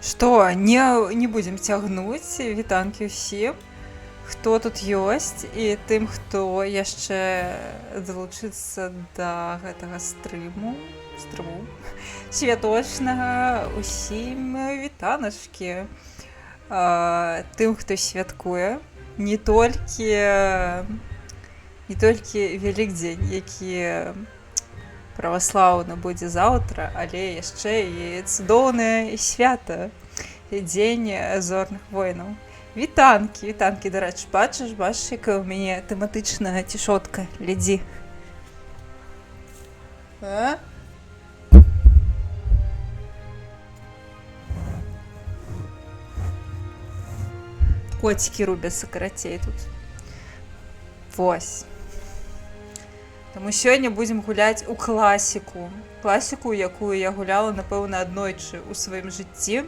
Што не будзем цягнуць. Вітанкі ўсім, хто тут ёсць, і тым, хто яшчэ далучыцца да гэтага стрыму святочнага. Усім вітаначкі. Тым, хто святкуе не толькі Вялікдзень, які праваслаўны будзе заўтра, але яшчэ і цудоўнае свята, дзень зорных войнаў. Вітанкі, дарэчы, бачыш, якая ў мяне тэматычная цішотка, глядзі. Коцікі рубяцца карацей тут. Вось. Таму сёння будзем гуляць у класіку. Класіку, якую я гуляла, напэўна, аднойчы ў сваім жыцці.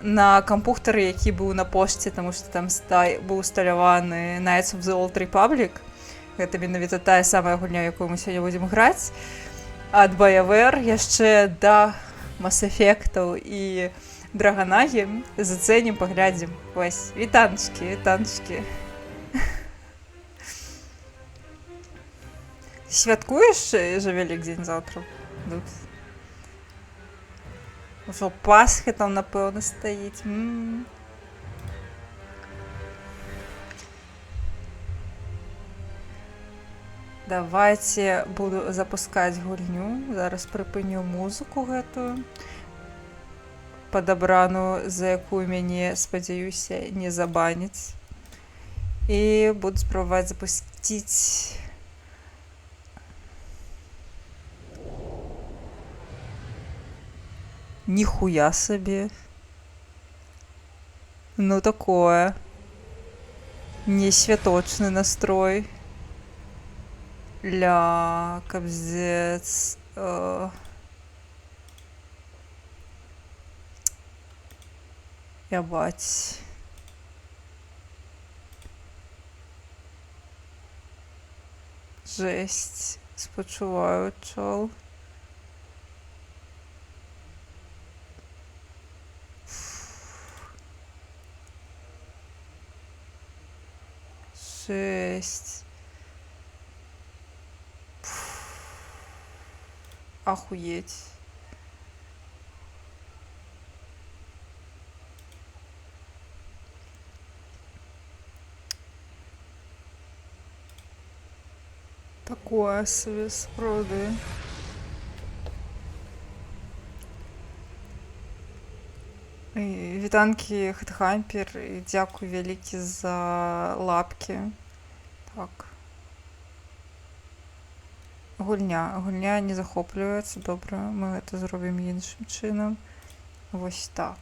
На кампухтары, які быў на пошце, таму што там быў усталяваны Knights of the Old Republic. Гэта менавіта тая самая гульня, якую мы сёння будзем граць. Ад BioWare яшчэ да Mass Effect'аў і Драгонагі. Зацэнім, паглядзім. Вось, вітанчкі. Святкуеш жа Вялікдзень заўтра? Ужо Пасха там, напэўна, стаіць. Давайце буду запускаць гульню. Зараз прыпыню музыку гэтую, падабраную, за якую мяне, спадзяюся, не забаняць. І буду спрабаваць запусціць. Ніхуя сабе. Ну такое. Не святочны настрой. Ля, капздец. Ябать. Жесть. Спачуваю, чол. Жесть. Охуеть. Такое собі справді. Вітанкі, Хедхампер, і дзякуй вялікі за лапкі. Так. Гульня не захоплюецца. Добра, мы гэта зробім іншым чынам. Вось так.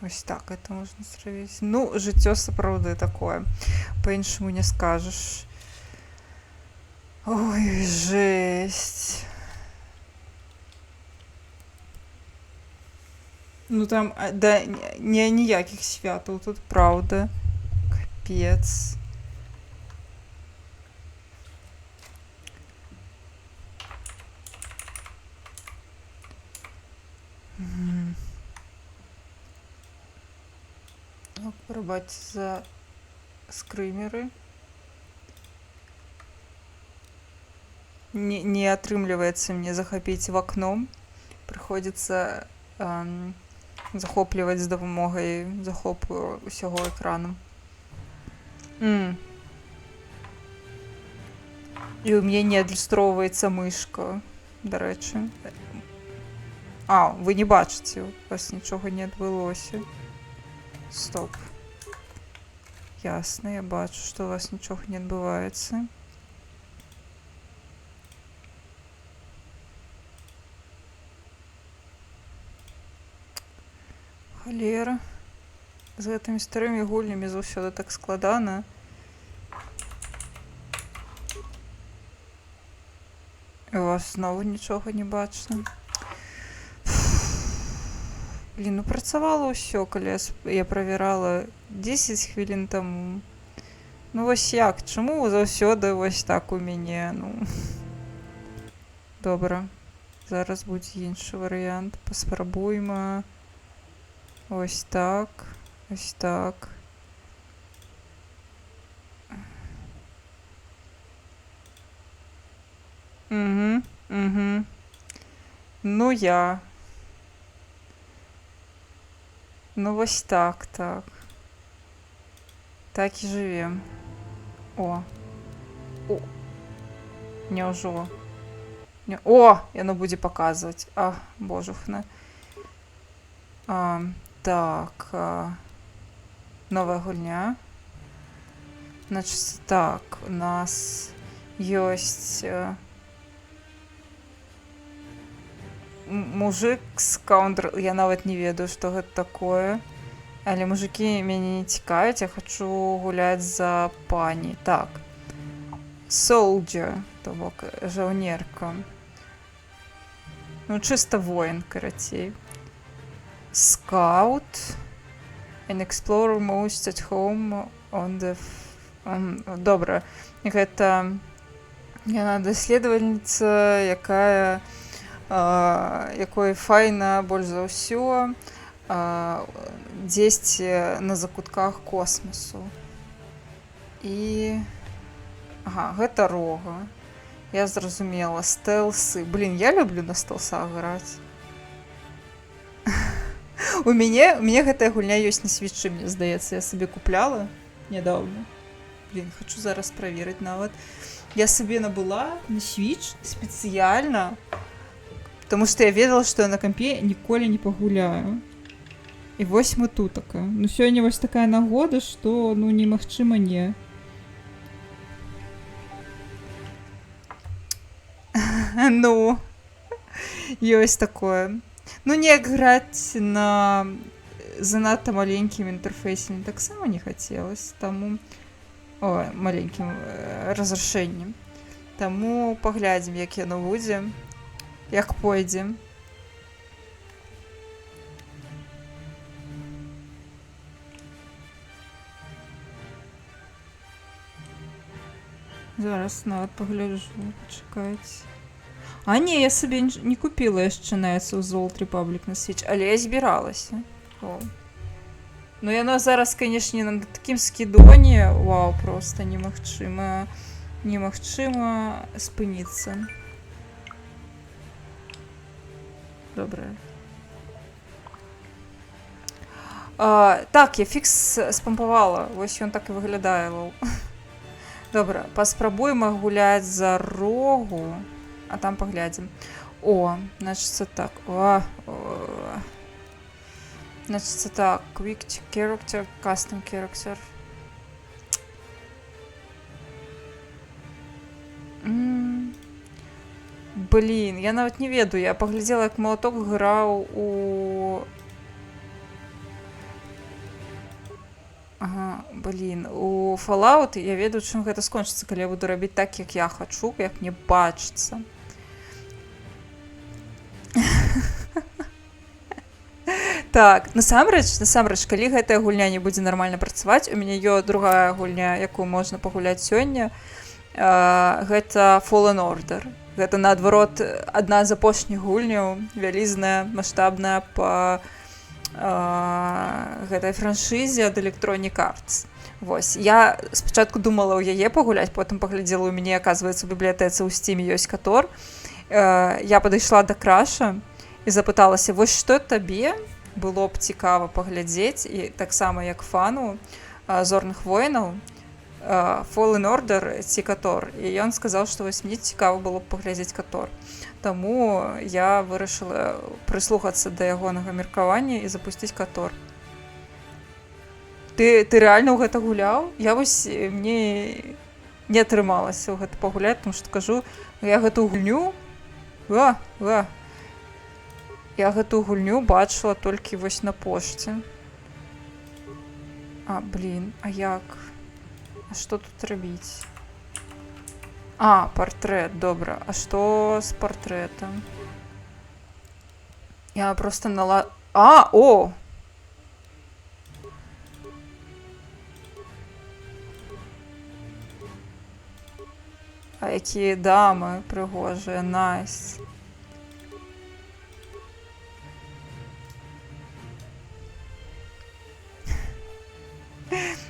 Вось так гэта можна зрабіць. Ну, жыццё сапраўды такое. Па-іншаму не скажаш. Ой, жесть. Ну там, да, ніякіх святаў тут, праўда. Капец. Так, барабаць за скрымеры. Не атрымліваецца мне захапіць в акном. Прыходзіцца захопліваць з дапамогай захопу ўсяго экрану. І ў мяне не адлюстроўваецца мышка, дарэчы. Вы не бачыце, у вас нічога не адбылося. Стоп. Ясна, я бачу, што у вас нічога не адбываецца. Халера. З гэтымі старымі гульнямі заўсёды так складана. І у вас знову нічога не бачна. Блін, ну працавала ўсё, калі я правярала 10 хвілін таму. Ну вось як, чаму заўсёды вось так у мяне, ну. Добра. Зараз будзе іншы варыянт. Паспрабуйма. Ось так. Ось так. Угу, угу. Ну я. Ну вось так, так. Так і жывем. О. О. Няўжо. О! Яно будзе паказваць. А, божухна. Так. Новая гульня. Значит, так. У нас ёсць... мужик з каунтер... Я нават не ведаю, што гэта такое. Але мужики мяне не цікавяць. Я хочу гуляць за пані. Так. Soldier, то бок жаўнерка. Ну, чыста воін, карацей. Scout. An explorer most at home on the... Добра. Гэта... Яна даследавальніца, якая... якой файна больш за ўсё дзесьці на закутках космасу. І... Ага, гэта рога. Я зразумела. Стэлсы. Блін, я люблю на стэлсах граць. У мяне гэтая гульня ёсць на свічы, мне здаецца. Я сабе купляла нядаўна. Блін, хочу зараз праверыць нават. Я сабе набыла на свіч спецыяльна, потому што я ведала, што я на кампе ніколі не пагуляю. І вось мы тутака. Ну, сёння вось такая нагода, што, ну, немагчыма не. Ну, ёсць такое. Ну, неяк граць на занадта маленькім інтэрфейсе мне таксама не хацелось, таму... Ой, маленькім разрашэннем. Таму паглядзім, як яно будзе, як пойдзе. Зараз нават пагляджу, пачакайце. А не, я сабе не купіла яшчэ Knights of the Old Republic на Switch, але я збіралася. О. Ну яна зараз, канешне, на такім скідоне, вау, просто немагчыма спыніцца. Добра. Так, я фікс спампавала. Вось ён так і выглядае, лоу. Добра, паспрабуем гуляць за рогу, а там паглядзім. О, значыцца так. Значыцца так. Quick character, custom character. Блін, я нават не ведаю. Я паглядзела, як Малаток граў у... Ага, блін, у Fallout я ведаю, чым гэта скончыцца, калі я буду рабіць так, як я хачу, як мне бачыцца. Так, насамрэч, калі гэтая гульня не будзе нармальна працаваць, у мяне ёсць другая гульня, якую можна пагуляць сёння. Гэта Fallen Order. Гэта, наадварот, адна з апошніх гульняў, вялізная, маштабная па гэтай франшызе ад Electronic Arts. Вось. Я спачатку думала ў яе пагуляць, потым паглядзела, у мяне, аказваецца, у бібліятэцы ў Steam ёсць Котор. Я падышла да Краша і запыталася, вось што табе было б цікава паглядзець, і таксама як фану Зорных воінаў, Fallen Order ці Котор. І ён сказаў, што вось мне цікава было б паглядзець Котор. Таму я вырашыла прыслухацца да ягонага меркавання і запусціць Котор. Ты рэальна ў гэта гуляў? Я вось, мне не атрымалася ў гэта пагуляць, тому што кажу, я гэту гульню... Я гэту гульню бачыла толькі вось на пошце. Блін, а як? А што тут рабіць? Партрэт, добра. А што з партрэтам? Я просто о! А якія дамы прыгожыя, найс.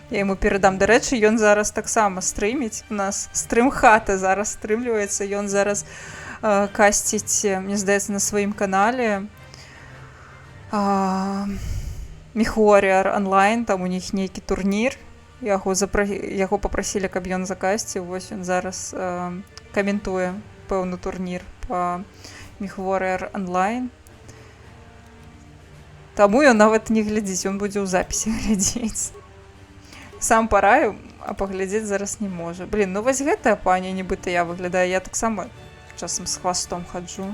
Я яму перадам. Дарэчы, ён зараз таксама стрыміць. У нас стрым-хата зараз стрымліваецца. Ён зараз касціць, мне здаецца, на сваім канале Мехвориар онлайн, там у них нейкі турнір. Яго папрасілі, каб ён закасціў. Вось ён зараз каментуе пэўны турнір па Мехвориар онлайн. Таму ён нават не глядзіць, ён будзе ў запісе глядзець. Сам параю, а паглядзець зараз не можа. Блін, ну вось гэтая пані, нібыта я выглядаю. Я таксама часам з хвастом хаджу.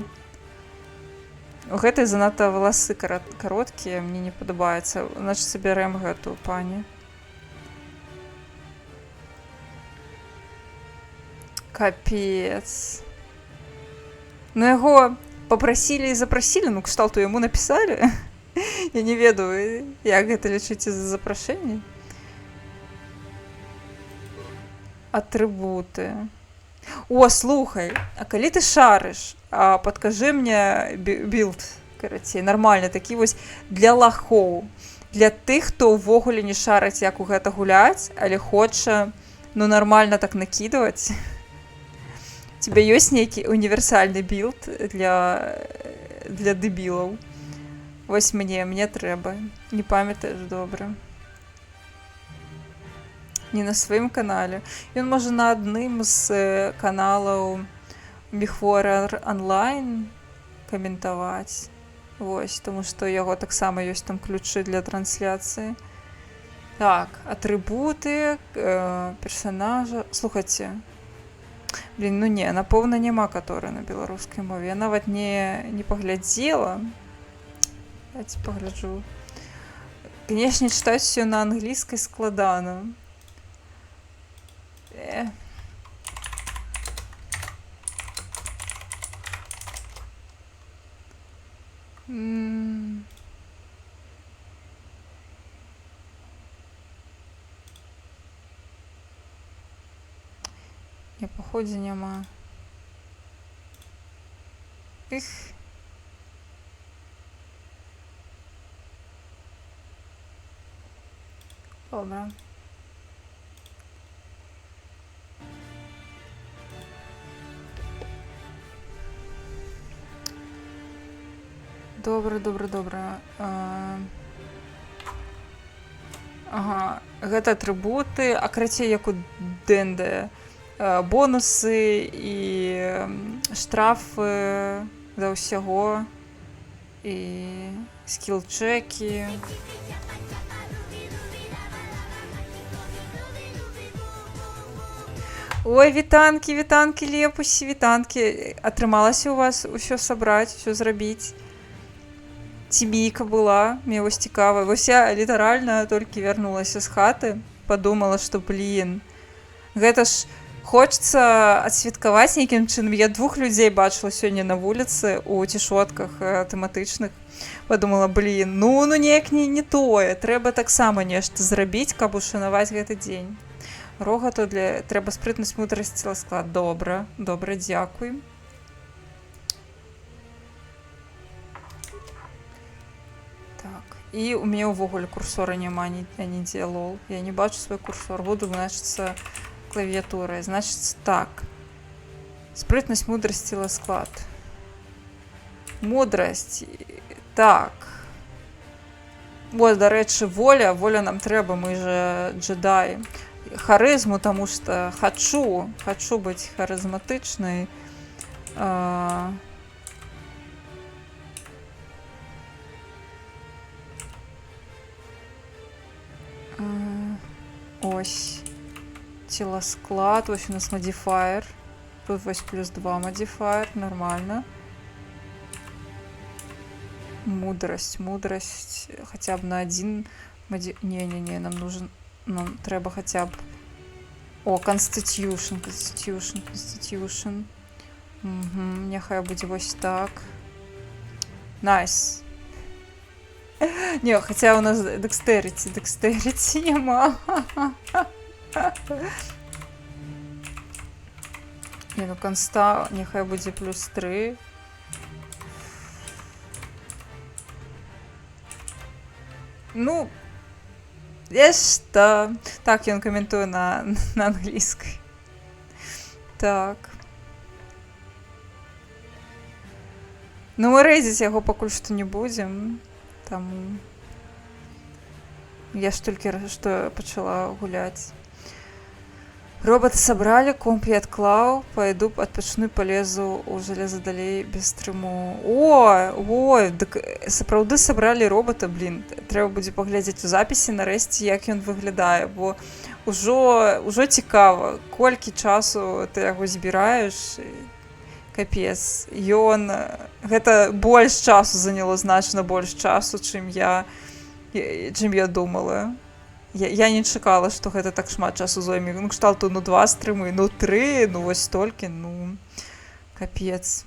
У гэтай занадта валасы кароткія, мне не падабаецца. Значыць, забярэм гэтую пані. Капец. Ну яго папрасілі і запрасілі, ну кшталту яму напісалі. Я не ведаю, як гэта лічыць за запрашэнне. Атрыбуты. О, слухай, а калі ты шарыш, падкажы мне білд, карацей, нармальны, такі вось для лахоў, для тых, хто ўвогуле не шарыць, як у гэта гуляць, але хоча, ну, нармальна так накідваць. У тебя ёсць нейкі універсальны білд для дэбілаў? Вось мне трэба. Не памятаеш, добра. Не на сваім канале. Ён можа на адным з каналаў Мехвориар онлайн каментаваць. Вось, таму што яго таксама ёсць там ключы для трансляцыі. Так, атрыбуты, персанажа. Слухайце. Блін, ну не, напэўна няма каторы на беларускай мове. Я нават не паглядзела. Давайте пагляджу. Канешне, чытаць усё на англійскай складана. Не, походзе няма. Іх. Добра. Добра. Ага, гэта атрыбуты, а крацей як у Дэнде. Бонусы і штрафы за ўсяго, і скіл-чекі. Ой, вітанкі, лепусі, вітанкі. Атрымалася у вас усё сабраць, усё зрабіць? Цімійка была, мне вось цікава. Вось я літаральна толькі вярнулася з хаты, падумала, што, блін, гэта ж хочацца адсвяткаваць нейкім чынам. Я 2 людзей бачыла сёння на вуліцы ў цішотках тэматычных. Падумала, блін, ну неяк не тое. Трэба таксама нешта зрабіць, каб ушанаваць гэты дзень. Рогату трэба спрытнасць, мудрасць, сіласклад. Добра, дзякуй. Так, і у мяне ўвогуле курсора няма нідзе, лол. Я не бачу свой курсор. Буду, значыцца, клавіатурай. Значыцца, так. Спрытнасць, мудрасць, сіласклад. Мудрасць. Так. Вот, дарэчы, воля нам трэба, мы же джедаі. Харызму, таму што хачу быць харызматычнай. Ось. Сіласклад, ось у нас модифайер. Тут вось +2 модифайер, нормально. Мудрость, хотя бы на 1 не, нам треба хотя бы... О, Constitution. Угу, няхай будзе вось так. Найс. Не, хотя у нас Dexterity няма. Не, ну конста, няхай будзе +3. Ну, Нешта. Так, ён каментуе на англійскай. Так. Ну, мы рэйдзіць яго пакуль што не будзем. Таму... Я ж толькі што пачала гуляць. Роботы сабралі, комп я адклаў, пайду адпачну і палезу ў жалеза далей без стрыму. Ой, дык сапраўды сабралі робота, блін. Трэба будзе паглядзець у запісе нарэшце, як ён выглядае, бо ўжо цікава, колькі часу ты яго збіраеш. Капец. Ён... Гэта больш часу заняло, значна больш часу, чым я думала. Я не чакала, што гэта так шмат часу зойме. Ну, кшталту, 2 стрымы, 3, вось столькі, капец.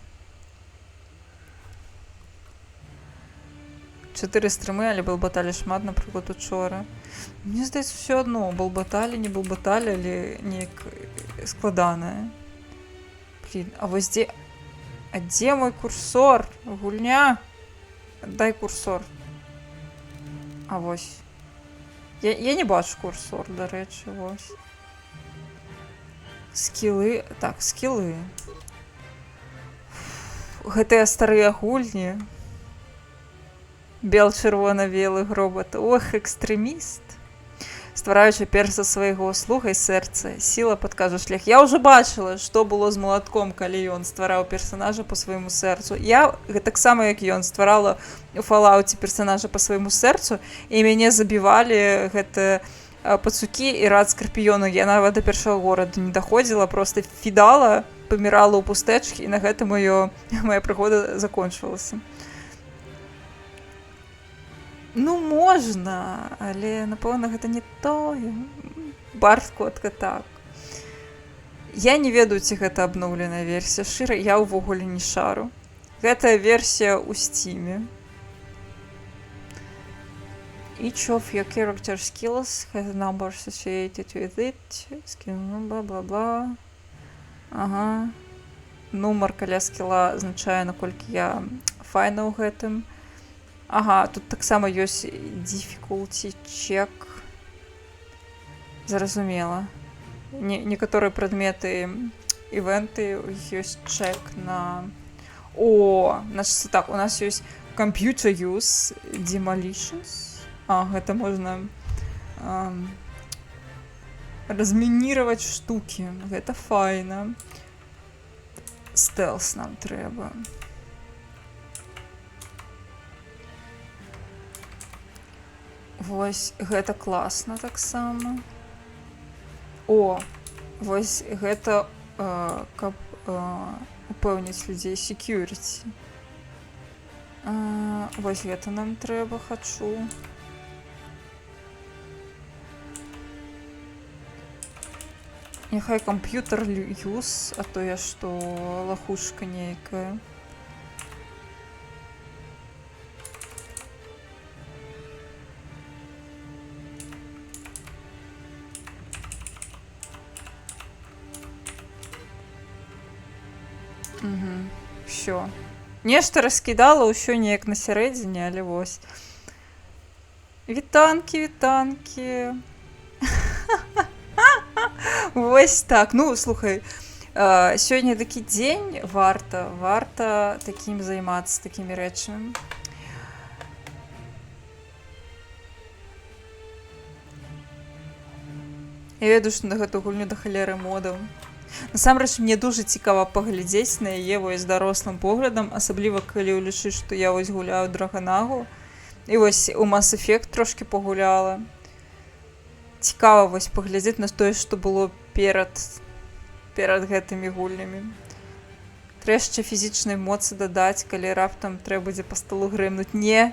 4 стрымы, але балбаталі шмат, напрыклад, учора. Мне здаецца, ўсё адно, балбаталі, не балбаталі, але неяк складанае. Блін, а вось дзе... А дзе мой курсор? Гульня? Дай курсор. А вось. Я не бачу курсор, дарэчы, вось. Скілы. Так, скілы. Гэтыя старыя гульні. Бел-чырвона-белы робот. Ох, экстрэміст. Ствараючы перш за свайго слуга і сэрца, сіла падкажа шлях. Я ўжо бачыла, што было з малатком, калі ён ствараў персанажа па свайму сэрцу. Я таксама, як ён, стварала у Fallout персанажа па свайму сэрцу, і мяне забівалі гэта пацукі і рад скарпіёну. Я нават да першага горада не даходзіла, проста фідала, памірала ў пустэчкі, і на гэта моя прыгода закончылася. Ну, можна, але, напэўна, гэта не тое. Бард-котка, так. Я не ведаю, ці гэта абноўленая версія. Шчыра, я ўвогуле не шару. Гэтая версія ў Steam. Each of your character skills has a number associated with it. Skill, бла-бла-бла. Ага. Нумар каля скіла азначае, наколькі я файна ў гэтым. Ага, тут таксама ёсць difficulty check. Зразумела. Некаторыя прадметы, івенты, у іх ёсць чек на... О, значыць так, у нас ёсць computer use demolitions. Гэта можна размінировать штукі. Гэта файна. Стелс нам трэба. Вось гэта класна таксама. О, вось гэта каб упэўніць людзей security. Вось гэта нам трэба, хачу. Няхай камп'ютар юз, а то я што, лахушка нейкая. Всё. Нешта раскідала, ўсё неяк на сярэдзіне, але вось. Вітанкі. Вось так. Ну, слухай, сёння такі дзень, варта такім займацца, такімі рэчамі. Я ведаю, што на гэту гульню да халеры модаў. Насамрэч, мне дуже цікава паглядзець на яе вось дарослым поглядам, асабліва калі ўлічыць, што я вось гуляю Драгонагу і вось у Mass Effect трошкі пагуляла. Цікава вось паглядзець на тое, што было перад гэтымі гульнямі. Трэба яшчэ фізічнай моцы дадаць, калі раптам трэба будзе па сталу грымнуць. Не,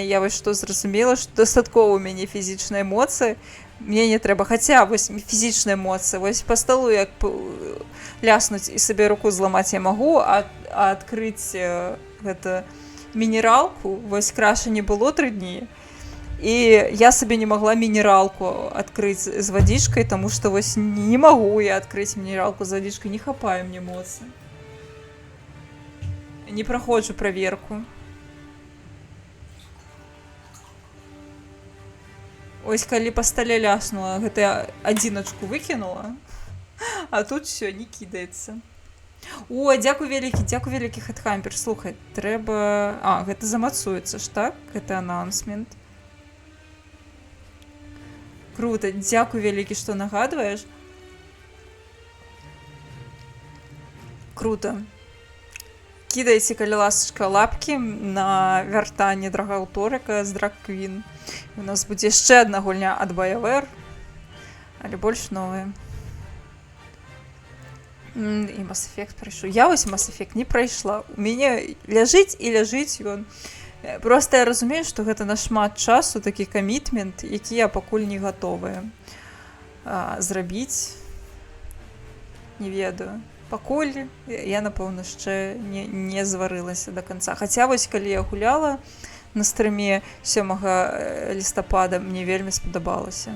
я вось што зразумела, што дастаткова ў мяне фізічнай моцы, мне не трэба, хаця вось фізічнай моцы, вось па сталу як ляснуць і сабе руку зламаць я магу, а адкрыць гэта мінералку, вось краша не было 3 дні, і я сабе не магла мінералку адкрыць з вадзічкай, таму што вось не магу я адкрыць мінералку з вадзічкай, не хапае мне моцы. Не праходжу праверку. Ось калі па стале ляснула, гэта адзіначку выкінула, а тут все не кідаецца. О, дзякуй вялікі хэтхампер. Слухай, трэба... А, гэта замацуецца ж, так? Гэта анонсмент. Круто, дзякуй вялікі, што нагадваеш. Круто. Кідайце, калі ласачка, лапкі на вяртанне драгаўторыка з Drag Queen. У нас будзе яшчэ адна гульня ад BioWare, але больш новая. І Mass Effect прайшоў. Я вось Mass Effect не прайшла. У мяне ляжыць і ляжыць ён. Просто я разумею, што гэта нашмат часу, такі камітмент, які я пакуль не гатовая зрабіць. Не ведаю. Пакуль я, напэўна, яшчэ не зварылася да канца. Хаця вось, калі я гуляла на стрыме 7 лістапада, мне вельмі спадабалася.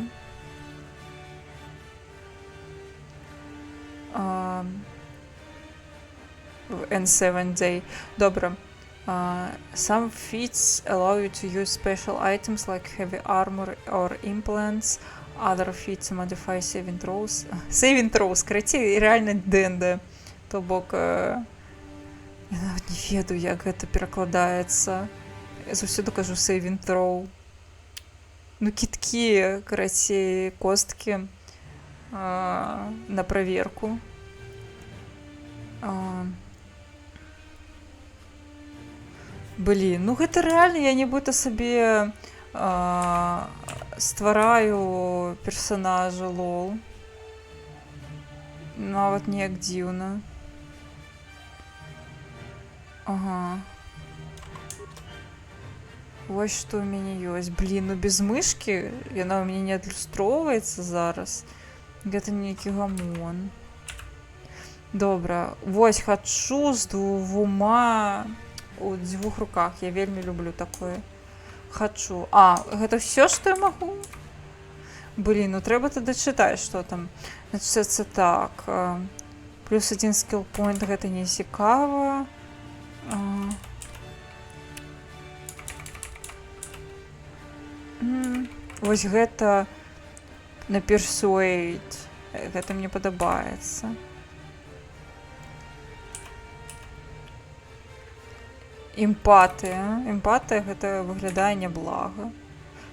N7 Day. Добра. Some feats allow you to use special items like heavy armor or implants. Other feats modify saving throws. Saving throws, карацей, реально ДНД. То бок, я нават не ведаю, як гэта перакладаецца. Я заўсёды кажу saving throw. Ну, кіткі, карацей, косткі на праверку. Блин, ну гэта реально, я нібыта сабе ствараю персонажа, лол. Нават неяк дзіўна. Ага. Вось што ў мяне ёсць. Блин, ну без мышкі яна ў мяне не адлюстроўваецца зараз. Гэта нейкі гамон. Добра. Вось, хачу з двума у дзвюх руках. Я вельмі люблю такое. Хачу. А, гэта ўсё, што я магу? Блин, ну трэба тады чытаць, што там. Значыцца так. Плюс 1 скилл-пойнт, гэта не цікава. Вось гэта на Persuade. Гэта мне падабаецца. Эмпатыя. Эмпатыя гэта выглядае няблага.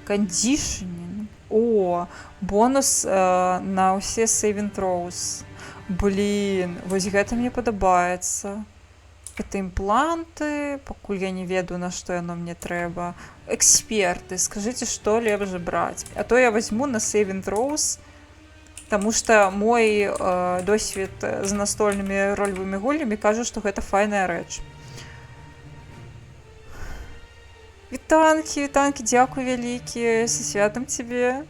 Conditioning. О, бонус на ўсе saving throws. Блин, вось гэта мне падабаецца. Гэта імпланты, пакуль я не ведаю, на што яно мне трэба. Эксперты, скажыце, што лепш браць. А то я возьму на saving throws, таму што мой досвед з настольнымі ролевымі гульнямі кажа, што гэта файная рэч. Вітанкі, дзякуй вялікі, са святам цябе.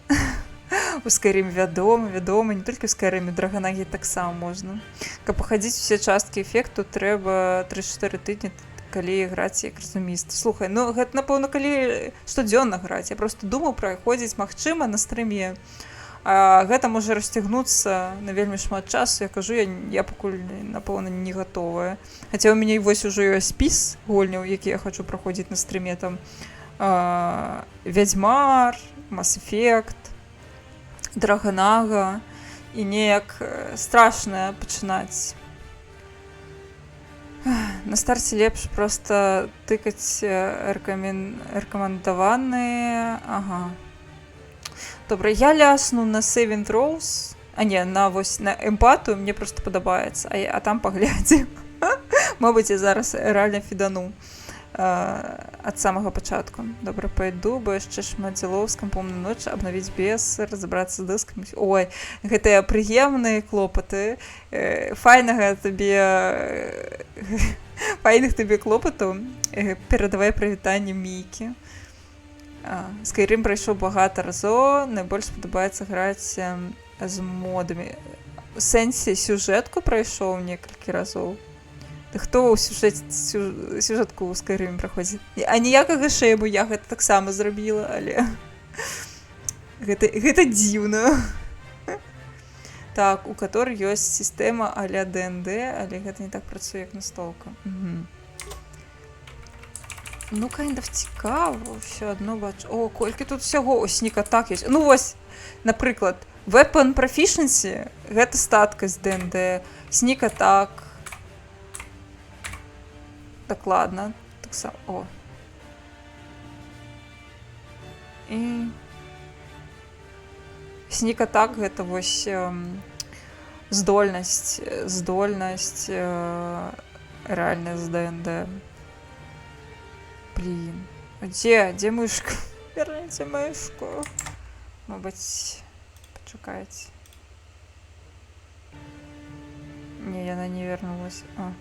У Скайрыме вядома, не толькі ў Скайрыме, Драгонагі таксама можна. Каб пахадзіць усе часткі эфекту, трэба 3-4 тыдні, калі граць як разуміст. Слухай, ну гэта, напэўна, калі штодзённа граць. Я просто думаў праходзіць, магчыма, на стрыме. А гэта можа расцягнуцца на вельмі шмат часу. Я кажу, я пакуль, напэўна, не гатовая. Хаця ў мяне вось ужо ёсць спіс гульняў, які я хачу праходзіць на стрыме. Там Вядзьмар, Mass Effect, Драгонага. І неяк страшна пачынаць. На старце лепш проста тыкаць рэкамендаваныя. Ага. Добра, я лясну на saving throws. А не, на эмпатыю мне просто падабаецца. А там паглядзім. Мабыць, я зараз рэальна фідану ад самага пачатку. Добра, пайду, бо яшчэ шмат дзелоў з кампом на ноч, абнавіць бес, разабрацца з дыскамі. Ой, гэтыя прыемныя клопаты. Файных табе клопатаў. Перадавай прывітанне Мікі. Скайрым прайшоў багата разоў, найбольш падабаецца граць з модамі. У сэнсе сюжэтку прайшоў некалькі разоў. Ты хто ў сюжэтку ў Скайрыме праходзіць? А ніякага шэйму, я гэта таксама зрабіла, але гэта дзіўна. Так, у каторы ёсць сістэма а-ля ДНД, але гэта не так працуе, як настолка. Ну, kind of цікаво, все одно бачу. О, кольки тут всього, ось Sneak Attack є. Ну, ось, наприклад, Weapon Proficiency, гэта статка з ДНД, Sneak Attack. Так, ладно. Так само, о. І... Sneak Attack гэта вось здольнасць реально з ДНД. Блин. Где мышка? Верните мышку. Мабуть, почекайте. Не, яна не вернулась. А.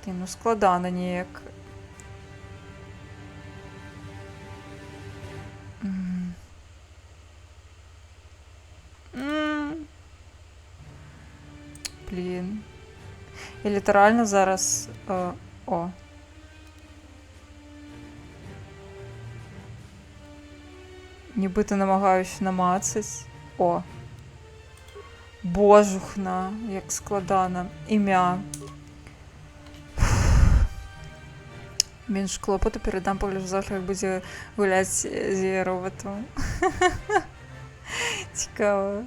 Ти, ну складана ніяк. Блін. Я літерально зараз... О. Нібито намагаюся намацать. О. Божухна, як складана. Ім'я. Менш клопоту передам, погляжу завтра, як буде гуляти з роботом. Цікаво.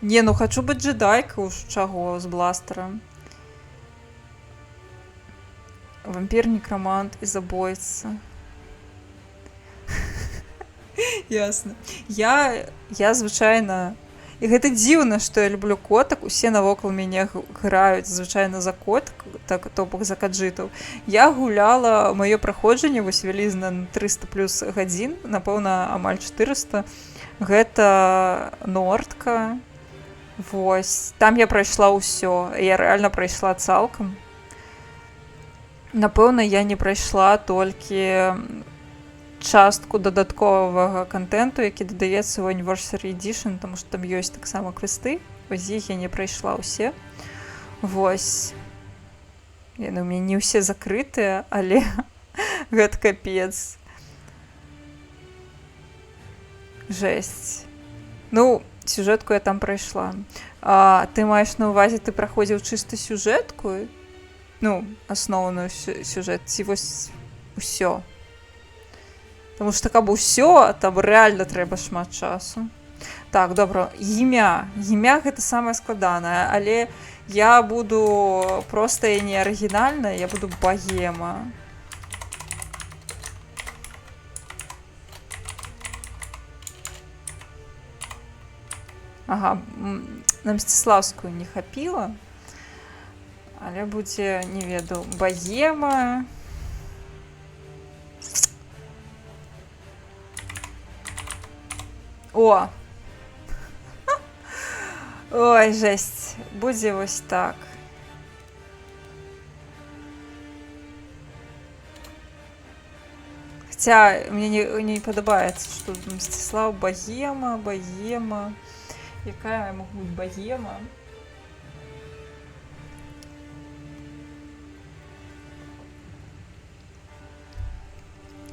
Не, ну хочу бути джедайкою уж чого з бластером. Вампір, некромант і забойця. Ясно. Я звычайна... І гэта дзіўна, што я люблю котак. Усе навокал мяне граюць звычайна за котак, так, то бок за каджытаў. Я гуляла, маё праходжанне вось вялізна на 300 плюс гадзін, напэўна, амаль 400. Гэта Нордка. Вось. Там я прайшла ўсё. Я рэальна прайшла цалкам. Напэўна, я не прайшла толькі частку дадатковага контенту, які дадаецца ў Anniversary Edition, тому што там ёсць таксама квесты. Вось іх я не прайшла ўсе. Вось. Ну, у мяне не ўсе закрытыя, але гэта капец. Жэсць. Ну, сюжэтку я там прайшла. А ты маеш на ўвазе, ты праходзіў чыста сюжэтку? Ну, асноўную сюжэт, ці вось усё. Тому што каб усё, там рэальна трэба шмат часу. Так, добра, імя. Імя гэта самае складанае, але я буду проста і не арыгінальная, я буду Богема. Ага, на Мсціслаўскую не хапіла, але будзе, не ведаю, Богема. О! Ой, жесть. Будзе вось так. Хаця мне не падабаецца, што Мсціслаў Богема. Якая могу быць Богема?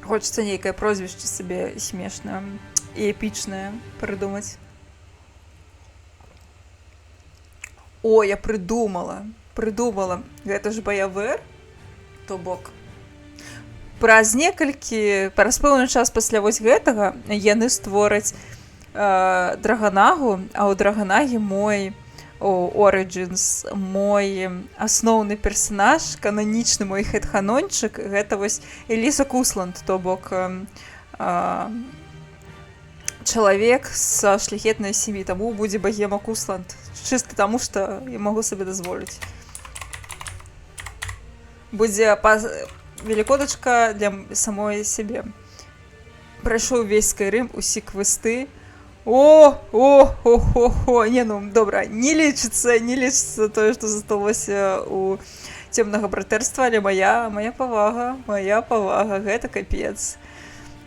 Хочется нейкае прозвішча сабе смешнае і эпічнае прыдумаць. О, я прыдумала. Гэта ж баявэр, то бок. Праз пэўны час пасля вось гэтага яны створаць Драгонагу, а ў Драгонагі мой Origins, мой асноўны персанаж, кананічны мой хедханончык, гэта вось Эліса Кусланд, то бок чалавек са шляхетнай сям'і, таму будзе Богема Кусланд. Чыста таму, што я магу сабе дазволіць. Будзе велікодачка для самой сябе. Прайшоў увесь Скайрым, усе квесты. Не, ну, добра, не лічыцца тое, што засталося у цёмнага братэрства, але моя павага, гэта капец.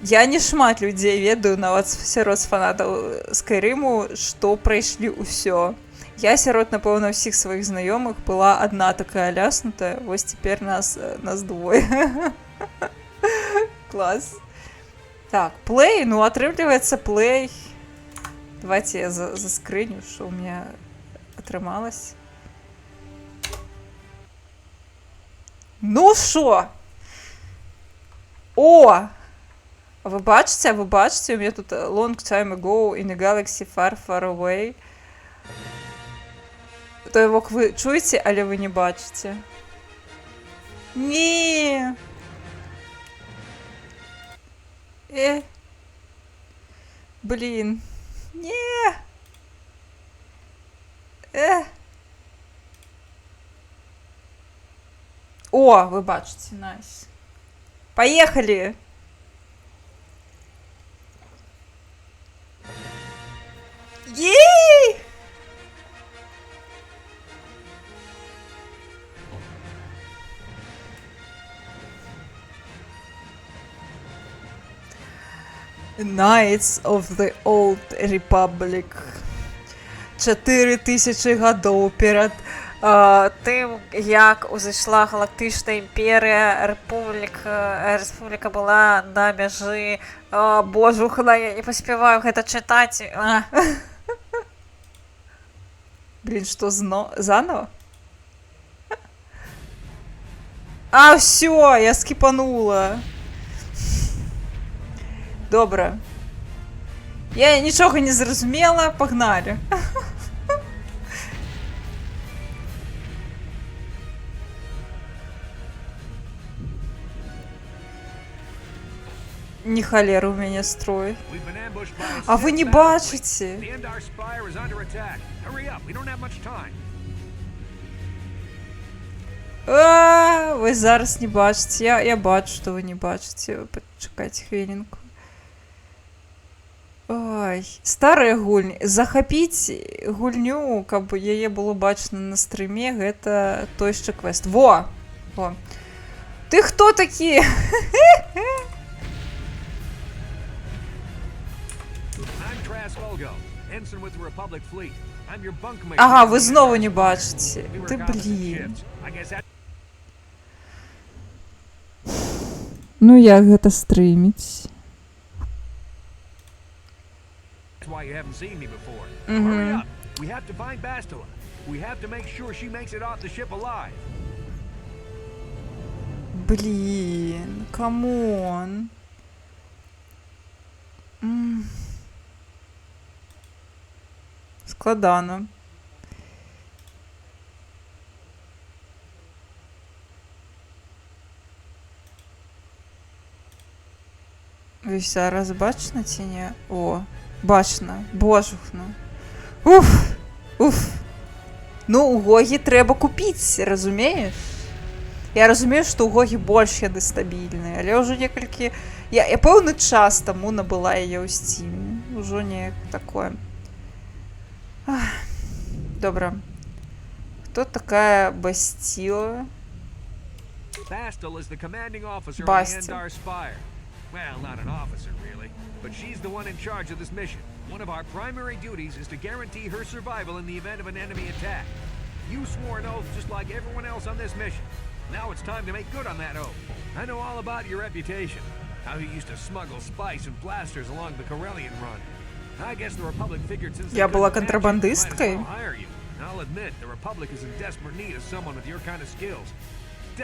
Я не шмат людзей ведаю, нават сярод фанатаў Скайрыму, што прайшлі ўсё. Я сярод, напэўна, ўсіх сваіх знаёмых была адна такая ляснутая, вось цяпер нас двое. Клас. Так, плей, ну, атрымліваецца плей. Давайте я заскрыню, што ў меня атрымалось. Ну шо? О! Ви бачите? Ви бачите? У мене тут long time ago in a galaxy far, far away. Той вок ви чуєте, але ви не бачите. Ні! Блін. Ні! О, ви бачите, найс. Поехали! Єй! Knights of the Old Republic. 4000 годов перед тим, як узійшла Галактична імперія, республіка була на межі. Божухна, я не поспіваю гэта читати. Блин, что, заново? А, все, я скипанула. Добре. Я нічого не зрозуміла, погнали. Не холера у меня строй. А вы не бачите? Ви зараз не бачите. Я бачу, що ви не бачите. Почекайте хвилинку. Ой, старая гульня. Захопіть гульню, каб яе было бачно на стріме, гэта той ще квест. Во! Во. Ти хто такі? Ага, ви знову не бачите. Ти, блін. Ну як гэта стріміць? Why you haven't seen me before. Hurry up. We have to find Bastila. We have to make sure she makes it off the ship alive. Блін, камон. Складано. Ви зараз бачно ці ні? О, бачно, божухно. Уф, уф. Ну, у Гогі треба купити, розумієш? Я розумію, що у Гогі більш нестабільний, але вже некілька... Я певний час тому набула її у Стімі. Уже не таке. Добре. Хто така Бастіла? Bastila is the commanding officer on the Endar Spire. Well, not an officer, really, but she's the one in charge of this mission. One of our primary duties is to guarantee her survival in the event of an enemy attack. You swore an oath just like everyone else on this mission. Now it's time to make good on that oath. I know all about your reputation. How you used to smuggle spice and blasters along the Corellian run. I guess the Republic figured since Я була контрабандисткою. I'll admit, the Republic is in desperate need of someone with your kind of skills.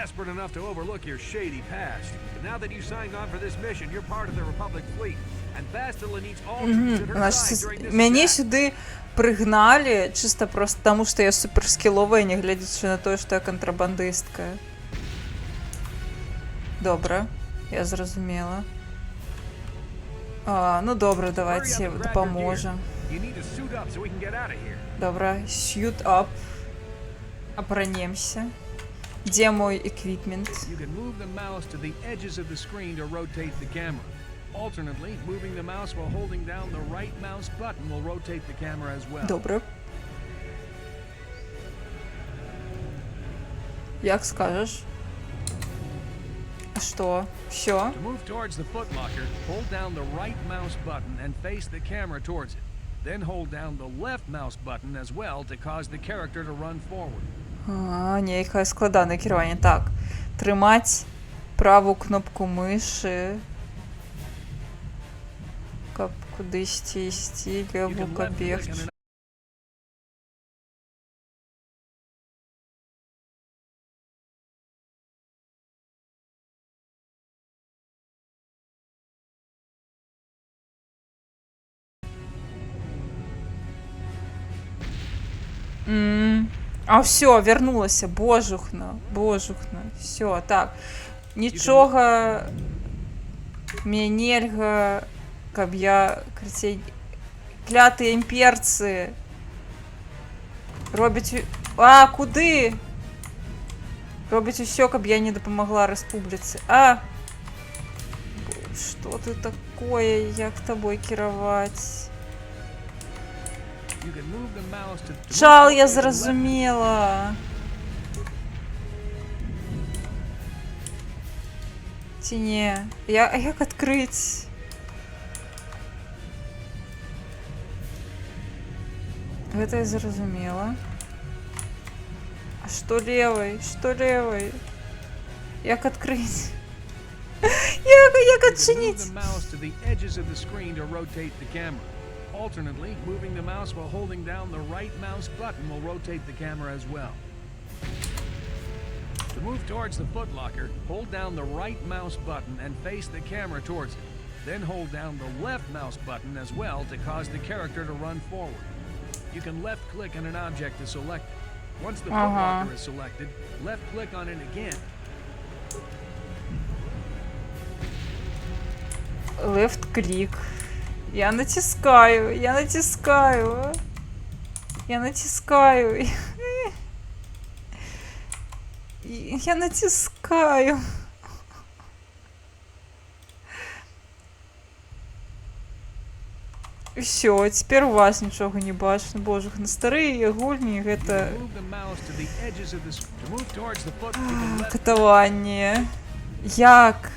Desperate enough to overlook your shady past. But now that you signed on for this mission, you're part of the Republic fleet. And Bastila needs all troops at her side during this Мене attack. сюди пригнали чисто просто тому, що я суперскілова, не глядячи на те, що я контрабандистка. Добре, я зрозуміла. Ну добре, давайте допоможемо. You need to suit up so we can get out of here. Добре, suit up. Опранемся. Где мой еквіпмент? You can move the mouse to the edges of the screen to rotate the camera. Alternately, moving the mouse while holding down the right mouse button will rotate the camera as well. Добре. Як скажеш. А що? Все? To move towards the footlocker, hold down the right mouse button and face the camera towards it. Then hold down the left mouse button as well to cause the character to run forward. Нейкое складане керування. Так. Тримати праву кнопку миші. Кудись тісти, леву бігти. А все, вернулася. Божухна. Все, так. Нічога мне нельга, каб я крыцей... Клятыя імперцы робяць... А, куды? Робяць усё, каб я не дапамагла рэспубліцы. А! Што ты такое? Як табой кіраваць? Чал, я зразумела. Ці не? А як адкрыць? Гэта я зразумела. А што левай? Што левай? Як адкрыць? Як адчыніць? Alternately, moving the mouse while holding down the right mouse button will rotate the camera as well. To move towards the footlocker, hold down the right mouse button and face the camera towards it. Then hold down the left mouse button as well to cause the character to run forward. You can left click on an object to select it. Once the footlocker is selected, left click on it again. Left click. Я натискаю. Я натискаю. І все, цяпер у вас нічога не бачна. Боже, на старыя гульні гэта... Катаванне. Як?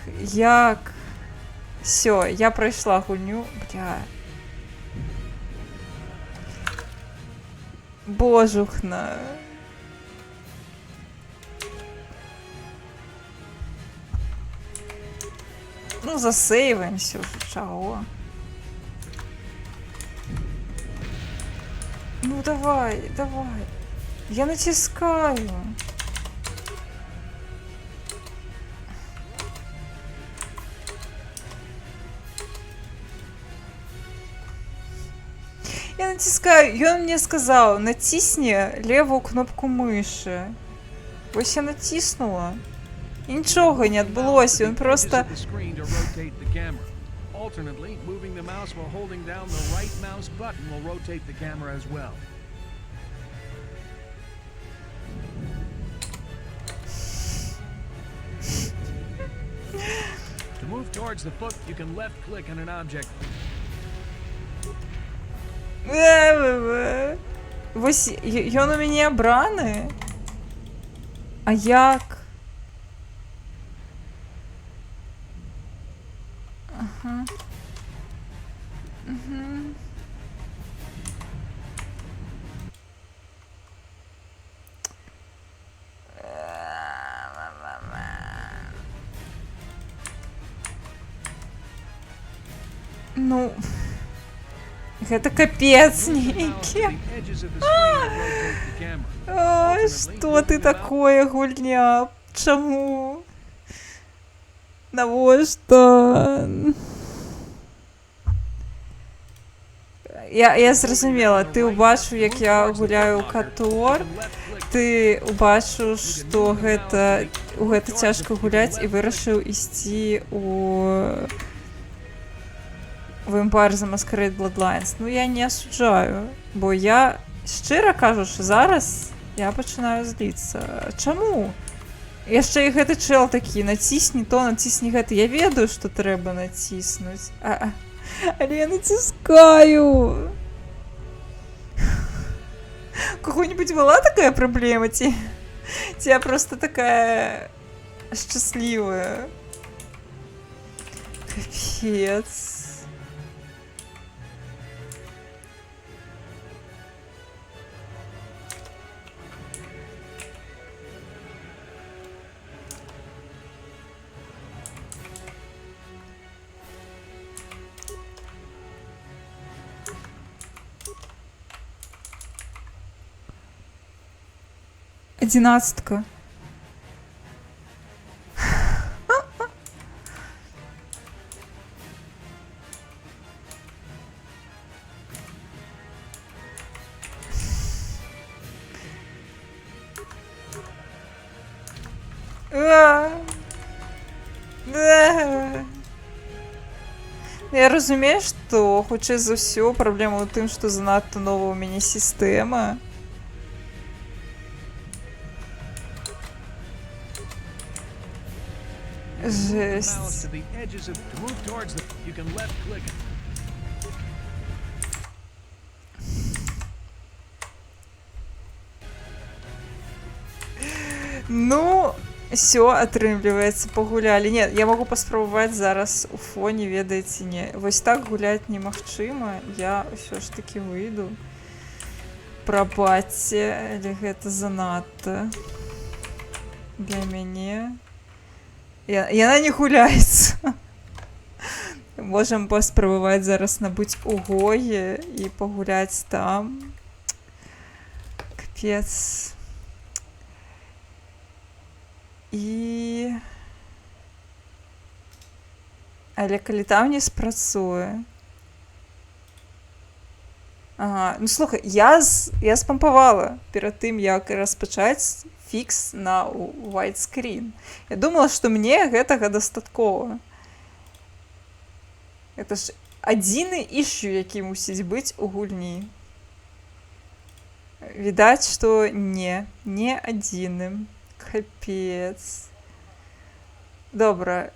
Все, я пройшла гульню. Бля. Божухна. Ну, засейваемся уже, чао. Ну, давай. Я натискаю. Я натискаю, и он мне сказал, натисни левую кнопку мыши. Вось я натиснула. И ничего не отбылось, он просто... To move towards the foot, you can left click on an object. Вось ён у мяне абраны. А як? Ага. Ну... Это капец нейкі. Что ты такое, гульня? Чаму? Навошта? Я зразумела, ты убачыў, як я гуляю ў Катор, ты убачыў, што у гэта цяжка гуляць і вырашыў ісці у Vampire the Masquerade Bloodlines. Ну, я не асуджаю, бо я, шчыра кажучы, зараз я пачынаю зліцца. Чаму? Яшчэ і гэты чэл такі, націсні то, націсні гэта. Я ведаю, што трэба націснуць. Але я націскаю. У кого-нибудь была такая праблема? Ці я просто такая шчаслівая? Капец. Одиннадцатка. Я разумею, што хутчэй за ўсё праблема ў тым, што занадта новая ў мяне сістэма. Жесть. Ну, все, атрымліваецца, пагулялі. Не, я магу паспрабаваць зараз у фоне, ведаеце, не. Вось так гуляць немагчыма. Я ўсё ж такі выйду. Прабачце, але гэта занадта для мяне. Яна не гуляецца. Можам паспрабаваць зараз набыць у Гогі і пагуляць там. Капец. І... Але калі там не спрацуе... Ага, ну слухай, я спампавала перад тым, як распачаць фікс на widescreen. Я думала, што мне гэтага дастаткова. Гэта ж адзіны issue, які мусіць быць у гульні. Відаць, што не адзіным. Капец. Добра.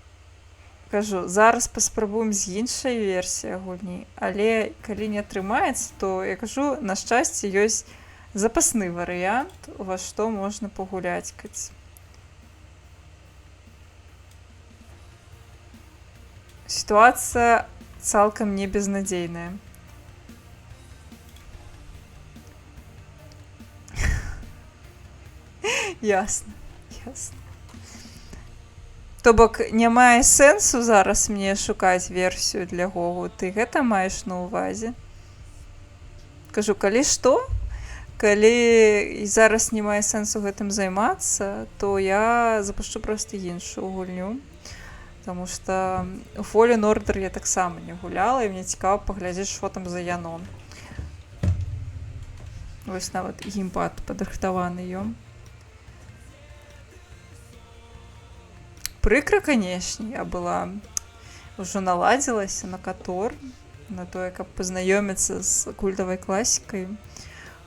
Кажу, зараз паспрабуем з іншай версіяй гульні, але калі не атрымаецца, то, я кажу, на шчасце ёсць запасны варыянт, ва што можна пагуляцькаць. Сітуацыя цалкам не безнадзейная. Ясна, ясна. То бок, не мае сэнсу зараз мне шукаць версію для Гогу. Ты гэта маеш на ўвазе? Кажу, калі што? Калі зараз не мае сэнсу гэтым займацца, то я запушчу проста іншую гульню. Таму што у Fallen Order я таксама не гуляла, і мне цікава паглядзець, што там за яно. Вось нават геймпад падрыхтаваны ён. Прыкра, канешне, я была ўжо наладзілася на Котор, на тое, каб пазнаёміцца з культавай класікай,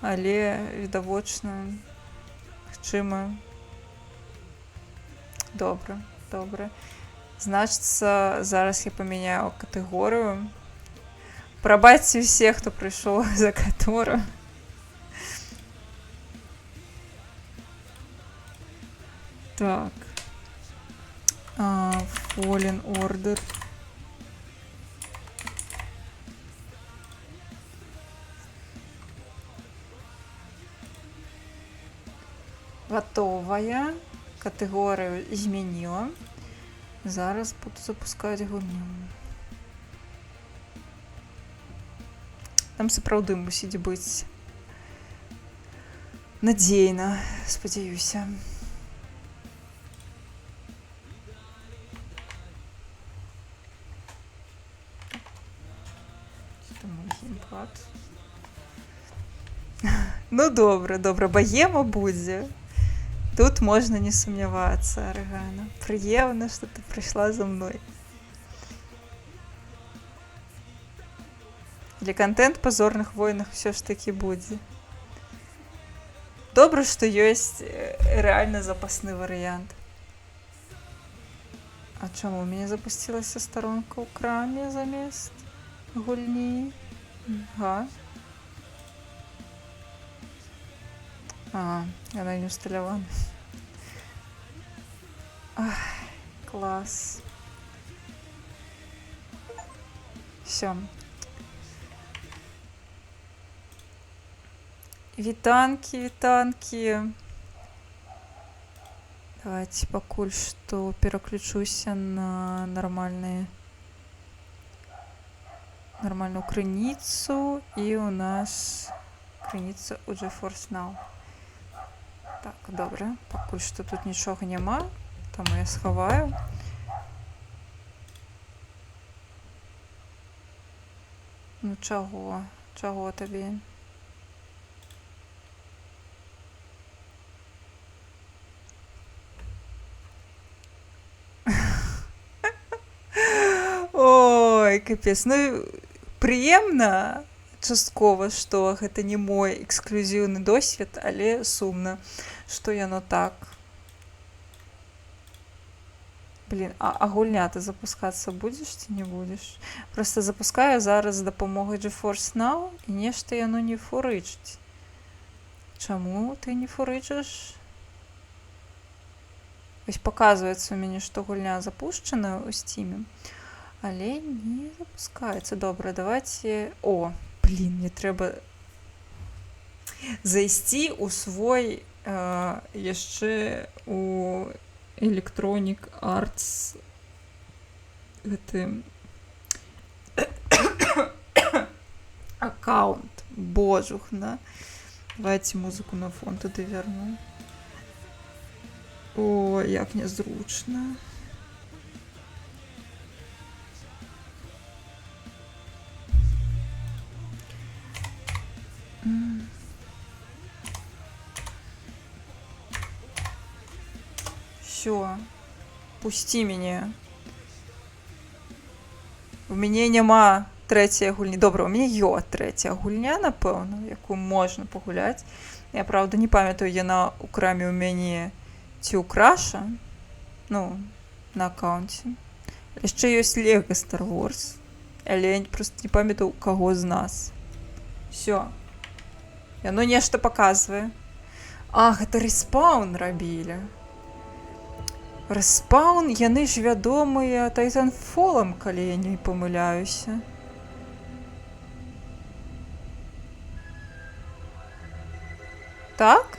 але, відавочна, магчыма, добра. Значыцца, зараз я памяняю катэгорыю. Прабачце ўсе, хто прыйшоў за Котора. Так. Fallen Order. Готовая. Катэгорыю змяніла. Зараз буду запускаць гульню. Там сапраўды мусіць быць надзейна, спадзяюся. Ну добра, баема будзе. Тут можна не сумнявацца, Аргана. Прыемна, што ты прыйшла за мной. Для контент па зорных войнах ўсё ж такі будзе. Добра, што ёсць рэальна запасны варыянт. А чаму у мяне запусцілася старонка ў краме замест гульні? Ага. Яна не усталявана. Клас. Всё. Вітанкі. Давайте пакуль што пераключуся на нормальную крыніцу, і у нас крыніца у GeForce Now. Так, добра. Пакуль што тут нічога няма, таму я схаваю. Ну чаго? Чаго табе? Ой, капец. Ну, прыемна часткова, што гэта не мой эксклюзіўны досвед, але сумна, што яно так. Блін, а гульня ты запускацца будзеш ці не будзеш? Проста запускаю зараз з дапамогай GeForce Now, і нешта яно не фурычыць. Чаму ты не фурычыш? Вось паказваецца ў мяне, што гульня запушчана ў Steam, але не запускаецца. Добра, давайте... О, блін, мне трэба зайсці ў свой яшчэ у Electronic Arts гэты аккаунт. Божухна. Давайте музыку на фон туды верну. О, як нязручна. Всё. Пусці мяне. У мяне няма трэцяй гульні. Добра, у мяне трэцяя гульня, напэўна, якую можна пагуляць. Я, правда, не памятаю, яна ў краме ў мяне ці ў краша. Ну, на аккаунце. Яшчэ ёсць Lego Star Wars. Але я проста не памятаю, у каго з нас. Всё. Яно нешта паказвае. А, гэта Respawn рабілі. Respawn, яны ж вядомыя Titanfall'ам, калі я не памыляюся. Так?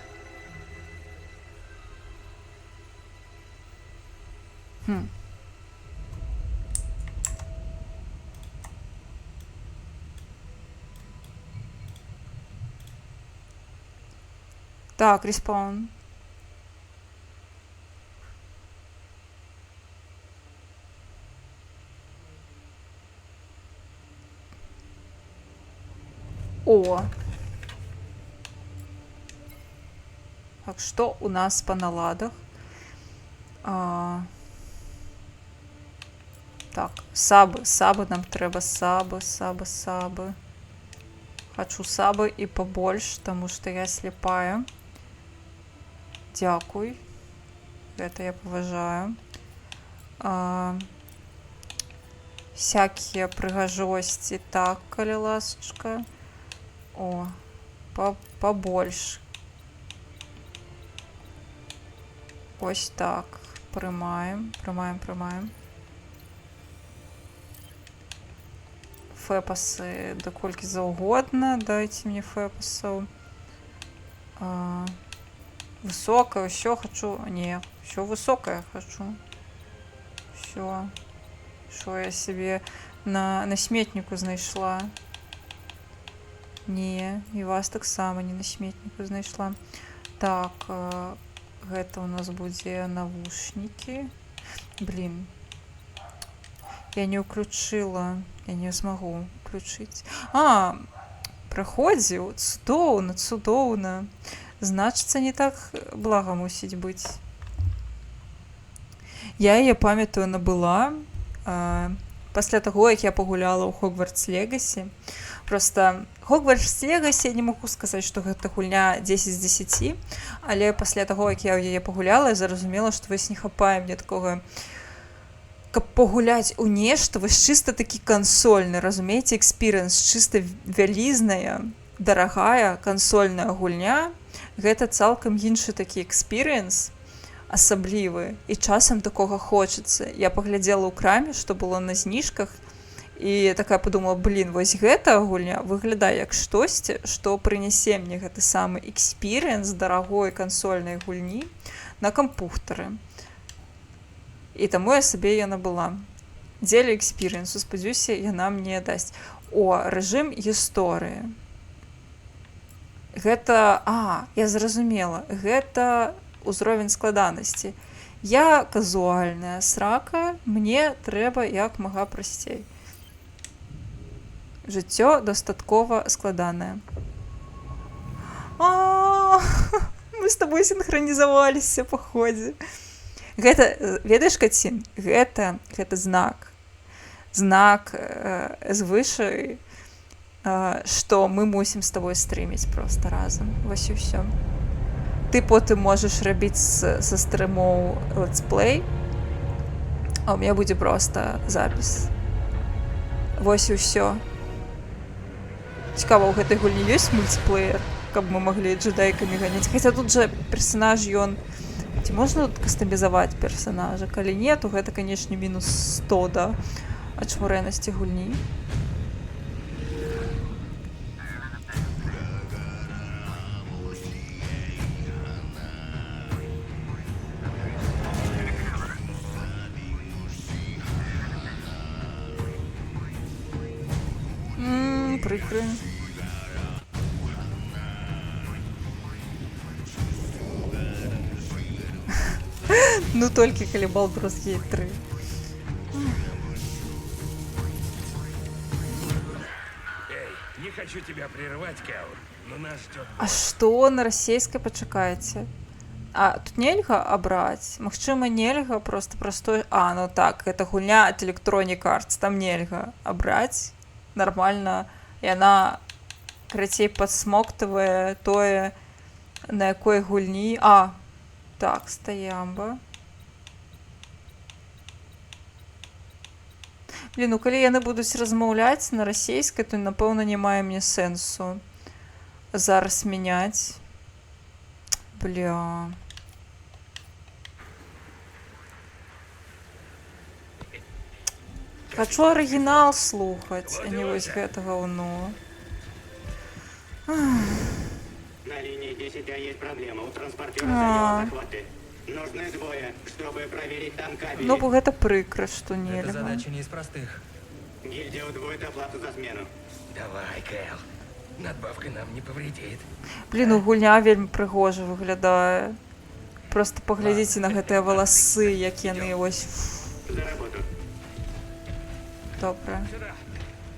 Так, Respawn. О! Так, что у нас по наладах? Так, сабы нам трэба, сабы. Хочу сабы і побольш, тому што я слепая. Дзякуй. Гэта я паважаю. Всякія прыгажосці, так, калі ласачка. О, побольш. Ось так. Прымаем. Фэпасы даколькі заўгодна. Дайце мне фэпасаў. Высокае, ўсё хачу. Не, ўсё высокае хачу. Ўсё. Што я сябе на сметніку знайшла. Не, і вас таксама не на сметніку знайшла. Так, гэта у нас будзе навушнікі. Блін. Я не ўключыла. Я не змагу ўключыць. Праходзіў. Цудоўна. Значыцца, не так блага мусіць быць. Я яе памятаю набыла пасля таго, як я пагуляла ў Hogwarts Legacy. Просто Hogwarts Legacy, я не магу сказаць, што гэта гульня 10 з 10, але пасля таго, як я ў яе пагуляла, я зразумела, што вось не хапае мне такога, каб пагуляць у нешта, вось чыста такі кансольны, разумееце, экспірыенс, чыста вялізная, дарагая кансольная гульня, гэта цалкам іншы такі экспірыенс, асаблівы, і часам такога хочацца. Я паглядзела ў краме, што было на зніжках, і такая падумала, блін, вось гэта гульня выглядае як штосьці, што прынясе мне гэты самы экспірыенс дарагой кансольнай гульні на кампухтары. І таму я сабе яна была. Дзеля экспірыенсу, спадзяюся, яна мне дасць. Рэжым гісторыі. Гэта, я зразумела, гэта узровень складанасці. Я казуальная срака, мне трэба як мага прасцей. Жыццё дастаткова складанае. Мы з табой синхронізаваліся па ходзе. Гэта, ведаеш, Кацін, гэта знак. знак звыше, што мы мусім з табой стрыміць проста разам. Вось і ўсё. Ты потым можаш рабіць са стрымоў летсплей, а ў мяне будзе проста запіс. Вось і ўсё. Цікава, у гэтай гульні ёсць мультиплеер, каб мы маглі джедайкамі ганяць. Хаця тут жа персанаж ён... Ці можна тут кастамізаваць персанажа? Калі не, то гэта, канечне, мінус 100 да ачмурэнасці гульні. Прикры. Ну толькі калі Baldur's Gate 3. Не хочу тебя прерывать, Кэл, но нас ждет... А што на расейскай, пачакайце? А тут нельга абраць? Магчыма, нельга просто простой... А, ну так, гэта гульня ад Electronic Arts, там нельга абраць. Нармальна. Яна, карацей, падсмоктавае тое, на якой гульні... А, так, стаямба. Блін, ну калі яны будуць размаўляць на расейскай, то, напэўна, не мае мне сэнсу зараз мяняць. Бля... Хачу арыгінал слухаць, а не вось гэта гаўно. На линии 10А есть проблема. У транспортера заело захваты. Нужны двое, чтобы проверить там кабели. Ну, бо гэта прыкра, што Эта нельга. задача не из простых. Гильдия удвоит оплату за смену. Давай, Кэл. Надбавка нам не повредит. Блін, ну гульня вельмі прыгожа выглядае. Просто паглядзіце на гэтыя валасы, як яны ось... За работу. Добра. Сюда.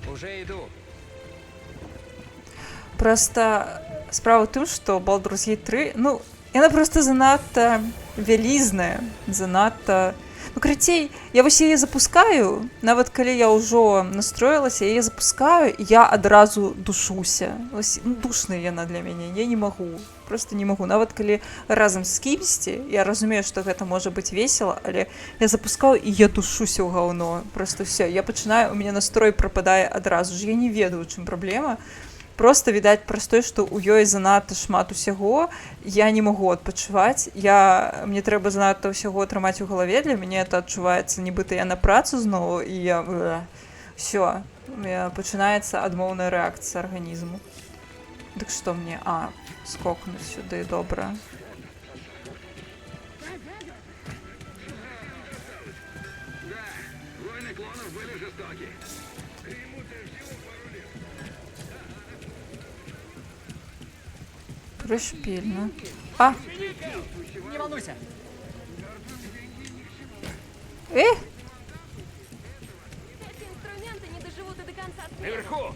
Уже иду. Просто справа ў тым, што Baldur's Gate 3, ну, яна просто занадта вялізная, занадта... Ну, карацей, я вось яе запускаю, нават калі я ўжо настроілася, яе запускаю, і я адразу душуся. Вось, ну, душная яна для мяне, я не магу, просто не магу. Нават калі разам з кімсьці, я разумею, што гэта можа быць весела, але я запускаю, і я душуся ў гаўно. Просто все, я пачынаю, у мяне настрой прападае адразу ж, я не ведаю, у чым праблема. Просто, відаць, праз той, што ў ёй занадта шмат усяго, я не магу адпачываць. Мне трэба занадта ўсяго атрымаць у галаве, для мяне это адчуваецца, нібыта я на працу зноў, і я... Всё, пачынаецца адмоўная рэакцыя арганізму. Дык што мне? А, скокнуць сюды, добра. Войны клонов были жестоки. Пришпільно. А! Не волнуйся. Э! Эти инструменты не доживут и до конца света. Наверху!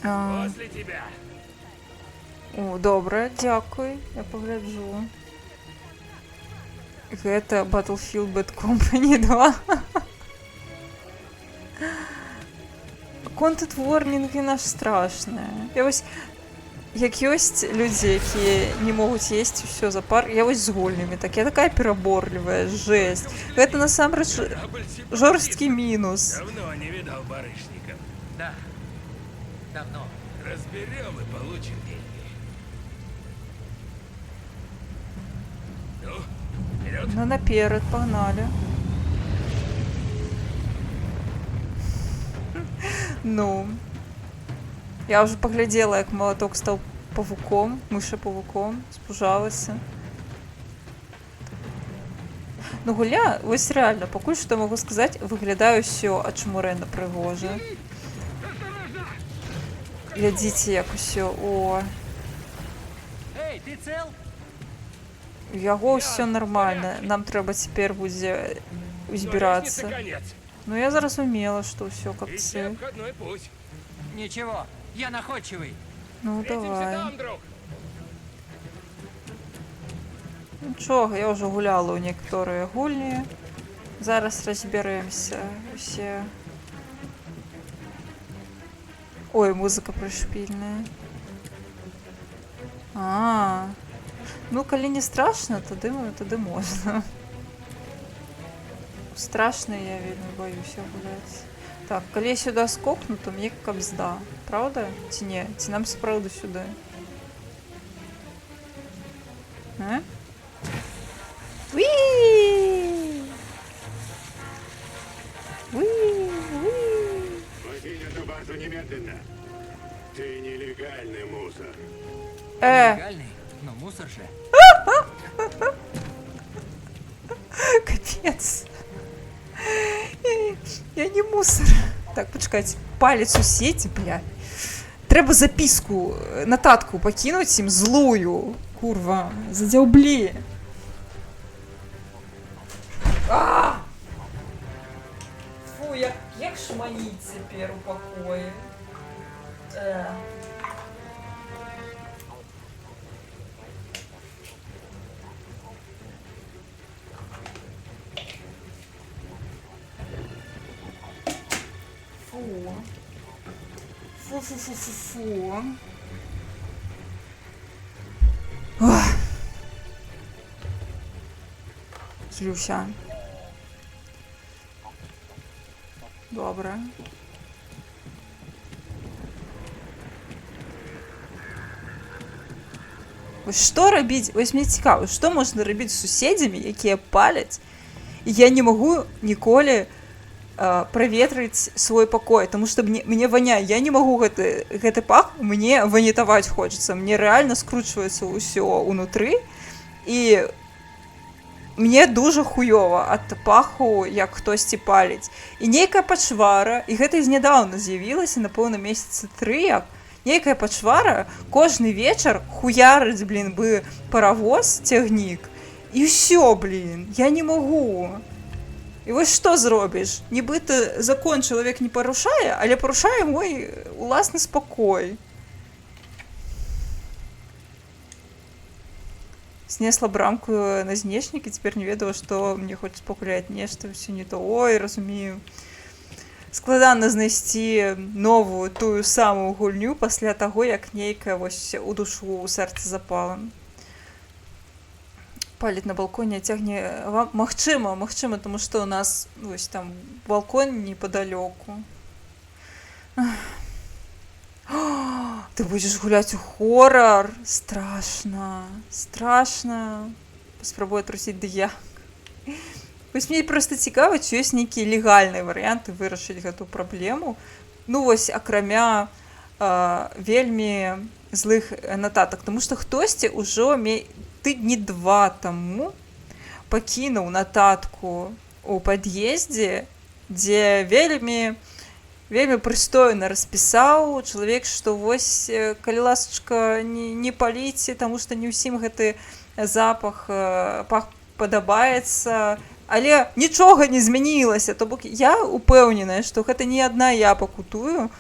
А, После тебя! о, добра, дзякуй, я пагляджу. Гэта Battlefield Bad Company 2. Контент-ворнінги наш страшныя. Я вось, як ёсць людзі, якія не могуць есці ўсё за пар, я вось з гульнямі так, я такая пераборлівая, жесть. Гэта насамрэч жорсткі мінус. Давно не видал барышников. Да. Давно. Разберем и получим деньги. Ну, вперед! Ну, наперад, погнали. Ну, я уже поглядела, як молоток стал павуком, мыша-павуком, спужалася. Ну, гуля, вось реально, пакуль што могу сказаць, выглядаю ўсё ачмурэнна прыгожа. Глядзіце, як усё, о. Эй, ты цел? У яго ўсё нормально, нам трэба цяпер будзе узбірацца. Конец. Ну, я зразумела, што ўсё Ищи капцы. обходной путь. Ничего, я находчивый. Ну, Встретимся давай. там, друг. Нічога, я ўжо гуляла ў некаторыя гульні. Зараз розберемося. Все. Ой, музыка пришпільная. Ну, коли не страшно, тоді можна. Страшно, я вельми боюся гуляти. Так, коли я сюди скокну, то мені кабзда. Правда? Ці ні? Ці нам справді сюди? А? Уи! Уи! Уи! Покинь эту базу немедленно. Ты нелегальный мусор. Легальный, но мусор же. Капец. Я не мусор. Так, почекайте. Палец у сети, бля. Треба записку, нотатку покинуть им злую. Курва, задяублі. Фу, як шманіть тепер у покої. Фу. Фу. Ох. Злюся. Добре. Ось що робити? Ось мені цікаво, що можна робити з сусідами, які палять, і я не можу ніколи проветрить свой покой, потому что мне воняет, я не могу гэты пах, мне ванітаваць хочется, мне реально скручивается ўсё унутры, і мне дуже хуёва ад паху, як хтосьці паліць. І нейкая пачвара, і гэта знядаўна з'явілася, напэўна, месяцы 3, як нейкая пачвара кожны вечар хуярыць, блин, бы паравоз, цягнік, і ўсё, блин, я не могу. І вось што зробіш? Нібыта закон чалавек не парушае, але парушае мой уласны спакой. Снесла брамку на знешнік і цяпер не ведала, што мне хочуць пакуляць нешта, ўсё не то. Ой, разумею. Складана знайсці новую тую самую гульню пасля таго, як нейкая вось у душу ў сэрцы запала. Паліць на балконе цягне вам магчыма, тому што у нас вось там балкон непадалёку. Ты будзеш гуляць у хорар? Страшна. Паспрабую трусіць дыяк. Вось мне проста цікава, ці ёсць нейкія легальныя варыянты вырашыць гэту праблему. Ну вось акрамя вельмі злых нататак, таму што хтосьці ўжо тыдні 2 таму пакінуў нататку у пад'ездзе, дзе вельмі прыстойна распісаў чалавек, што вось, калі ласачка, не паліце, таму што не ўсім гэты запах падабаецца, але нічога не змянілася, то бок я упэўненая, што гэта не адна я пакутую,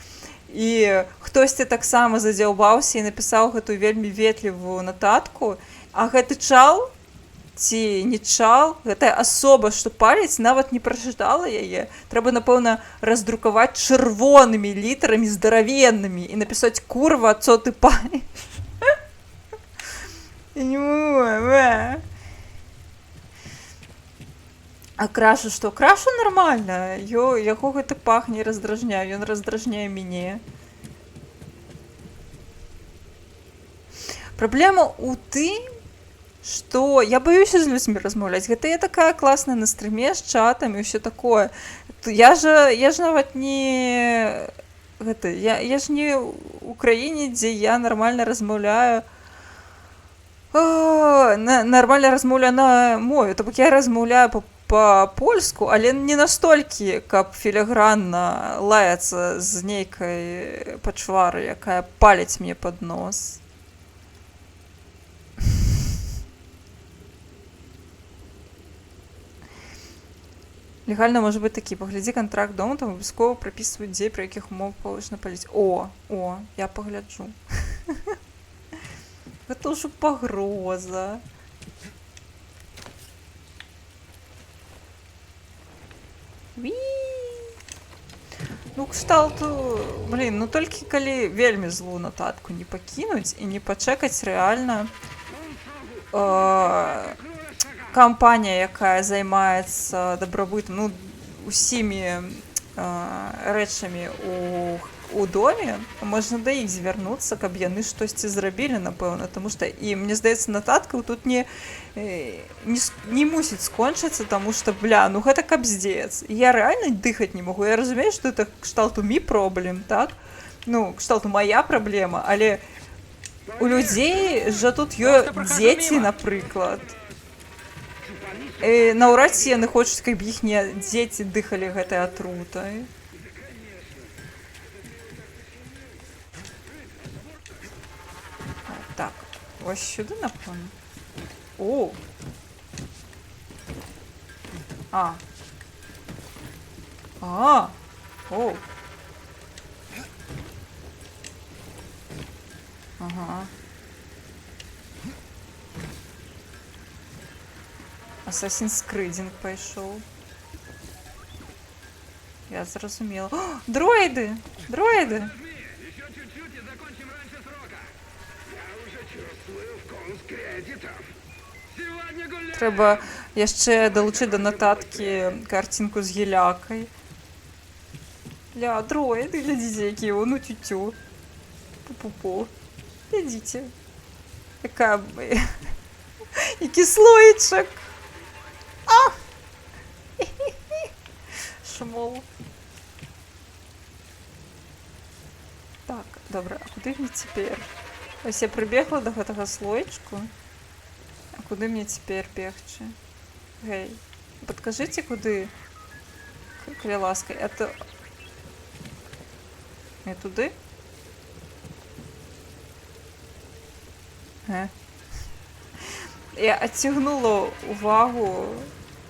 і хтосьці таксама задзяўбаўся і напісаў гэтую вельмі ветлівую нататку. А гэты чал, ці не чал, гэтая асоба, што паліць, нават не прачытала яе. Трэба, напэўна, раздрукаваць чырвонымі літарамі здаравеннымі і напісаць «Курва, цо ты паліш?» А крашу што? Крашу нармальна. Яго гэты пах не раздражняе, ён раздражняе мяне. Праблема ў тым, што я баюся з людзьмі размаўляць. Гэта я такая класная на стрыме з чатам і ўсё такое. Я ж нават не... Я ж не ў краіне, дзе я нармальна размаўляю на мове. То бок я размаўляю па-польску, але не настолькі, каб філігранна лаяцца з нейкай пачвары, якая паліць мне пад нос. Легальна можа быць такі, паглядзі кантракт дома, там абавязкова прапісваюць дзей, пры якіх умовах павышана паліць. О, я пагляджу. Гэта ўжо пагроза. Ну, кшталту, блін, ну толькі калі вельмі злую нататку не пакінуць і не пачакаць рэальна кампанія, якая займаецца дабрабытам, ну, усімі рэчамі у доме, можна да іх звярнуцца, каб яны штосьці зрабілі, напэўна, таму што і мне здаецца, нататкаў тут не мусіць скончыцца, таму што, бля, ну гэта кабздзец. Я рэальна дыхаць не магу. Я разумею, што это кшталту мі проблем, так? Ну, кшталту мая праблема, але у людзей жа тут дзеці, напрыклад. Наўрад ці яны хочуць, каб іхнія дзеці дыхалі гэтай атрутай. Так, ось сюди, напевно. О! О! Ага. Assassin's Creed пайшоў. Я зразумела. О, дроиды! Дроиды! Еще чуть-чуть и закончим раньше срока. Я уже чувствую вкус кредитов. Сегодня гуляем. Трэба яшчэ далучыць да нататкі картинку з гілякай. Ля, дроиды, глядзіце, якія, ну тю-тю. Пу-пу-пу. Глядзіце. Якая бы... Які слоечак. Шмол. Так, добра, а куды мне цяпер? Ось я прыбегла да гэтага слоечку. А куды мне цяпер бегчы? Гэй, падкажыце, куды? Калі ласка, это... Не туды? Я адцягнула увагу,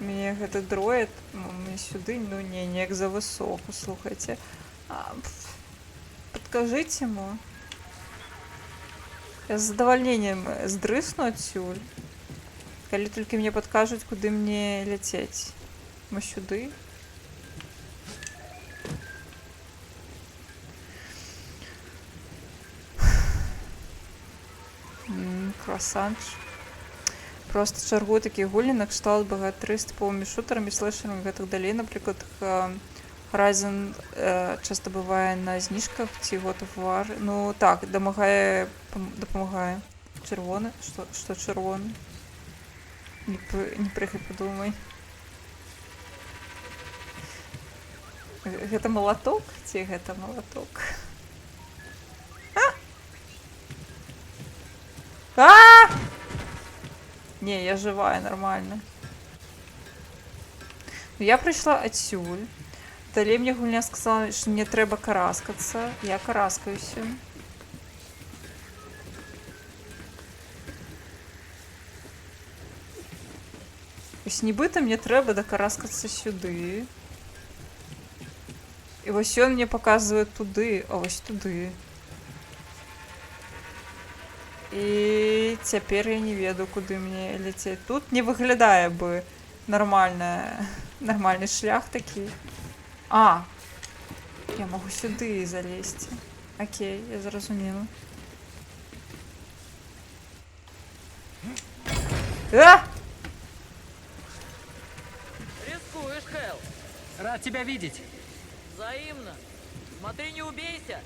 мне гэты дроид, мне сюды, ну не, неяк за высоку, слухайце. Падкажыце ему. Я з задавальненнем здрысну адсюль, калі толькі мне падкажуць, куды мне ляцець. Мы сюды. Красанч. Просто чаргу такіх гульні на кшталт багатыры з тыповымі шутарамі, слэшарамі і гэтак далей. Напрыклад, Horizon часта бывае на зніжках, ці God of War. Ну так, дапамагае. Чырвоны? Што чырвоны? Не прыхай, падумай. Гэта малаток? Ці гэта малаток? Не, я живая, нормально. Я прийшла адсюль. Далей мне гульня сказала, що мне трэба караскацца. Я караскаюся. Вось нібыта мне трэба дакараскацца сюды. І вось ён мне паказвае туды, а вось туды. І цяпер я не ведаю, куды мне ляцець. Тут не выглядае бы нормальны шлях такі. Я магу сюды залезці. Окей, я зразумела. Рискуешь, Хэл. Рад тебя видеть. Взаимно. Смотри, не убейся.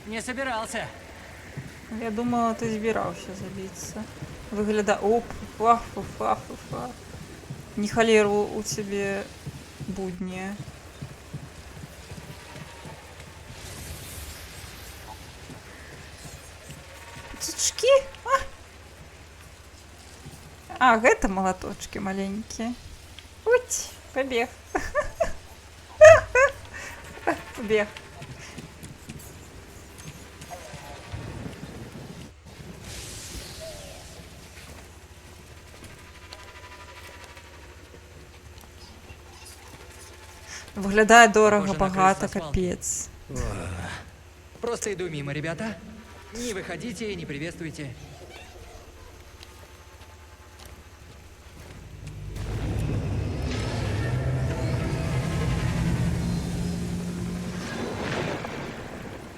Не собирался. Я думала, ты збіраўся забіцца. Выглядае... Оп, фа. Не халеру у тебе будні. Пацучкі? Гэта малаточки маленькие. Уть, побег. Побег. Выглядае дорого, богато, капец. Просто иду мимо, ребята. Не выходите и не приветствуйте.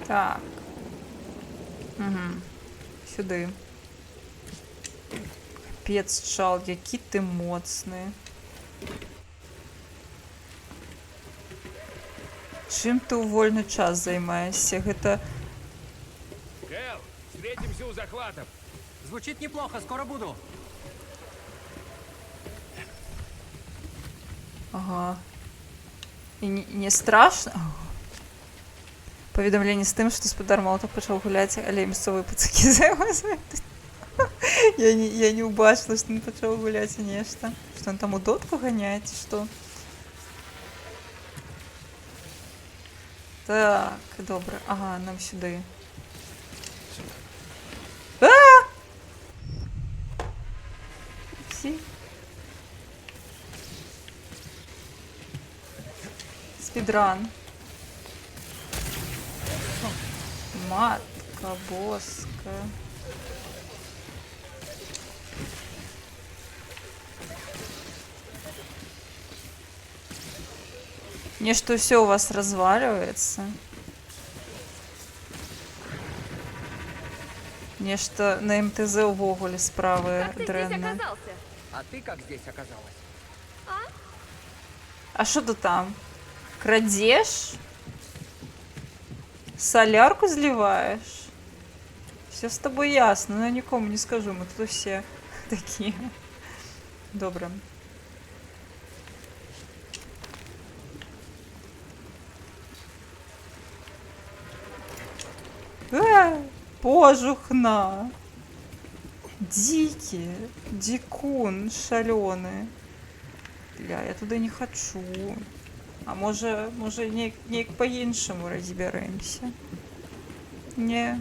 Так. Угу. Сюди. Капець, Чал, який ти моцний. Чим ти у вольний час займаєшся? Гэта... Кэл, встретимся у захватов. Звучит неплохо, скоро буду. Ага. І не страшно? Паведамленне з тым, што спадар Молатов пачаў гуляць, але мясцовыя пацакі за яго зваюць. Я не ўбачыла, што ён пачаў гуляць нешта. Што ён там у дотку ганяе, ці што? Так, добра. Ага, нам сюды. Ці? Спидран. Матка боска. Нечто все у вас разваливается. Нечто на МТЗ увогуле справы Как ты здесь дрэнныя. оказался? А ты как здесь оказалась? А что ты там? Крадешь? Солярку зливаешь? Все с тобой ясно, но я никому не скажу, мы тут все такие. Добро. Пожухна. Дикий, дикун шалёный. Бля, я туда не хочу. А може неяк по-іншому разберемся. Не.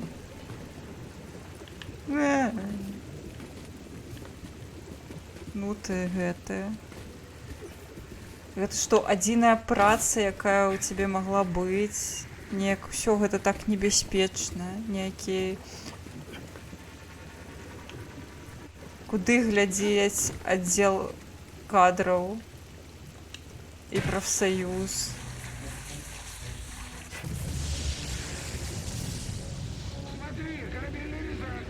Ну ты гэта. Гэта што, адзіная праца, якая ў цябе магла быць? Неяк усё гэта так небяспечна. Неякі... Куды глядзець аддзел кадраў і прафсаюз? Смотри, корабельный резак.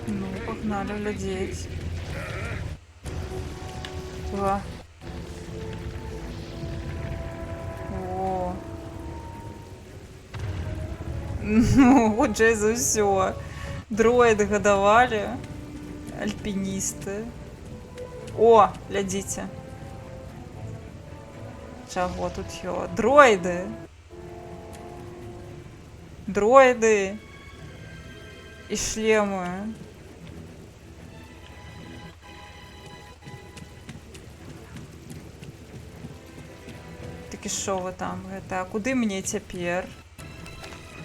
Ну, погнали глядзець. О. О. Ну, хутчэй за ўсё. Дроіды гадавалі. Альпіністы. О, глядзіце. Чаго тут ё? Дроіды. Дроіды. І шлемы. Так і шо вы там? Гэта, а куды мне цяпер?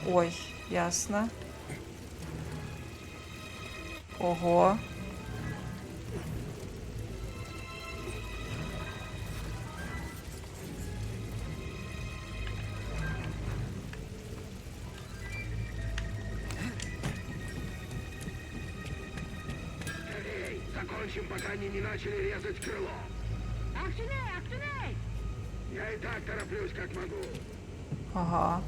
Ой, ясно. Ого. Скорей, закончим, пока они не начали резать крыло. Акшиней, акшиней! Я и так тороплюсь, как могу. Ага.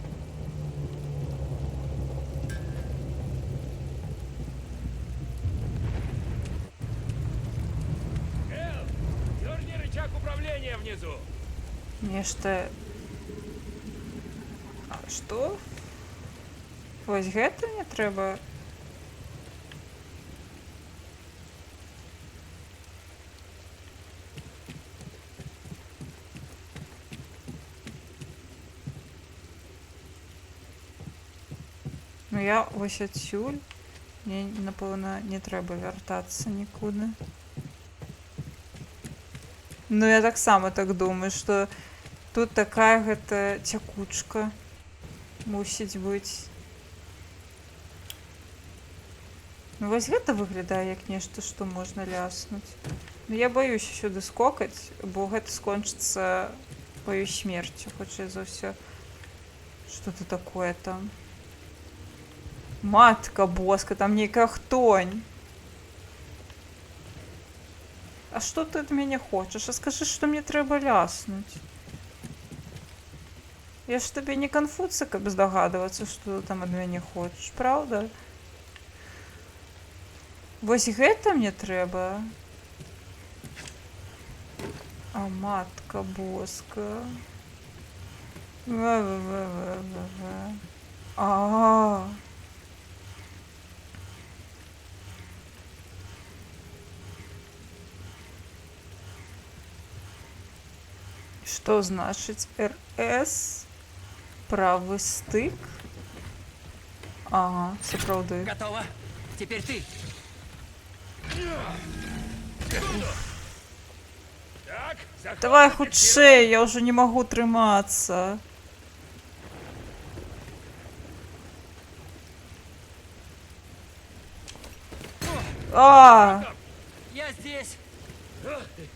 Эл, дерни рычаг управления внизу. Нешта... А што? Вось гэта мне трэба... Ну я вось адсюль. Мне, напэўна, не трэба вяртацца нікуды. Ну я таксама так думаю, што тут такая гэта цякучка мусіць быць. Ну вось гэта выглядае як нешта, што можна ляснуць. Ну я баюся сюды скокаць, бо гэта скончыцца маёй смерцю, хутчэй за ўсё. Што это такое там? Матка боска, там нейкая хтонь. А што ты ад мяне хочаш? А скажы, што мне трэба ляснуць. Я ж тобі не Конфуций, каб здогадуватися, що ти там від мене хочеш, правда? Вось гэта мне трэба. А матка боска. В. А. Что значит РС? Правый стык? Ага, сапраўды. Готово. Теперь ты. Так, заход Давай хутчэй, я уже не могу трымацца. А! Я здесь. Ох ты,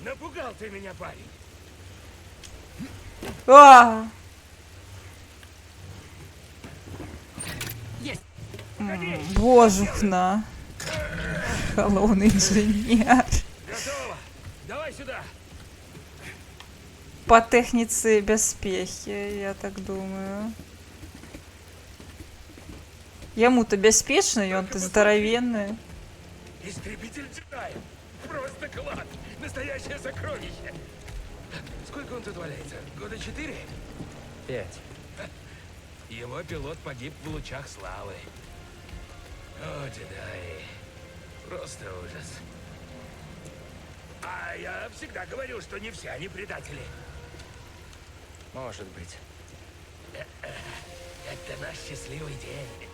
напугал ты меня, парень. А! Есть. Божухна. Галоўны інжынер. Готово. Давай сюда. По тэхніцы бяспекі, я так думаю. Яму-то бяспечна, ён-то здаравенны. Истребитель джедаев. Просто клад. Настоящее сокровище. Сколько он тут валяется? Года 4? 5. Его пилот погиб в лучах славы. О, джедаи. Просто ужас. А я всегда говорил, что не все они предатели. Может быть. Это наш счастливый день.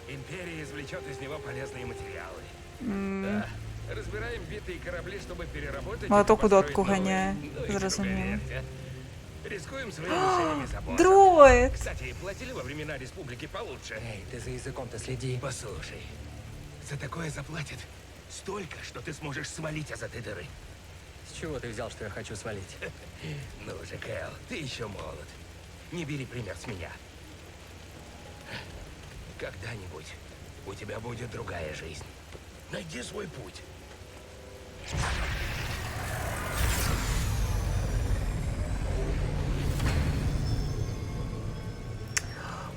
Империя извлечет из него полезные материалы. Да. Разбираем битые корабли, чтобы переработать. Молоток и у дотку построить гоняє. новые. Ну и Зрозуміло. поверьте, рискуем своими решениями за бортом. Дроид! Кстати, платили во времена республики получше. Эй, ты за языком-то следи. Послушай, за такое заплатят столько, что ты сможешь свалить из этой дыры. С чего ты взял, что я хочу свалить? Ну же, Кэл, ты еще молод. Не бери пример с меня. Когда-нибудь у тебя будет другая жизнь. Найди свой путь.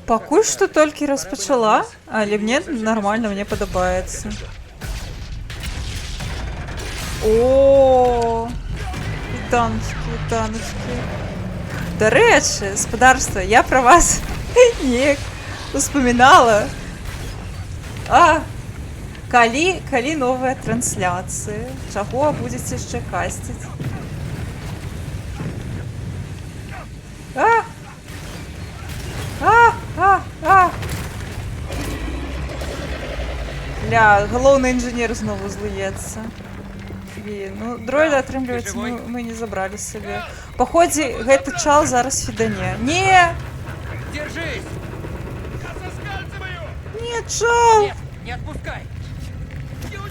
Пакуль што толькі распачала, але мне нормально, мне падабаецца. О, таночки. Дарэчы, спадарства, я пра вас неяк успамінала. Калі новая трансляцыя? Чаго будзеце яшчэ касціць? Ля, галоўны інжынер знову злуецца. Ну, дроіда, атрымліваецца, мы не забралі сабе. Паходзе, гэты чал зараз фідане. Не! Держись! Не, чал! Нет, не отпускай!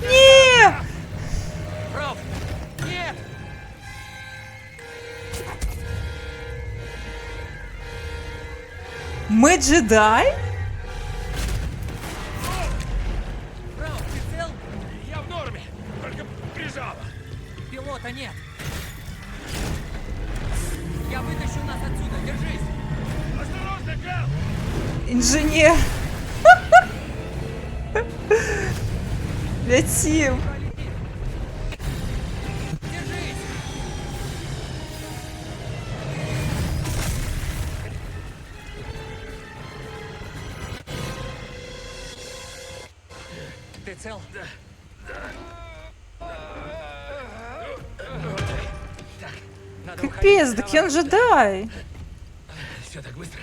Не! Роб! Нет! Мы джедай? Роб, ты цел? Я в норме, только прижало. Пилота нет. Я вытащу нас отсюда, держись! Осторожно, Кэл! Инженер. Летим. Пролети! Держись! Ты цел? Надо Капец, уходить. так он джедай. Все так быстро.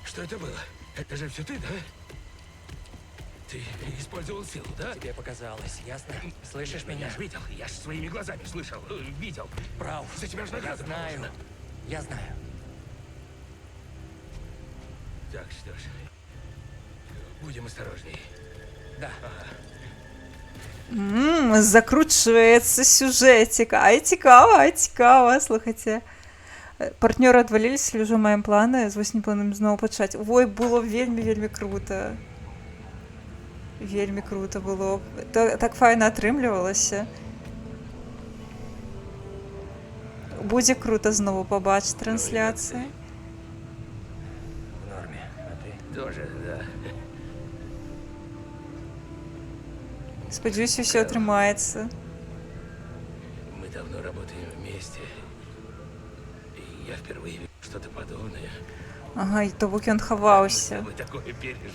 Что это было? Это же все ты, да? Ты использовал силу, да? Тебе показалось, ясно? Слышишь Я меня? ж видел, я ж своими глазами слышал, видел. Прав. За тебя ж Я награда знаю. положена. Я знаю. Так, что ж. Будем осторожней. Да. Закручивается сюжетик. Ай, цікава, слухайте. Партнёры адваліліся, ўжо маем планы, з восьмі планам зноў пачаць. Ой, было вельмі круто. Вельмі круто было. Так файна атрымлівалася. Будзе круто знову пабачыць трансляцыі. В норме. А ты? Тоже, да. Спадзяюся, ўсё атрымаецца. Мы давно работаем вместе. И я впервые вижу что-то подобное. Ага, і то бок ён хаваўся. Мы такое пережили.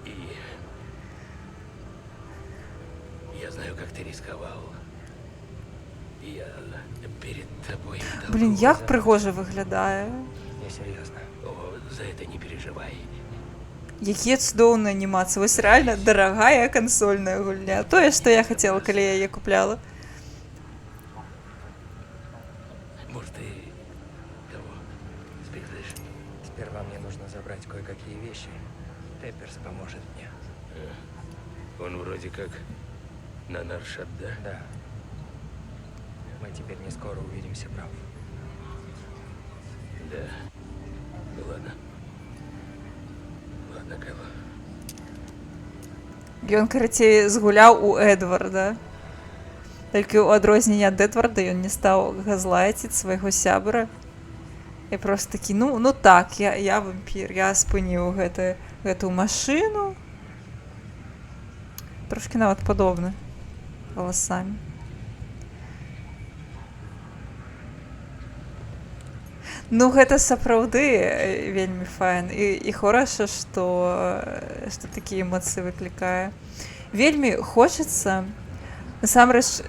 И я знаю, как ты рисковал. Я перед тобой... Блін, як прыгожа выглядае. Я серьезно. О, за это не переживай. Якія цудоўныя анімацыі. Вось рэальна дарагая кансольная гульня. Тое, што я хацела, калі я яе купляла. Может, ты того спешишь? Сперва мне нужно забрать кое-какие вещи. Пепперс поможет мне. Он вроде как на Наршат, да? Да. Мы теперь не скоро увидимся, прав. Да. Ну ладно. Ладно, Кэва. Ён, карацей, згуляў у Эдварда. Толькі ў адрозненне ад Эдварда ён не стаў газлайціць свайго сябра. І проста такі, ну так, я вампір, я спыніў гэтую машыну. Трошкі нават падобны галасамі. Ну, гэта сапраўды вельмі файн. І хораша, што такія эмоцыі выклікае. Вельмі хочацца, насамрэч,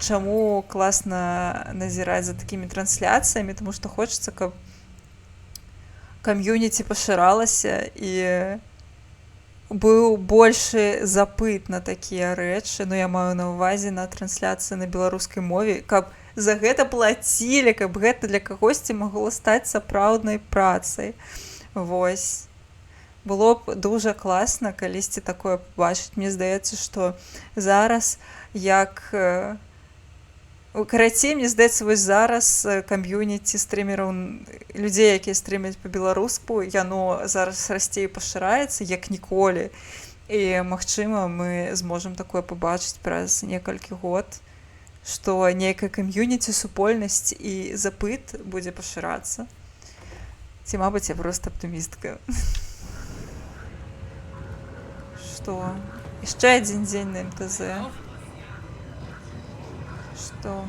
чаму класна назіраць за такімі трансляцыямі, таму што хочацца, каб кам'юніці пашыралася і быў большы запыт на такія рэчы. Ну, я маю на ўвазе на трансляцыі на беларускай мове, каб за гэта плацілі, каб гэта для кагосьці магло стаць сапраўднай працай. Вось. Было б дужа класна калісьці такое пабачыць. Мне здаецца, што зараз як... Карацей, мне здаецца, вось зараз кам'юніці стрімераў, людзей, якія стрімяць па-беларуску, яно зараз расце і пашыраецца, як ніколі. І, магчыма, мы зможам такое пабачыць праз некалькі год, што нейкая кам'юніці, супольнасць і запыт будзе пашырацца. Ці, мабыць, я проста аптымістка. Што? Яшчэ адзін дзень на МТЗ. Што?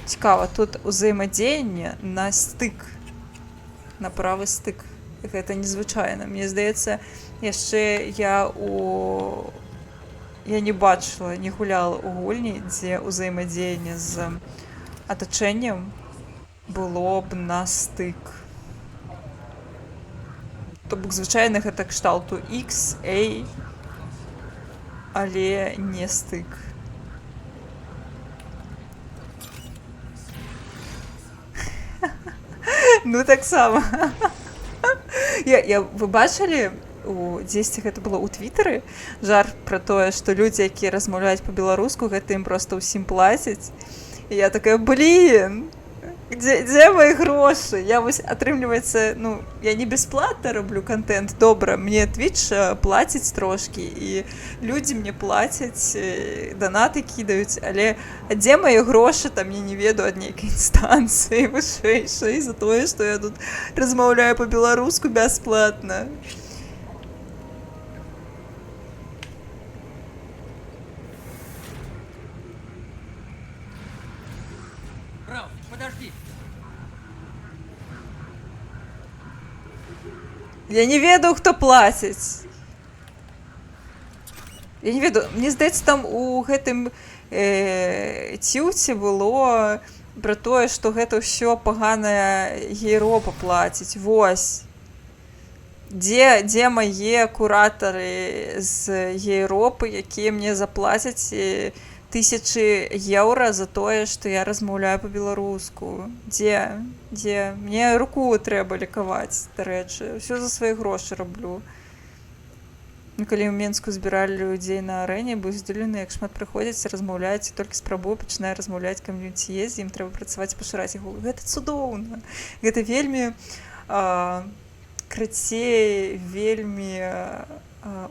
Цікава, тут узаемадзеянне на стык. На правы стык. Гэта незвычайна. Мне здаецца, яшчэ я не бачыла, не гуляла ў гульні, дзе ўзаемадзеянне з атачэннем было б на стык. То бок звычайна гэта кшталту X, A, але не стык. Ну, таксама. Вы бачылі, дзесьці гэта было ў твітары, жарт пра тое, што людзі, якія размаўляюць па-беларуску, гэта ім проста ўсім плацяць. І я такая, блін, дзе мои грошы? Я вось, атрымліваецца, ну, я не бясплатна раблю контент, добра, мне Twitch плаціць трошкі, і людзі мне плацяць, данаты кідаюць, але дзе мои грошы, там, я не ведаю ад нейкай інстанцыі вышэйшай за тое, што я тут размаўляю па-беларуску бясплатна. Подожди. Я не ведаю, хто плаціць. Я не ведаю, мне здаецца, там у гэтым ціўце было пра тое, што гэта ўсё паганая Європа плаціць. Вось. Дзе мае куратары з Європы, якія мне заплацяць 1000 еўра за тое, што я размаўляю па-беларуску. Дзе? Мне руку трэба лікаваць, дарэчы. Усё за свае грошы раблю. Калі ў Менску збіралі людзей на арэне, быў здзіўлены, як шмат прыходзяць, размаўляюць, і толькі спрабую пачынае размаўляць кам'юніці ездзі, ім трэба працаваць і пашыраць яго. Гэта цудоўна. Гэта вельмі карацей вельмі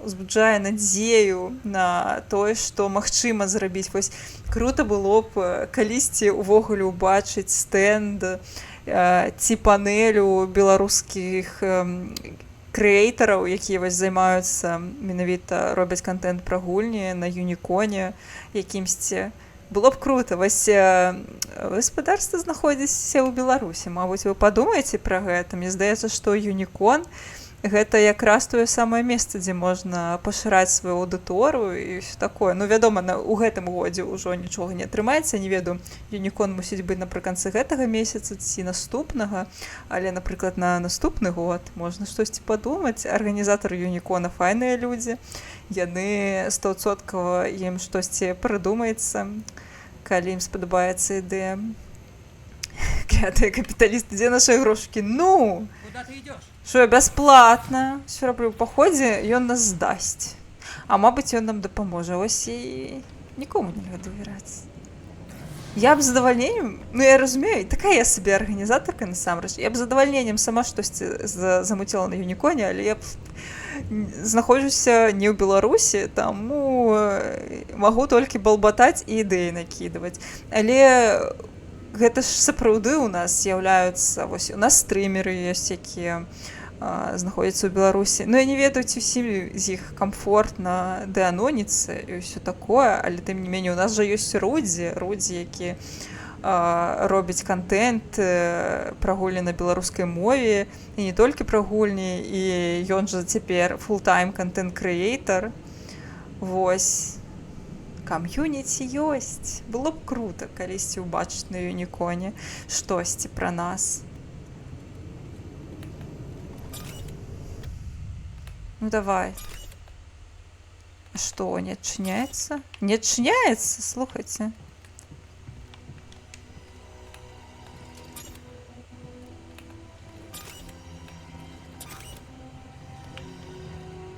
узбуджае надзею на тое, што магчыма зрабіць. Вось круто было б калісьці ўвогуле ўбачыць стэнд ці панелю беларускіх крэатараў, якія вось займаюцца менавіта робяць контент пра гульні на Юніконе якімсьці. Было б круто. Вось гаспадарства знаходзіцца ў Беларусі. Мабыць, вы падумаеце пра гэта. Мне здаецца, што Юнікон гэта якраз тое самае месца, дзе можна пашыраць сваю аўдыторыю і ўсё такое. Ну, вядома, у гэтым годзе ўжо нічога не атрымаецца, не ведаю. Юнікон мусіць быць напрыканцы гэтага месяца ці наступнага, але, напрыклад, на наступны год можна штосьці падумаць. Арганізатары Юнікона файныя людзі. Яны 100% ім штосьці прыдумаецца, калі ім спадабаецца ідэя. Клятыя капіталісты, дзе нашы грошыкі? Ну! Куда ты идешь? Що я бясплатна все раблю ў паходзе, ён нас здасць. А мабыць, ён нам дапаможа. Ось і нікому нельга давяраць. Я б з задавальненнем, ну я разумею, такая я сабе арганізатарка насамрэч. Я б з задавальненнем сама штосьці замуціла на Юніконе, але я б знаходжуся не ў Беларусі, таму магу толькі балбатаць і ідэі накідваць. Але гэта ж сапраўды ў нас з'яўляюцца, вось у нас стрымеры ёсць, якія знаходзяцца ў Беларусі. Ну, я не ведаю, ці ўсім з іх камфортна дыаноніцца і ўсё такое, але тым не меней у нас жа ёсць Рудзі, які робіць контент пра гульні на беларускай мове, і не толькі пра гульні, і ён жа цяпер фултайм контент-крэатар. Вось. Кам'юніці ёсць. Было б круто калісьці ўбачыць на Юніконе штосьці пра нас. Ну давай. Што, не адчыняецца? Не адчыняецца? Слухайце.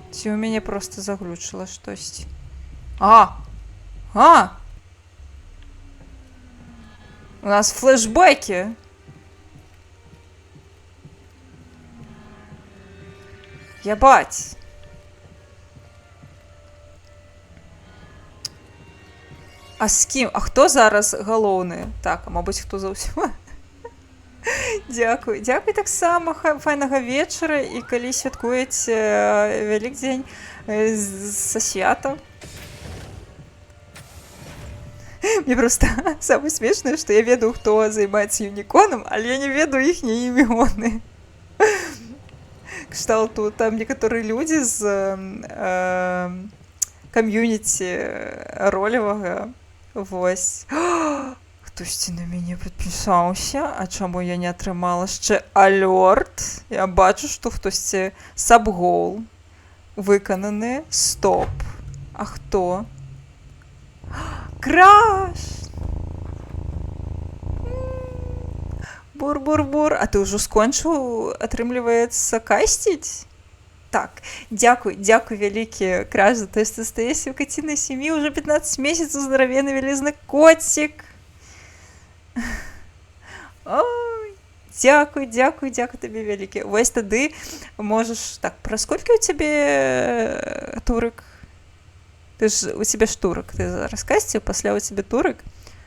Ці ў мяне проста заглючыла штосьці? У нас флешбеки. Ябать. А з кім? А хто зараз галоўны? Так, а мабыць, хто заўсім? Дзякуй. Дзякуй таксама. Файнага вечара. І калі святкуеце Вялікдзень са свята. Мне просто самое смешное, что я ведаю, кто занимается Юніконом, але я не ведаю іхнія імёны. Кшталту там некаторыя людзі з кам'юніці ролевага. Вось. Хтосьці на мяне падпісаўся, а чаму я не атрымала яшчэ алёрт? Я бачу, што хтосьці сабгол выкананы. Стоп. А хто? Краш! Бур-бур-бур. А ты ўжо скончыў, атрымліваецца, касціць? Так, дзякуй вялікі, Краш, за тое, што стаешся ў кацінай сям'і ўжо 15 месяцаў, здаравенны вялізны коцік. Ой, дзякуй табе вялікі. Вось тады можаш... Так, праз колькі ў цябе турык? Ты ж, у цябе ж турак, ты зараз касціў, пасля у цябе турак.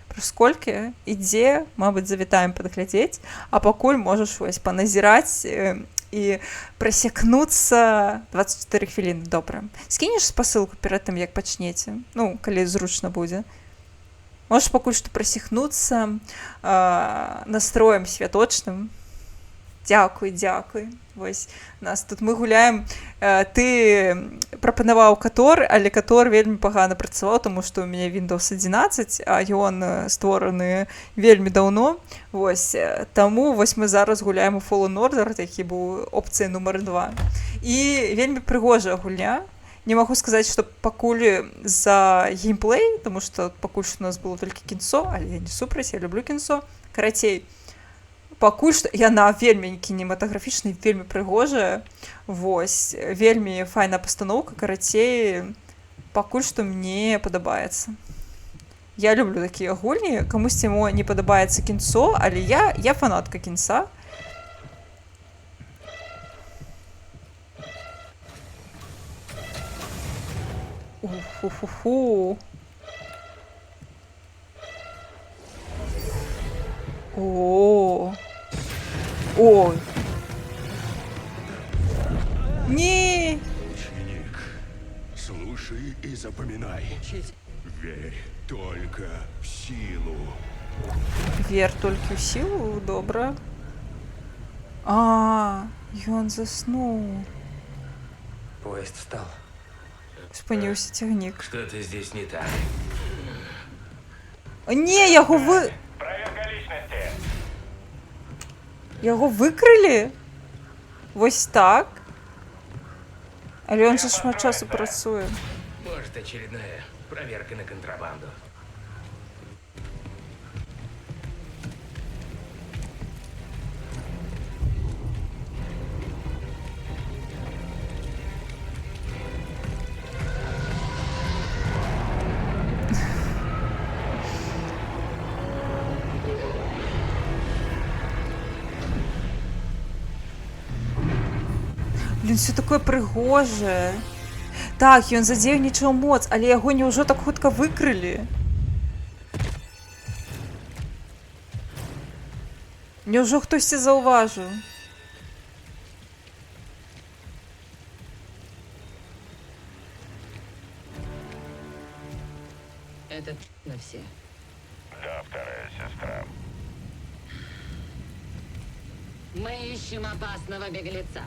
Праз колькі? Ідзе, мабыць, завітаем падглядзець, а пакуль можаш вось паназіраць і прасякнуцца 24 хвіліны. Добра. Скінеш спасылку перад тым, як пачнеце? Ну, калі зручна будзе. Можаш пакуль што прасіхнуцца настроем святочным. Дзякуй. Вось, нас тут мы гуляем. Ты прапанаваў Катор, але Катор вельмі пагана працаваў, таму што ў мяне Windows 11, а ён створаны вельмі даўно. Вось, таму вось мы зараз гуляем у Fallen Order, які быў опцыя нумар 2. І вельмі прыгожая гульня. Не магу сказаць, што пакуль за геймплей, таму што пакуль што у нас было толькі кінцо, але я не супраць, я люблю кінцо. Карацей, пакуль што яна вельмі кінематаграфічная, вельмі прыгожая. Вось, вельмі файная пастаноўка, карацей, пакуль што мне падабаецца. Я люблю такія гульні, камусьці мо не падабаецца кінцо, але я фанатка кінца. Уху-ху-ху. О. Ой. Не. Ученик, слушай и запоминай. Учить. Верь только в силу. Вер только в силу, добра. І он заснул. Поезд встал. Спинився тягнік. Что-то здесь не так. Ні, його Проверка личности. Його викрили? Ось так? Але він же шмат часу працює. Может, очередная проверка на контрабанду. Блін, все таке пригоже. Так, ён задзейнічаў моц, але яго няўжо так хутка выкрылі? Няўжо хтосьці заўважыў? Это на все. Да, вторая сестра. Мы ищем опасного беглеца.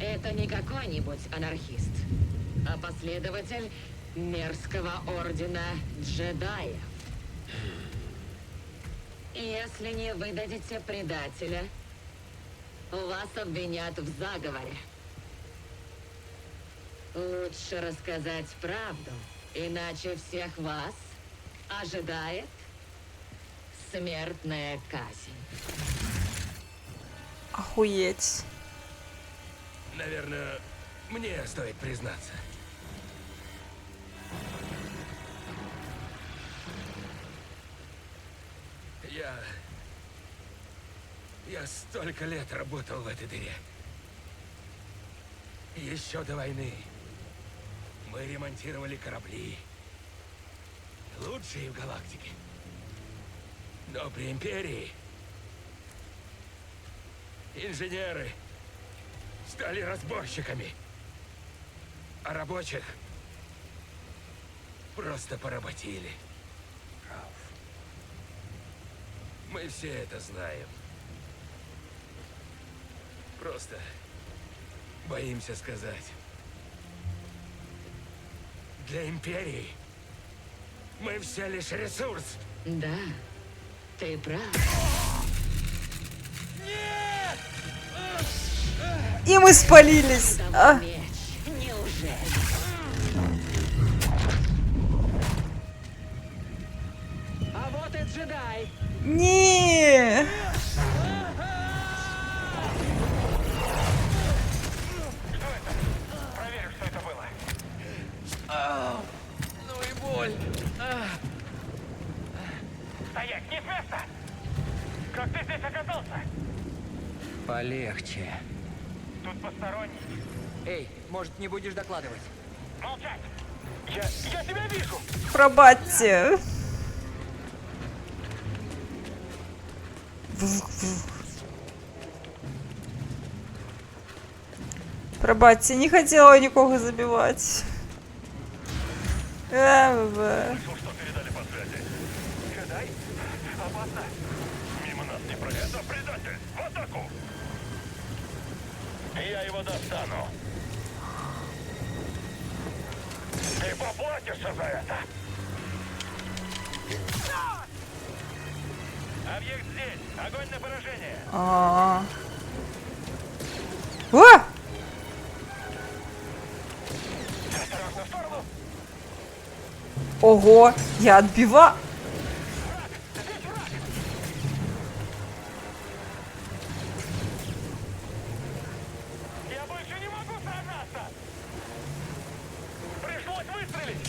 Это не какой-нибудь анархист, а последователь мерзкого ордена джедаев. Если не выдадите предателя, вас обвинят в заговоре. Лучше рассказать правду, иначе всех вас ожидает смертная казнь. Охуеть. Наверное, мне стоит признаться. Я столько лет работал в этой дыре. Еще до войны мы ремонтировали корабли. Лучшие в галактике. Но при Империи инженеры стали разборщиками, а рабочих просто поработили. Мы все это знаем. Просто боимся сказать. Для Империи мы все лишь ресурс. Да, ты прав. И мы спалились. Там меч. Неужели? А вот и джедай. Не. Проверю, что это было. Ну и боль. Стоять, не с места! Как ты здесь оказался? Полегче. Тут посторонний. Эй, может, не будешь докладывать? Молчать! Я тебя вижу! Пробачьте. Пробачьте, не хотела нікого забивать. Что передали по связи? Джедай? Опасно. Мимо нас не пройдет. Это предатель! В атаку! Я его достану. Ты поплатишься за это! Объект здесь. Огонь на поражение. О! Осторожно, в сторону. Ого, я отбива. Я больше не могу сражаться. Пришлось выстрелить.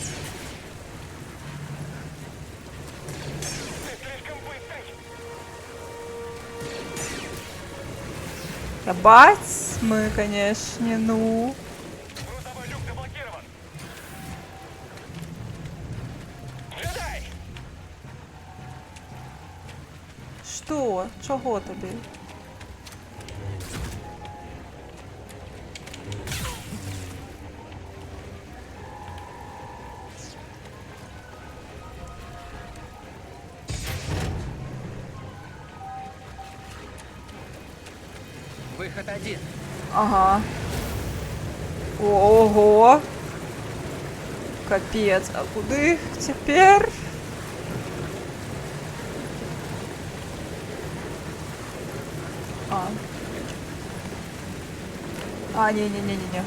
Ты слишком быстрый. Ебать, мы, конечно, ну. Грузовой люк заблокирован. Що? Чого тобі? Выход один. Ага. Ого. Капец. А куди тепер? Не-не-не-не-не.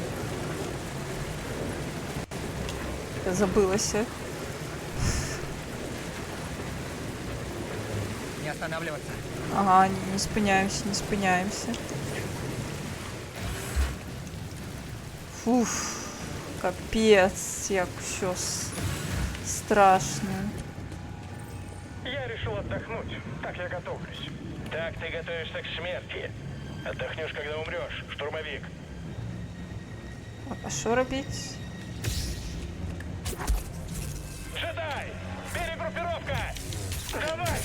Я забылася. Не останавливаться. Ага, не спиняемся, не спиняемся. Фуф. Капец, як все страшно. Я решил отдохнуть. Так я готовлюсь. Так ты готовишься к смерти. Отдохнешь, когда умрешь, штурмовик. А що робить? Джедай! Перегруппировка! Давай!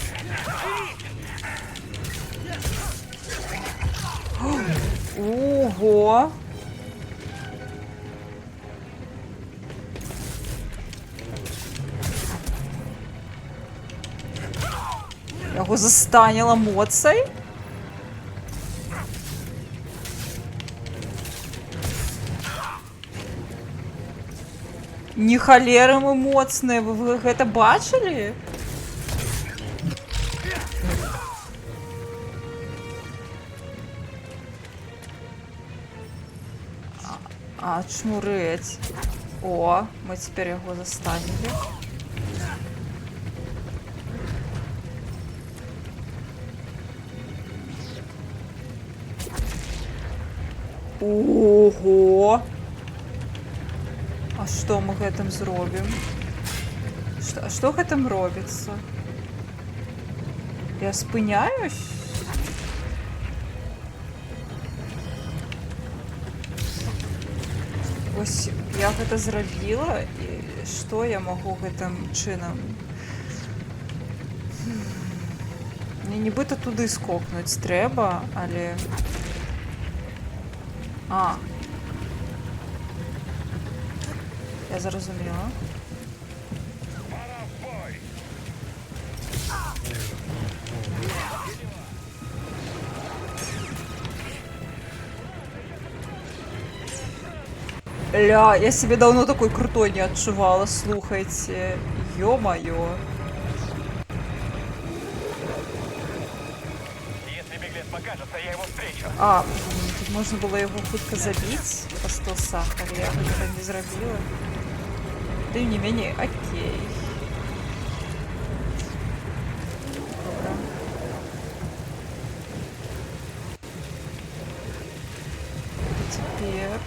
Ого! Його застаніло моцей? Ні халери ми моцні, ви гэта бачили? А, чмуреть. О, ми тепер його застанили. Ого! А што мы гэтым зробім? Што гэтым робіцца? Я спыняюсь? Вось я гэта зрабіла, і што я магу гэтым чынам? Мне нібыта туды скокнуць трэба, але... А. Я зрозуміла. Пора в бой! Ля, я себе давно такой крутой не отчувала, слухайте. Ё-моё. Если беглец покажется, я его встречу. А, тут можна було його хутка забіць по 100 сахар, я гэта не зрабіла. Тым не менее, окей. Добра. Теперь...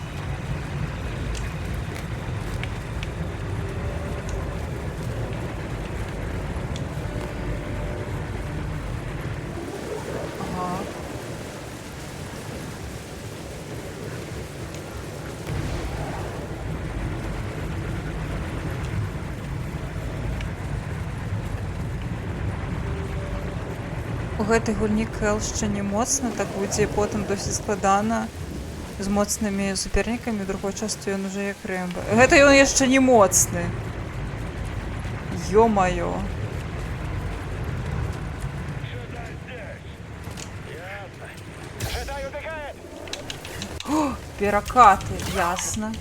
Ага. У гэтай гульні Кэл ще не моцна, так будзе потым досыць складана з моцнымі супернікамі, у другой частцы ён уже як Рэмбо. Гэта ён яшчэ не моцны. Ё-маё. Джедай здесь. Ясно. Джедай убегает. О, перакаты, ясно.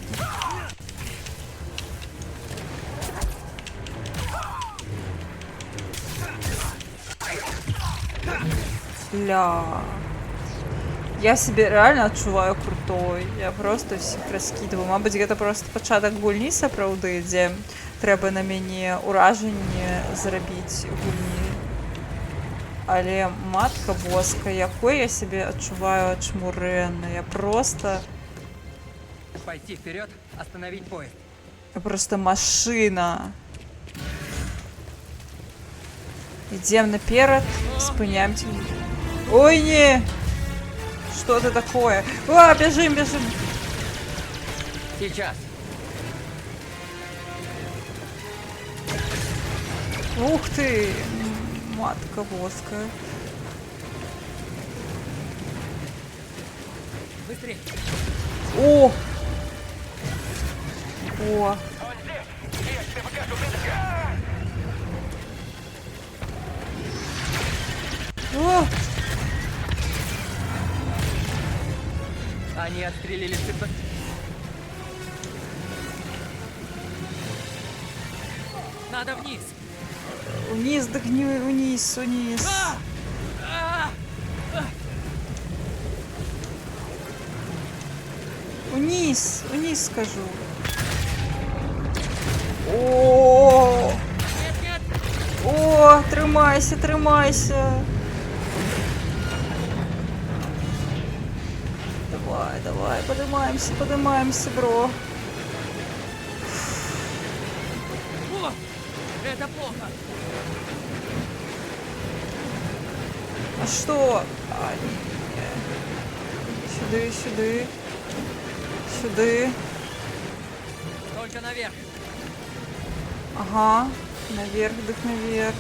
Ля. Я себе реально адчуваю крутой. Я просто всіх раскидываю. Мабыць, гэта просто пачатак гульні сапраўды, дзе трэба на мяне ўражанне зрабіць гульні. Але матка боска, якой я себе адчуваю ачмурэнна. Я просто... Пойти вперед, остановить поезд. Я просто машина. Идем наперед, спыняемся. Ой, не! Что это такое? А, бежим, бежим! Сейчас. Ух ты! Матка боска. Быстрее. О! О! О! Они отстрелили цепь. Надо вниз. Вниз, догни, вниз, вниз. Вниз, вниз скажу. О! Нет, нет. О, тримайся, тримайся. Давай, давай, поднимаемся, поднимаемся, бро. О, это плохо. А что? А, сюда, сюда. Сюда. Только наверх. Ага. Наверх, дых наверх.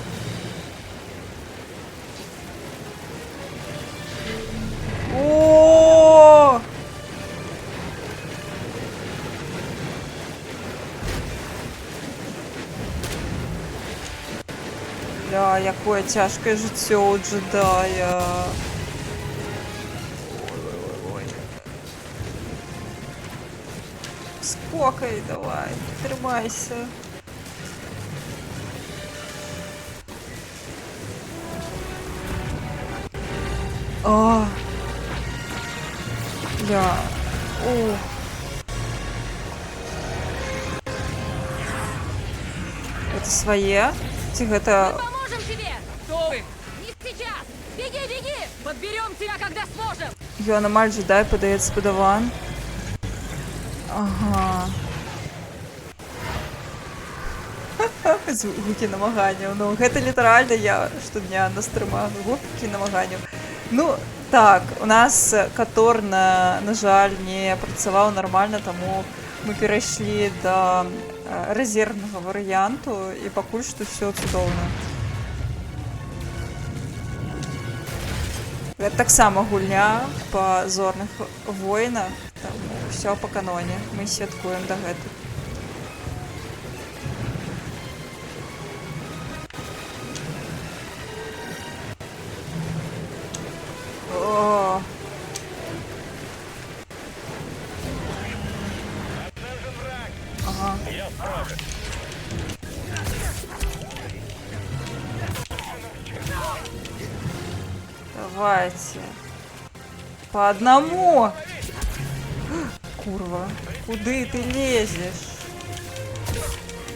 О! Бля, якое тяжкое життя у джедая. Ой-ой-ой. Спокій, давай, тримайся. А. Бля. О. Это своє? Ці гэта... Поможем тебе! Кто вы? Не сейчас! Беги, беги! Подберем тебя, когда сможем! Юанамаль джедай подається подаван. Ага. Гукі намаганняў. Ну, гэта літаральна я штодня на стрымах гукі намаганняў. Ну, так, у нас Катор, на жаль, не працаваў нармальна, таму мы перайшлі да рэзервнага варыянту, і пакуль што ўсё цудоўна. Гэта таксама гульня па зорных войнах, таму ўсё па каноне. Мы святкуем дагэтуль. О! Ага. Я справлюсь. Давайте. По одному. Курва. Куды ты лезешь?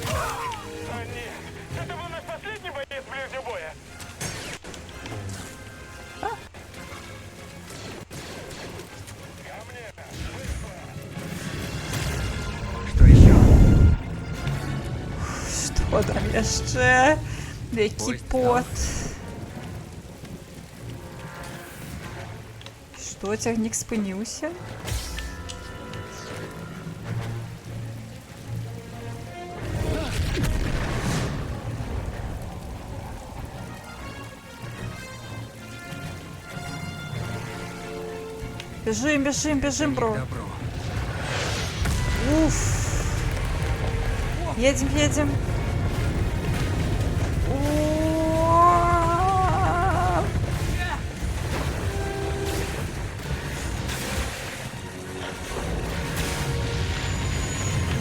О, нет. Это был наш последний боец ближнего боя. Что еще? Что там яшчэ? Які пот. Што, цягнік спыніўся? Бежим, бежим, бежим, бро. Добро. Уф. Едем, едем. О!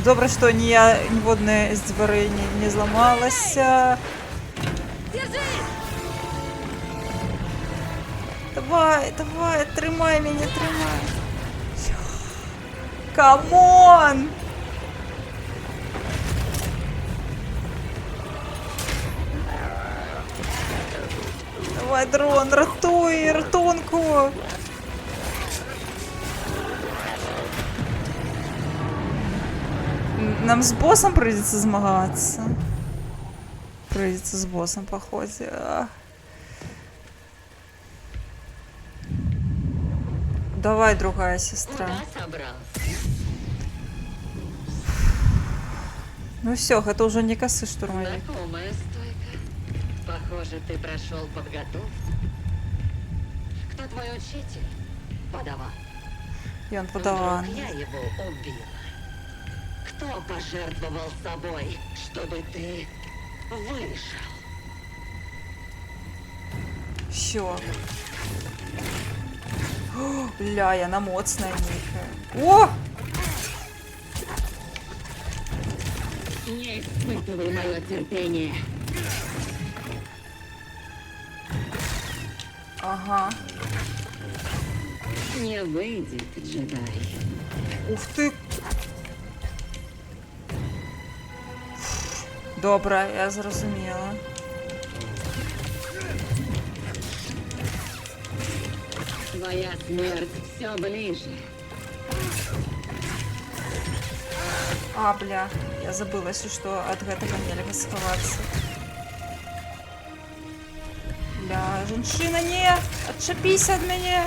Добре, што ніводная з дзвярэй не зламалася. Давай, давай, трымай мяне, трымай. Камон! Давай, дрон, ратуй, ратунку. Нам с боссом придется змагаться. Придется с боссом, походе. Давай, другая сестра. Куда собрался? Ну все, это уже не косы штурмовик. Знакомая стойка. Похоже, ты прошел подготовку. Кто твой учитель? Подаван. Ён падаван. Вдруг я его убила. Кто пожертвовал собой, чтобы ты вышел? Всё. О, бля, яна моцная нейкая. О! Не испытывай мое терпение. Ага. Не выйдет, джедай. Ух ты. Добре, я зрозуміла. Твоя смерть все ближе. А, бля, я забылася, што ад гэтага нельга схавацца. Бля, жанчына, не! Адчапіся ад мяне!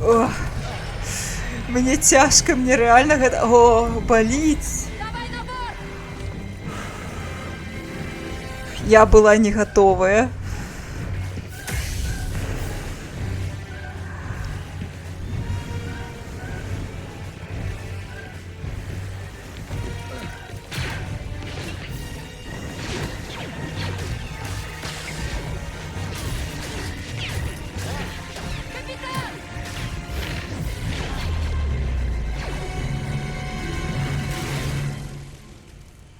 О, мне цяжка, мне реально гэта... О, баліць! Я была не готовая.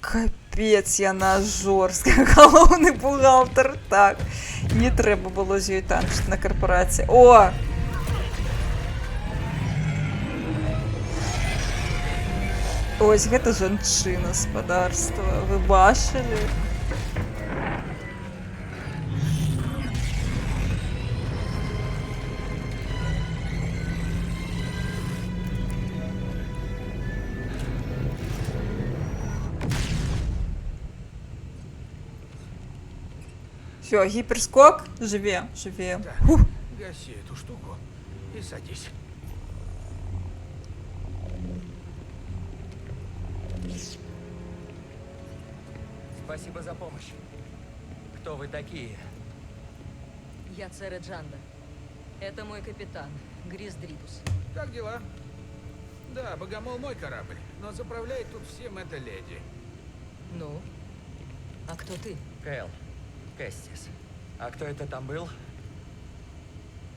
Капец, яна жорсткая, галоўны бухгалтер. Так, не трэба было з ёй танчыць на карпорацыі. О! Ось гэта жанчына спадарства. Вы бачылі? Все, гиперскок. Живе, живе. Фух. Гаси эту штуку и садись. Спасибо за помощь. Кто вы такие? Я Цере Джанда. Это мой капитан, Грис Дрипус. Как дела? Да, Богомол мой корабль, но заправляет тут всем эта леди. Ну? А кто ты? Кэл. Кэстис. А кто это там был?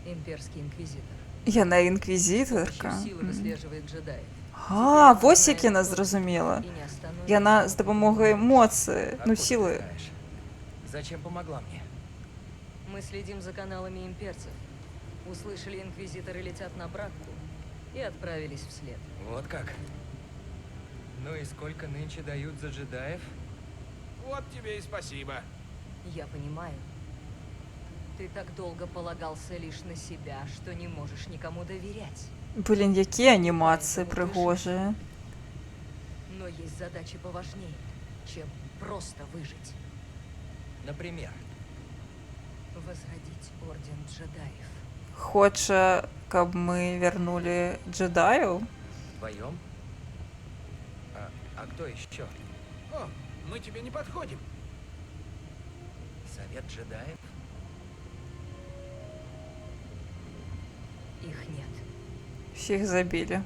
Имперский инквизитор. Яна Помощью інквізіторка. силы выслеживает джедаев. А, вось як яна зразумела. И не остановит. Яна з дапамогай моцы, Откуда ну ты сілы. знаешь? Зачем помогла мне? Мы следим за каналами имперцев. Услышали, инквизиторы летят на Бракку и отправились вслед. Вот как? Ну и сколько нынче дают за джедаев? Вот тебе и спасибо. Я понимаю. Ты так долго полагался лишь на себя, что не можешь никому доверять. Блін, які анімації пригожі. Но есть задачи поважнее, чем просто выжить. Например? Возродить Орден Джедаев. Хоче, каб ми вернули джедаїв? Вдвоем? А кто еще? О, мы тебе не подходим. Совет джедаев? Их нет. Всіх забили.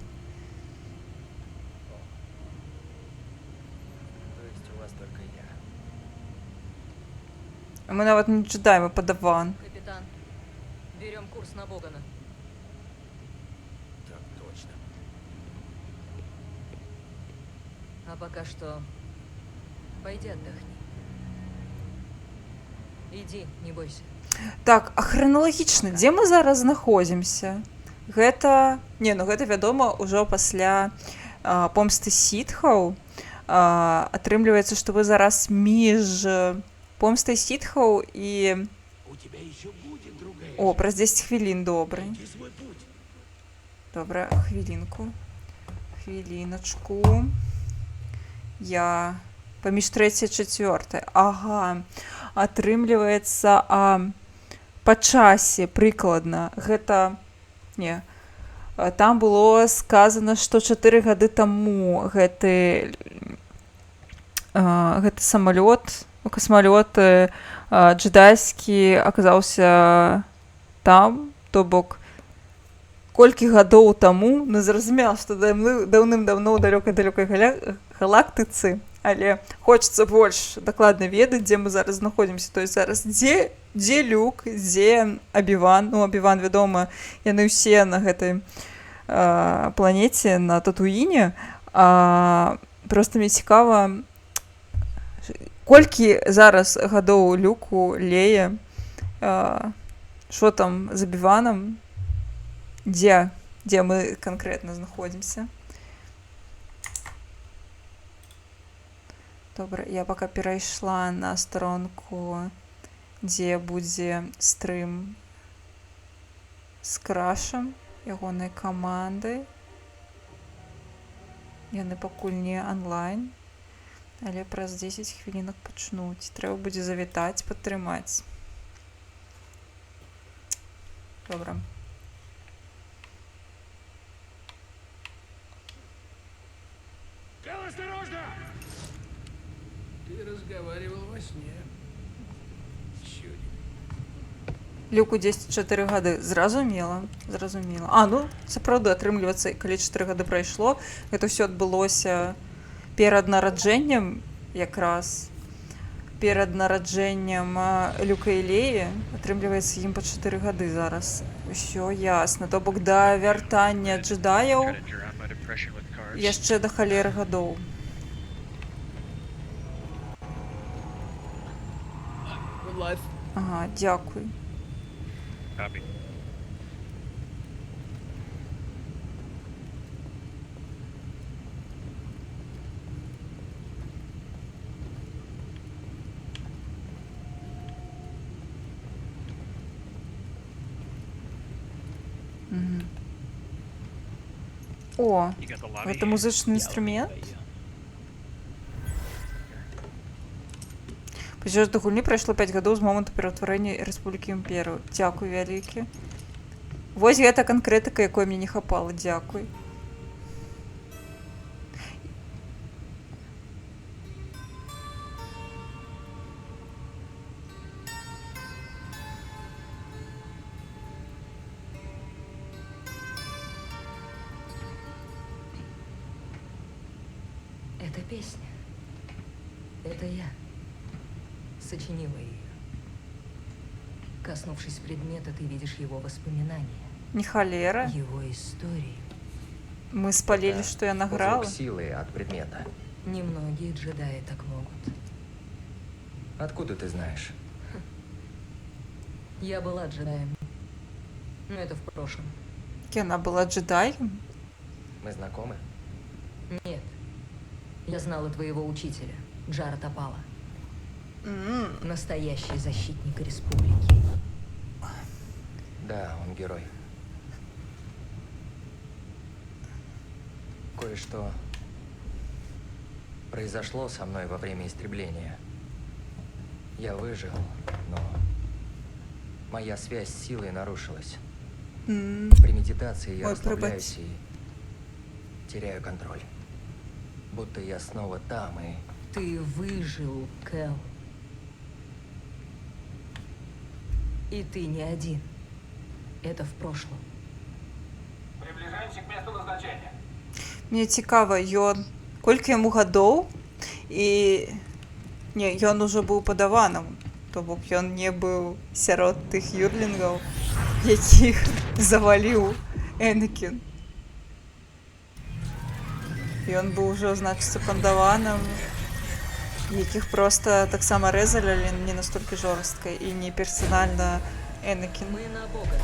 То есть у вас только я. Ми навіть не джедаї, ми подаван. Капитан, берем курс на Богана. Так точно. А пока что пойди отдохни. Иди, не бойся. Так, а храналагічна, дзе мы зараз знаходзімся? Гэта... Не, ну гэта, вядома, ўжо пасля помсты сітхаў. Атрымліваецца, што вы зараз між помстай сітхаў і... У тебя еще будет другая. О, праз 10 хвілін, добры. Иди свой путь. Добра, хвілінку. Хвіліначку. Я... Паміж 3 і 4. Ага. Атрымліваецца па часе прыкладна. Гэта... Не. Там было сказано, што 4 гады таму гэты гэты самалёт, касмалёт джедайскі аказаўся там, то бок колькі гадоў таму, ну зразумела, што даўным-даўно ў далёкай-далёкай галактыцы, але хочацца больш дакладна ведаць, дзе мы зараз знаходзімся. То есть зараз дзе Люк, дзе Абі-Ван. Ну, Абі-Ван, вядома, яны ўсе на гэтай планеце, на Татуіне. Проста мне цікава, колькі зараз гадоў Люку, Лее, што там з Абі-Ванам, дзе мы канкрэтна знаходзімся. Добра, я пока перайшла на старонку, дзе будзе стрым з Крашам, ягонай камандай. Яны пакуль не онлайн, але праз 10 хвілінак пачнуць. Трэба будзе завітаць, падтрымаць. Добра. Кэл, осторожно! Ты разговаривал во сне. Чудик. Люку 10-4 гады. Зразумела. Ну, сапраўды, атрымліваецца, калі 4 гады прайшло, гэта ўсё адбылося перад нараджэннем, якраз перад нараджэннем Люка і Леі. Атрымліваецца, ім па 4 гады зараз. Усё ясна. То бок да вяртання джедаяў яшчэ да халеры гадоў. Ага, дзякуй. О, гэта музычны інструмент? Пасля да гульні прайшло 5 гадоў з моманту пераўтварэння Рэспублікі Імперыю. Дзякуй вялікі. Вось гэта канкрэтыка, якой мне не хапала. Дзякуй. Это песня. Это я сочинила ее. Коснувшись предмета, ты видишь его воспоминания. Не холера. Его историю. Мы спалили, Да, что я награла. звук силы от предмета. Немногие джедаи так могут. Откуда ты знаешь? Я была джедаем. Но это в прошлом. Она была джедаем? Мы знакомы? Нет. Я знала твоего учителя, Джара Тапала. Настоящий защитник республики. Да, он герой. Кое-что произошло со мной во время истребления. Я выжил, но моя связь с силой нарушилась. При медитации я Ой, расслабляюсь и теряю контроль. Будто я снова там и... Ты выжил, Кэл. И ты не один. Это в прошлом. Приближаемся к месту назначения. Мне цікава, ён колькі яму гадоў, і не, ён ужо быў падаваным, то бок ён не быў сярод тых юрлінгаў, якіх заваліў Энакін. Ён быў ужо, значыцца, падаваным, якіх проста таксама рэзалі, але не настолькі жорстка і не персанальна Энакін. Мы на Бога.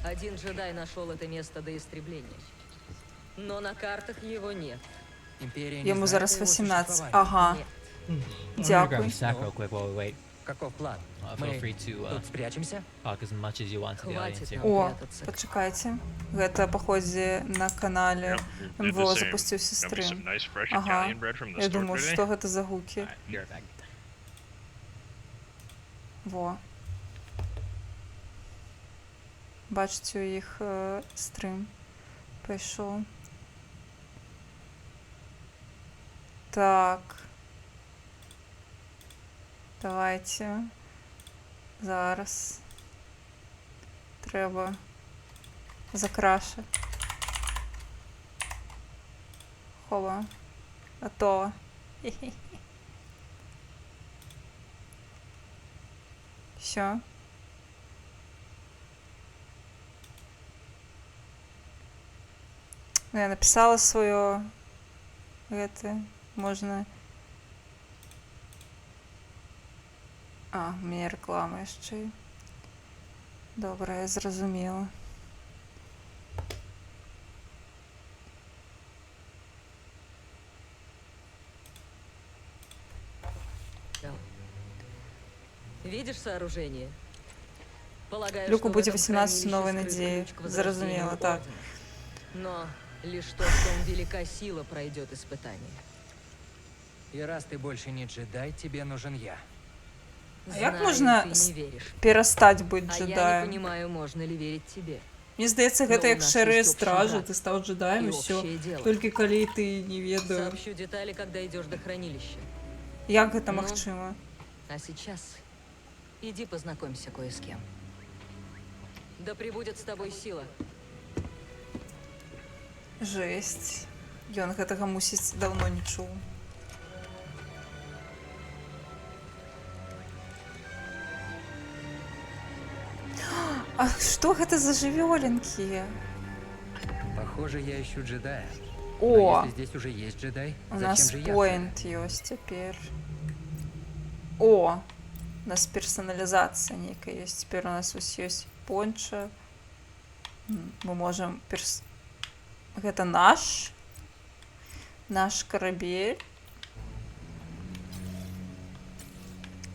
Один джедай нашел это место до истребления. Но на картах его нет. Яму зараз 18. Ага. Дзякуй. Каков план? Мы тут спрячемся? Хватит нам О, прятаться. пачакайце. Гэта, паходзе, на канале МВО запусціўся стрым. Ага. Я думаю, што гэта за гукі. Во. Бачыце, у іх стрым пайшоў. Так. Давайте. Зараз. Треба закрашити. Хова. Готово. Все. Я написала свое. Это можно. А, у меня реклама еще. Добре, я зрозуміла. Видишь сооружение? Полагаю, Люку что в буде этом 18 хранилище нової скрыт надії. ключ к возрождению Зрозуміло, так. Ордена. Но лишь то, что он велика сила, пройдет испытание. И раз ты больше не джедай, тебе нужен я. А як Знаю, можна ты не веришь. перестати бути А я не джедаєм? понимаю, можно ли верить тебе. Мені здається, Ну, гэта у як нас шэрыя есть общий стражы, брат. ты стаў джедаем И і все. общее дело. Толькі калі ты не ведаю. Сообщу детали, когда идешь до хранилища. Як гэта Ну. магчыма? А сейчас иди познакомься кое с кем. Да пребудет с тобой сила. Жесть. Ён гэтага мусіць даўно не чуў. А што гэта за жывёленькі? Похоже, я ищу джедая. О, А если здесь уже есть джедай, у зачем нас же я? поинт ёсць цяпер. О, у нас персоналізацыя нейкая ёсць. Цяпер у нас ось ёсць понча. Мы можам Гэта наш карабель.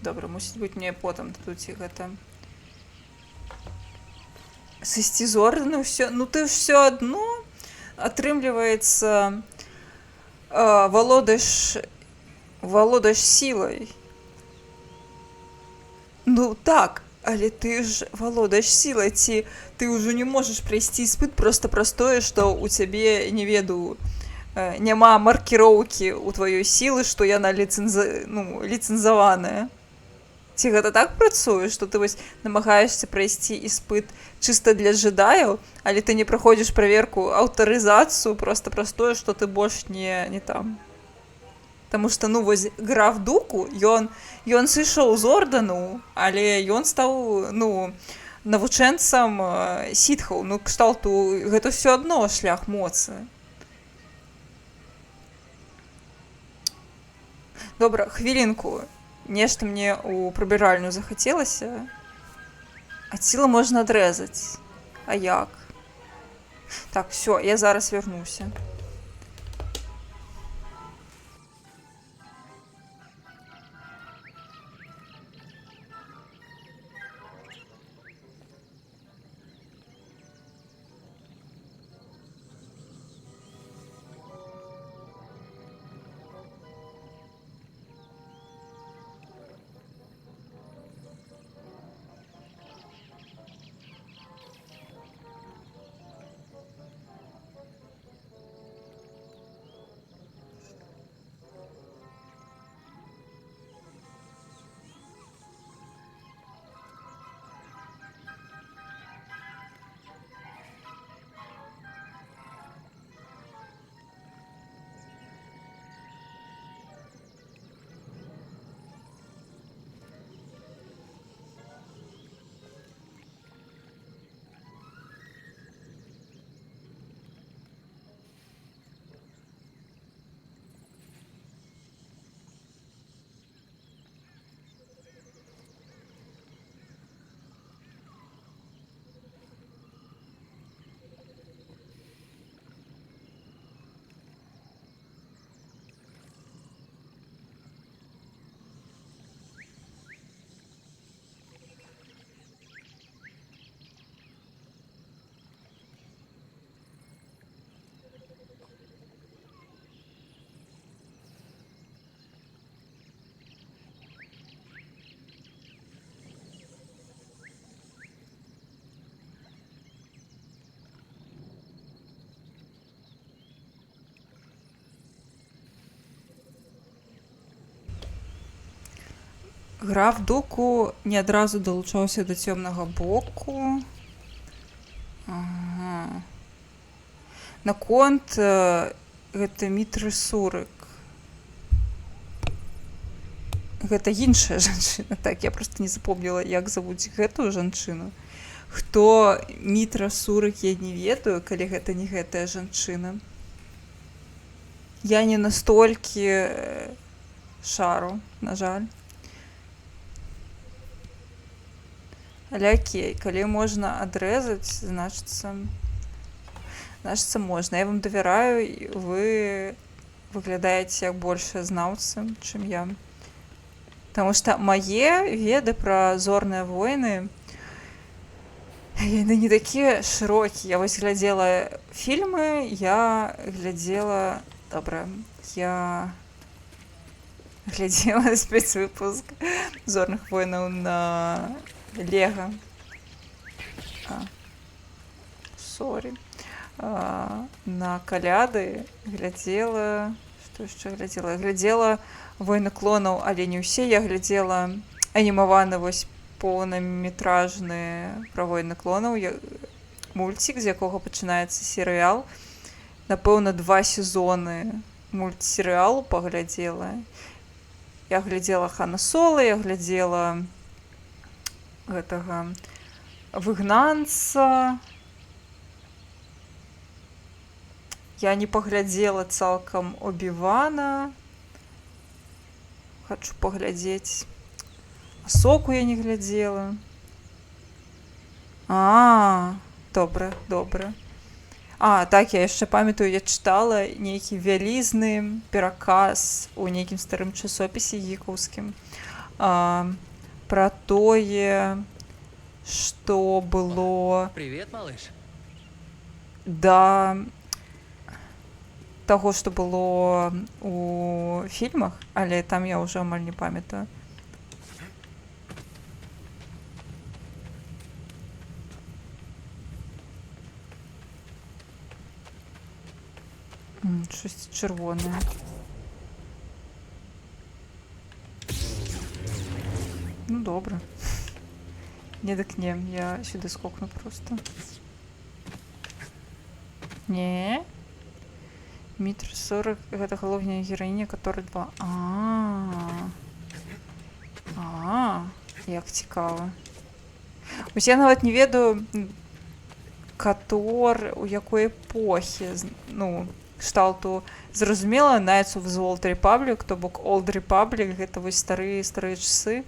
Добра, мусіць быць мне потым дадуць і гэта. Сысці з ордэна ўсё. Ну ты ўсё адно атрымліваецца валодаеш сілай. Ну так, але ты ж валодаеш сілай, ці ты ўжо не можаш прайсці іспыт проста праз тое, што ў цябе, не ведаю, няма маркіроўкі ў тваёй сілы, што яна ліцэнзаваная. Ці гэта так працуе, што ты вось намагаешся прайсці іспыт чыста для джедаяў, але ты не праходзіш праверку аўтарызацыю проста праз тое, што ты больш не там. Таму што, ну, вось граф Дуку, ён сышоў з ордэну, але ён стаў, ну, навучэнцам сітхаў. Ну, кшталту, гэта ўсё адно шлях моцы. Добра, хвілінку. Нешта мне ў прыбіральню захацелася. Ад сілы можна адрэзаць. А як? Так, все, я зараз вярнуся. Граф Дуку не адразу далучаўся да цёмнага боку. Ага. Наконт гэта Мітры Сурык. Гэта іншая жанчына. Так, я просто не запомніла, як завуць гэтую жанчыну. Хто Мітра Сурык, я не ведаю, калі гэта не гэтая жанчына. Я не настолькі шару, на жаль. Але окей, калі можна адрэзаць, значыцца можна. Я вам давяраю, і вы выглядаеце як большыя знаўцы, чым я. Таму што мае веды пра зорныя войны, яны не такія шырокія. Я вось глядзела фільмы, я глядзела... Добра, я глядзела спецвыпуск зорных войнаў на Лего. Сорі. На каляды глядзела... Што яшчэ глядзела? Я глядзела «Войны клонаў», але не ўсе. Я глядзела анімаваны вось поўнаметражны пра «Войны клонаў». Мульцік, з якога пачынаецца серыял. Напэўна, 2 сезоны мультсерыялу паглядзела. Я глядзела Хана Соло, я глядзела гэтага выгнанца. Я не паглядзела цалкам Обі-Вана. Хачу паглядзець. Асоку я не глядзела. Добра, добра. Так, я яшчэ памятаю, я чытала нейкі вялізны пераказ у нейкім старым часопісе гікаўскім пра тое, што было... Привет, малыш. Да таго, што было у фільмах, але там я ўжо амаль не памятаю. Щось червоне. Ну, добре. Не докнем, я сюди скокну просто. Не. Мітр 40, гэта галоўная гераіня, которая 2. Як цікава. Ось я нават не ведаю, у якой епохі, ну, кшталту, зразумела, Knights of the Old Republic, то бок Old Republic, гэта вось старыя часы.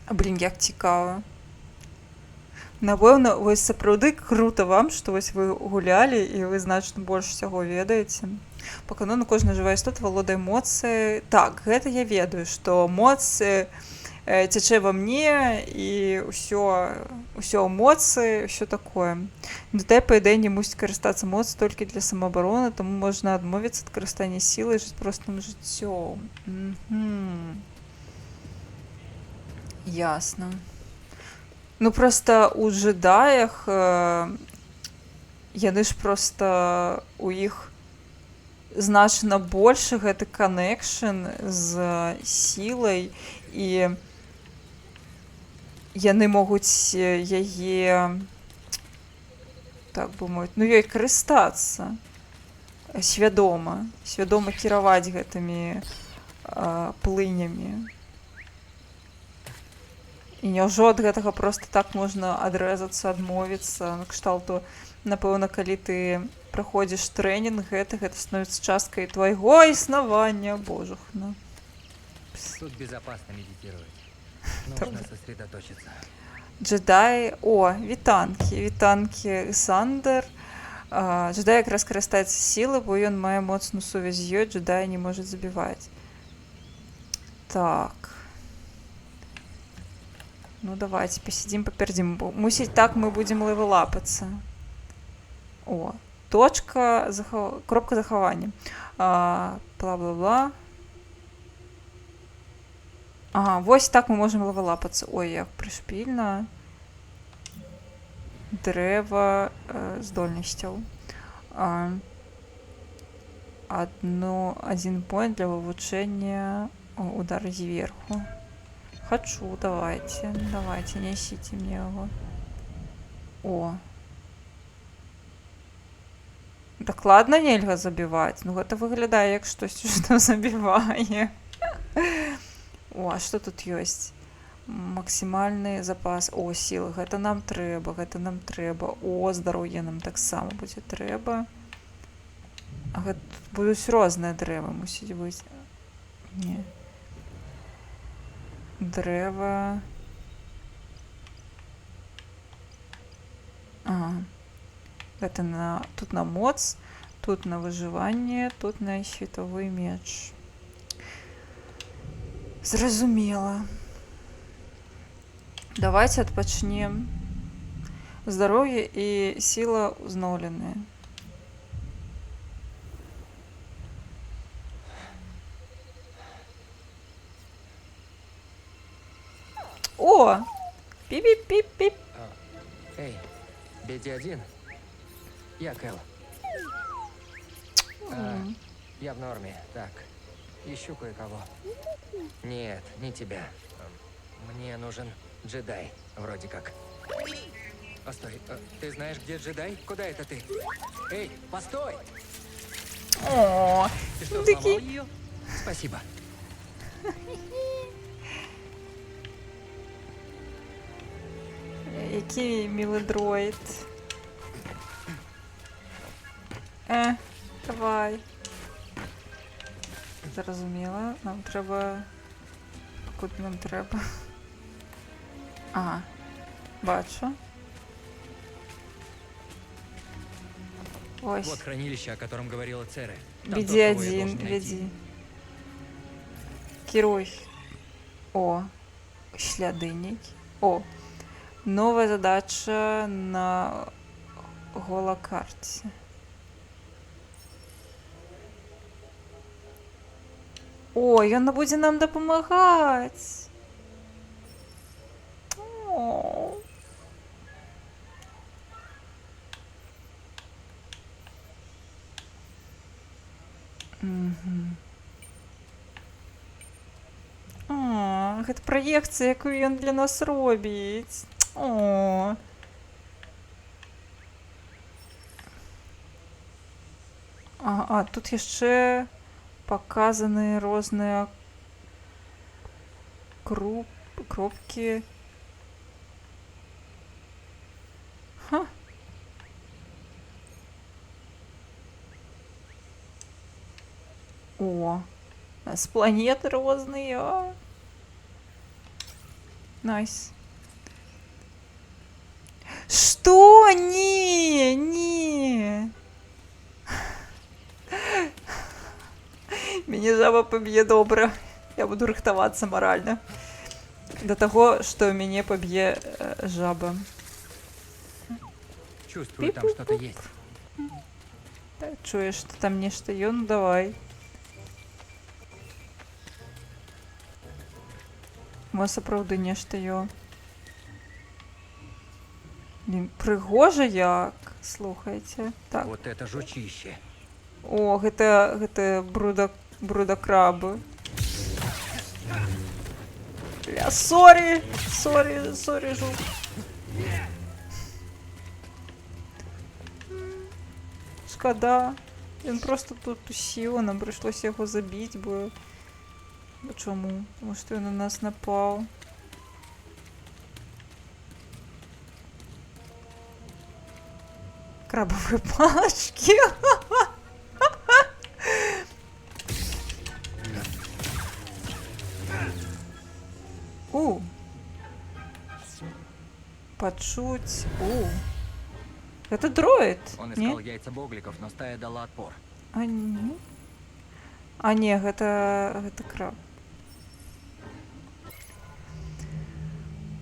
Блін, як цікава. Напэўна, вось сапраўды крута вам, што вось вы гулялі і вы значна больш усяго ведаеце. Па канону кожная жывая істота валодае эмоцыяй. Так, гэта я ведаю, што эмоцыі цячэ ва мне і ўсё эмоцыі, ўсё такое. Дэталь, па ідэі, не мусіць карыстацца эмоцыяй толькі для самаабароны, таму можна адмовіцца ад карыстання сілай і жыць простым жыццём. Ясна. Ну, проста у джедаях яны ж проста у іх значна большы гэты канекшн з сілай, і яны могуць яе, так бы мовіць, ну, ёй карыстацца свядома кіраваць гэтымі плынямі. І няўжо ад гэтага проста так можна адрэзацца, адмовіцца, на кшталту, напэўна, калі ты праходзіш трэнінг, гэта становіцца часткай твайго існавання, божухна. Тут безопасно медитировать. Нужно сосредоточиться. Джедай, вітанкі Сандер. Джедай якраз карыстаецца сілай, бо ён мае моцную сувязь з ёй, джедай не можа забіваць. Так. Ну, давайте посидим, попердим. Мусить так мы будем левелапаться. Точка, кропка заховання. Бла-бла-бла. Ага, вось так мы можем левелапаться. Ой, як пришпільна. Дрэва здольнасцяў. Один поінт для вывучэння О, удар сверху. Хочу, давайте. Давайте, несите мне его. О. Так ладно, нельга забивать. Ну, гэта выглядае як штосьці, што забівае. О, а што тут ёсць? Максімальны запас. О, сілы. Гэта нам трэба, гэта нам трэба. О, здароўе нам таксама будзе трэба. А гэта тут будуць розныя дрэвы, мусіць быць. Не. Дрэва. Ага. Гэта на... Тут на моц, тут на выжыванне, тут на световой меч. Зразумела. Давайте адпачнем. Здароўе і сіла ўзнаўленыя. О! Пип-пип-пип-пип. Эй, BD1. Я Кэл. Я в норме. Так, ищу кое-кого. Нет, не тебя. Мне нужен джедай, вроде как. Постой, ты знаешь, где джедай? Куда это ты? Эй, постой! О, Ты что, таки- сломал ее? Спасибо. який милий дроїд. Давай. Зрозуміло. Нам треба... Куди нам треба? Ага. Бачу. Ось. Вот хранилище, о котором говорила Цере. Там Веди тот, кого я один, должен найти. веди. Керуй. О. Шлядинник. О. Нова задача на голокарті. Ой, вона буде нам допомагати. О. А, гэта праекцыя, якую ён для нас робіць. О. А тут яшчэ показаны розныя кропкі. Ха. О, у нас планеты розныя. Найс. Что? Не, не. Мяне жаба паб'е добра. Я буду рыхтавацца маральна. Да таго, што мяне паб'е жаба. Чувствую, там что-то есть. Чуеш, што там нешта ёсць? Ну давай. Мо сапраўды нешта ёсць. Прыгожа як, слухайце. Так. Вот это жучище. О, гэта брудакрабы. Бля, сорі, жук. Шкада. Ён просто тут тусіў, нам прыйшлося яго забіць, бо... Чаму? Тому што ён на нас напаў. Крабовые палочки. Почуть. Это дроид. Он не? искал яйца богликов, но стая дала отпор. А не, это краб.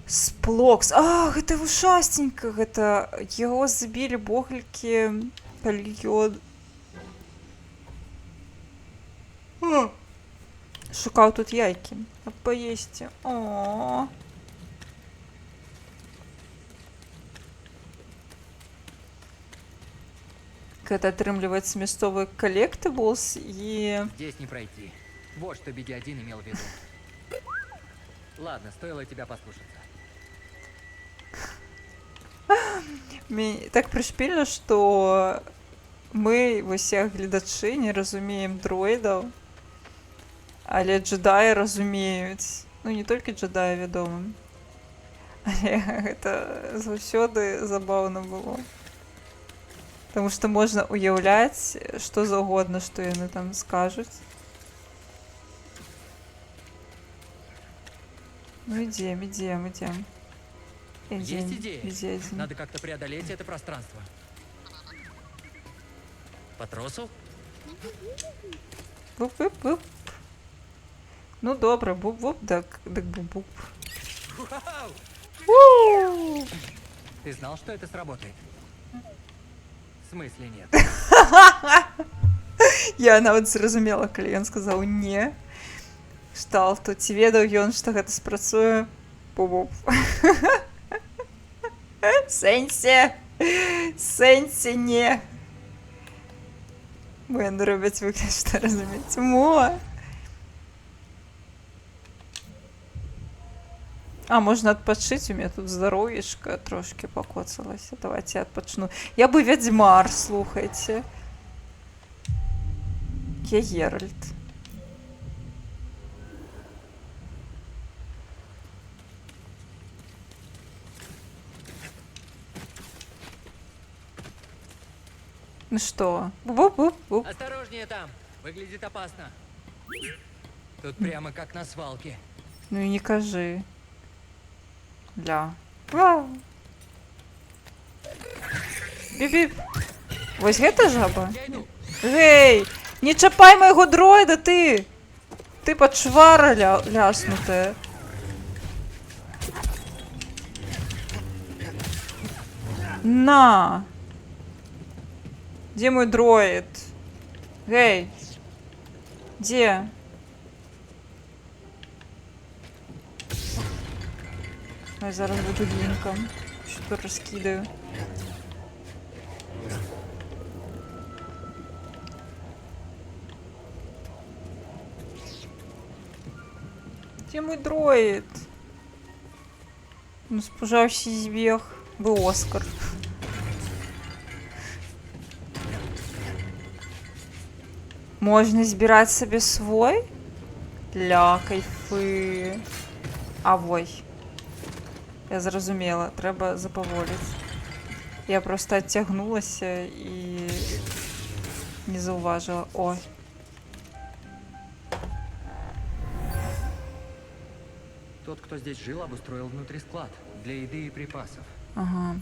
Сплокс. Ах, это ушастенько. Это его забили боглики. Кальёд. Шукал тут яйки. Поесть. О. Гэта атрымліваецца мясцовы коллектаблс і... Здесь не пройти. Вот что Беги один имел в виду. Ладно, стоило тебя послушаться. Мені так пришпільно, що ми, усе глядачі, не розуміємо дроїдів, але джедаї розуміють. Ну, не тільки джедаї відомі. Але це завжди забавно було. Тому що можна уявляти, що завгодно, що вони там скажуть. Ну, идем. Есть идея. Идем. Надо как-то преодолеть это пространство. По тросу? Буп-буп-буп. Ну, добре, буп-буп, так буп-буп. Вау! У! Ты знал, что это сработает? В смысле нет? Я нават зразумела, калі ён сказаў не. Шталту, ці ведаў ён, што гэта спрацуе? Буп-буп. Сэнсе не. Бо яны робяць выгляд, што разумець. Мо! А, можна адпачыць, у меня тут здароўечка трошки покоцалася. Давайте адпачну. Я бы вядзьмар, слухайце. Я Геральт. Ну что? Буп-буп-буп. Осторожнее там! Выглядит опасно. Тут прямо как на свалке. Ну и не кажи. Ля. Вау. Біп-біп. Вось гэта жаба? Я иду. Гей! Не чапай майго дроіда, ты! Ты пачвара ляснутая. На! Где мой дроид? Гей! Где? Ой, зараз буду лінком. Що-то розкидаю. Где мой дроид? Ну, спужався і збіг. Би Оскар. Можна збирати собі свой? Ля, кайфи. А, вой. Я зрозуміла, треба заповолити. Я просто оттягнулася і не зауважила. Ой. Тот, кто здесь жил, обустроил внутри склад для еды и припасов. Ага.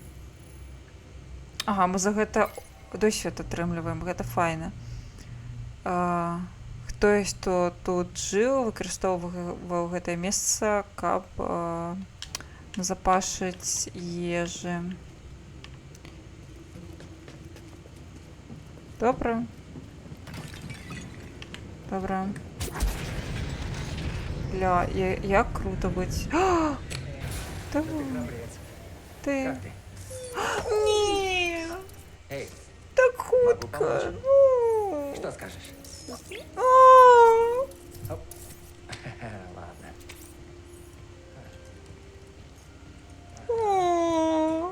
Ага, мы за гэта досвед атрымліваем, гэта файна. Хтось, хто тут жыў, выкарыстоўваў гэтае месца, каб назапашыць ежы. Добра. Добра. Ля, як круто быць. Ты. Как ты? Не. Эй, Так могу хутка. помочь? Ну. Что скажешь? А. Ладно. А.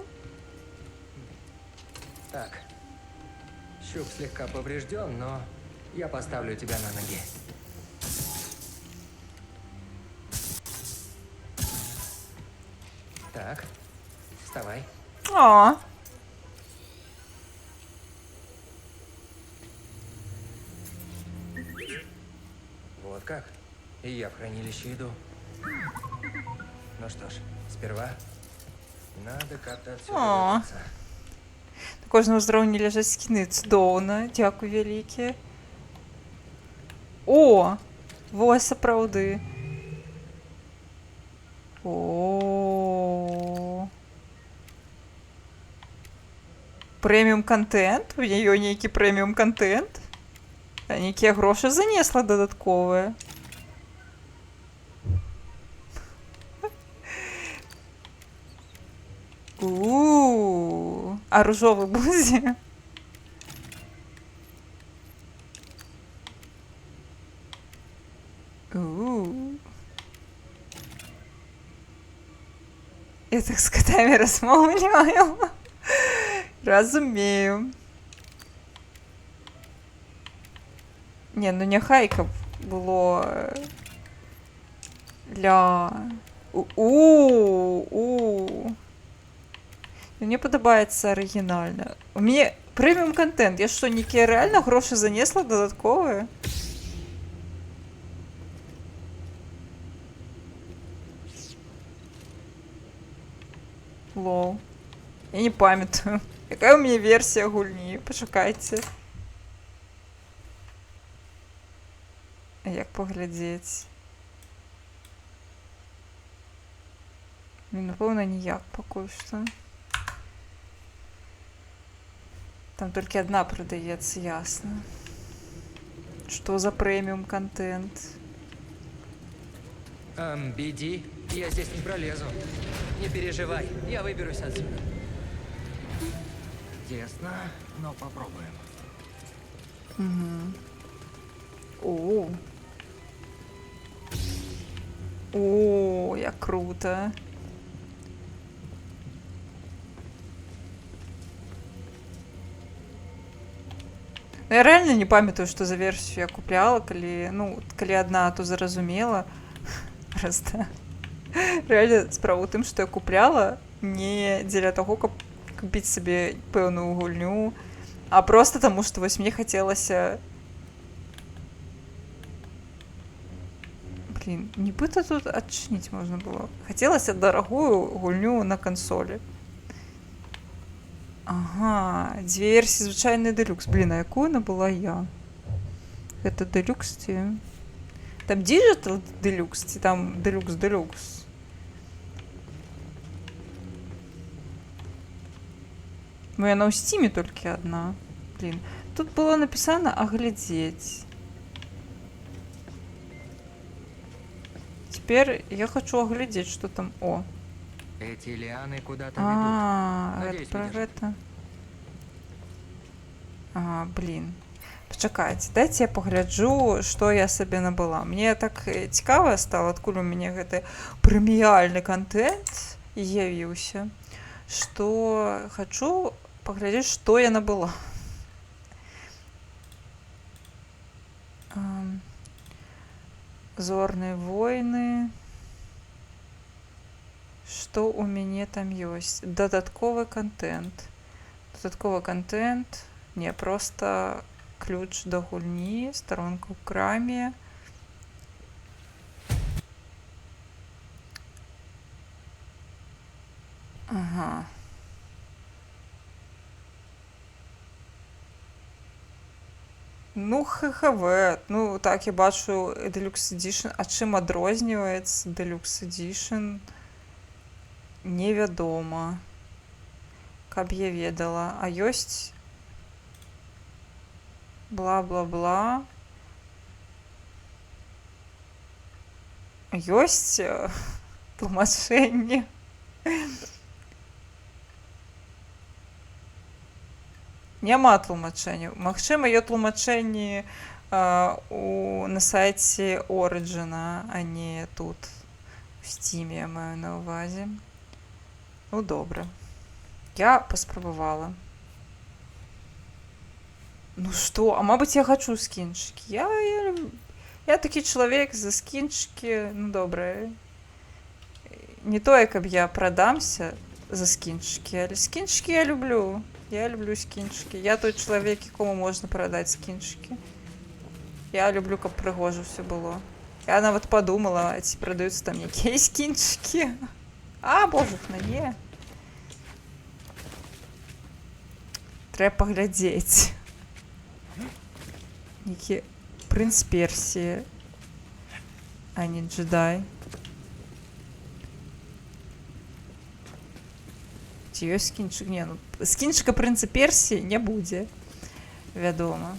Так. Щуп слегка поврежден, но я поставлю тебя на ноги. Так. Вставай. А. Вот как. И я в хранилище иду. Ну что ж, сперва надо как-то отсюда О. выбраться. На кожному ўзроўні ляжаць скіны. Цудоўна. Дзякуй вялікі. О! Во, сапраўды. О. Прэміум контент? У яе нейкі прэміум контент? А нейкія грошы занесла дадатковыя. А ружовы будзе? Я так з котами розмовляю. Розумію. Ні, ну нехай було ля. Мені подобається оригінально. У мене преміум контент. Я що, Нікі реально гроші занесла додаткові? Лол. Я не пам'ятаю. Яка у мене версія гульні? Почекайте. А як поглядеть? Напевно, ніяк поки що. Там тільки одна продається, ясно. Що за преміум контент? Беди, я здесь не пролезу. Не переживай, я выберусь отсюда. Тесно, но попробуем. О, як круто. Ну, я реально не пам'ятаю, що за версію я купляла, коли одна, то зрозуміла. Просто реально справа у тим, що я купляла не для того, каб купити собі певну гульню, а просто тому, що ось мені хотілося... Блин, нібито тут отчинить можна було. Хотілося дорогую гульню на консолі. Ага, дві версії звичайний делюкс. Блін, а яку вона була я? Это делюкс ті? Там Digital Deluxe, ті там Deluxe. Ну, она у Steam только одна. Блин. Тут было написано «оглядеть». Теперь я хочу оглядеть, что там. О. Эти лианы куда-то ведут. Надеюсь, это про выдержат. это. Блин. Почекайте, дайте я погляджу, що я собі набула. Мені так цікаво стало, откуда у мене гэты преміальний контент з'явився, що хочу поглядеть, що я набула. Зорные войны. Что у меня там есть? Додатковый контент. Додатковый контент. Не, просто ключ до гульні, сторонка в крамі. Ага. Ну, ХХВ. Ну, так, я бачу Deluxe Edition. А чим адрознюється Deluxe Edition? Невядома. Каб я ведала. А ёсць бла-бла-бла. Ёсць тлумачэнне. Няма тлумачэння. Магчыма, ёсць тлумачэнні на сайце Origin, а не тут. В Steam я маю на увазе. Ну, добре. Я паспрабавала. Ну что, а мабуть я хочу скинчики. Я такий чоловік за скинчики, ну добре. Не то, каб я продамся за скинчики, але скинчики я люблю. Я люблю скинчики. Я той чоловік, якому можна продати скинчики. Я люблю, каб пригожо все було. Я навіть подумала, ці продаються там якісь скинчики. А, боже, ні. Треба поглядеть. Некий принц Персии, а не джедай. Ці ёсць скінчик? Не, ну скінчика принца Персии не будзе. Вядома.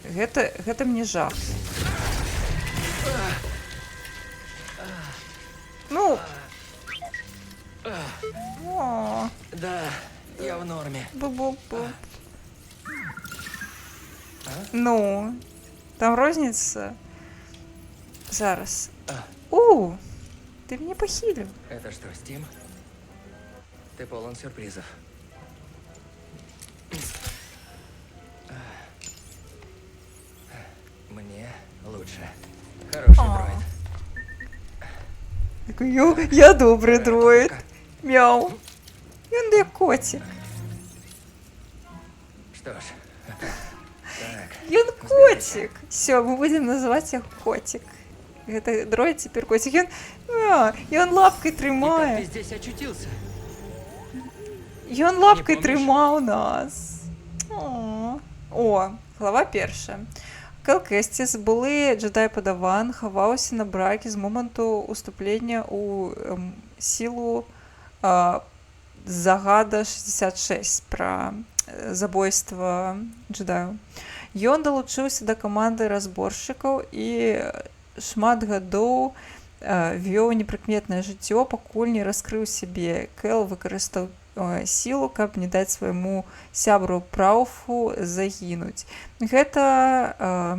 Гэта мне жах. Ну. О. Да, я в норме. Бу-бу-бу. А? Ну, там розніца. Зараз. А. Ты мне похилил. Это что, Стим? Ты полон сюрпризов. Мне лучше. Хороший дроид. Такой, я добрый Давай, дроид. пока. Мяу. Він як котик. Что ж. Так. Ён котик. Все, мы будем называть его котик. Это дроид теперь котик. Ён лапкой И как ты трымае. здесь очутился? Ён лапкой помніш? трымаў нас. О, глава першая. Кел Кэсціс, былы джедай-падаван, хаваўся на браке з моманту уступлення ў сілу загада 66 пра забойства джедаю. Ён далучыўся да каманды разборшчыкаў і шмат гадоў вёў непрыкметнае жыццё, пакуль не раскрыў сябе. Кел выкарыстаў сілу, каб не даць свайму сябру Прауфу загінуць. Гэта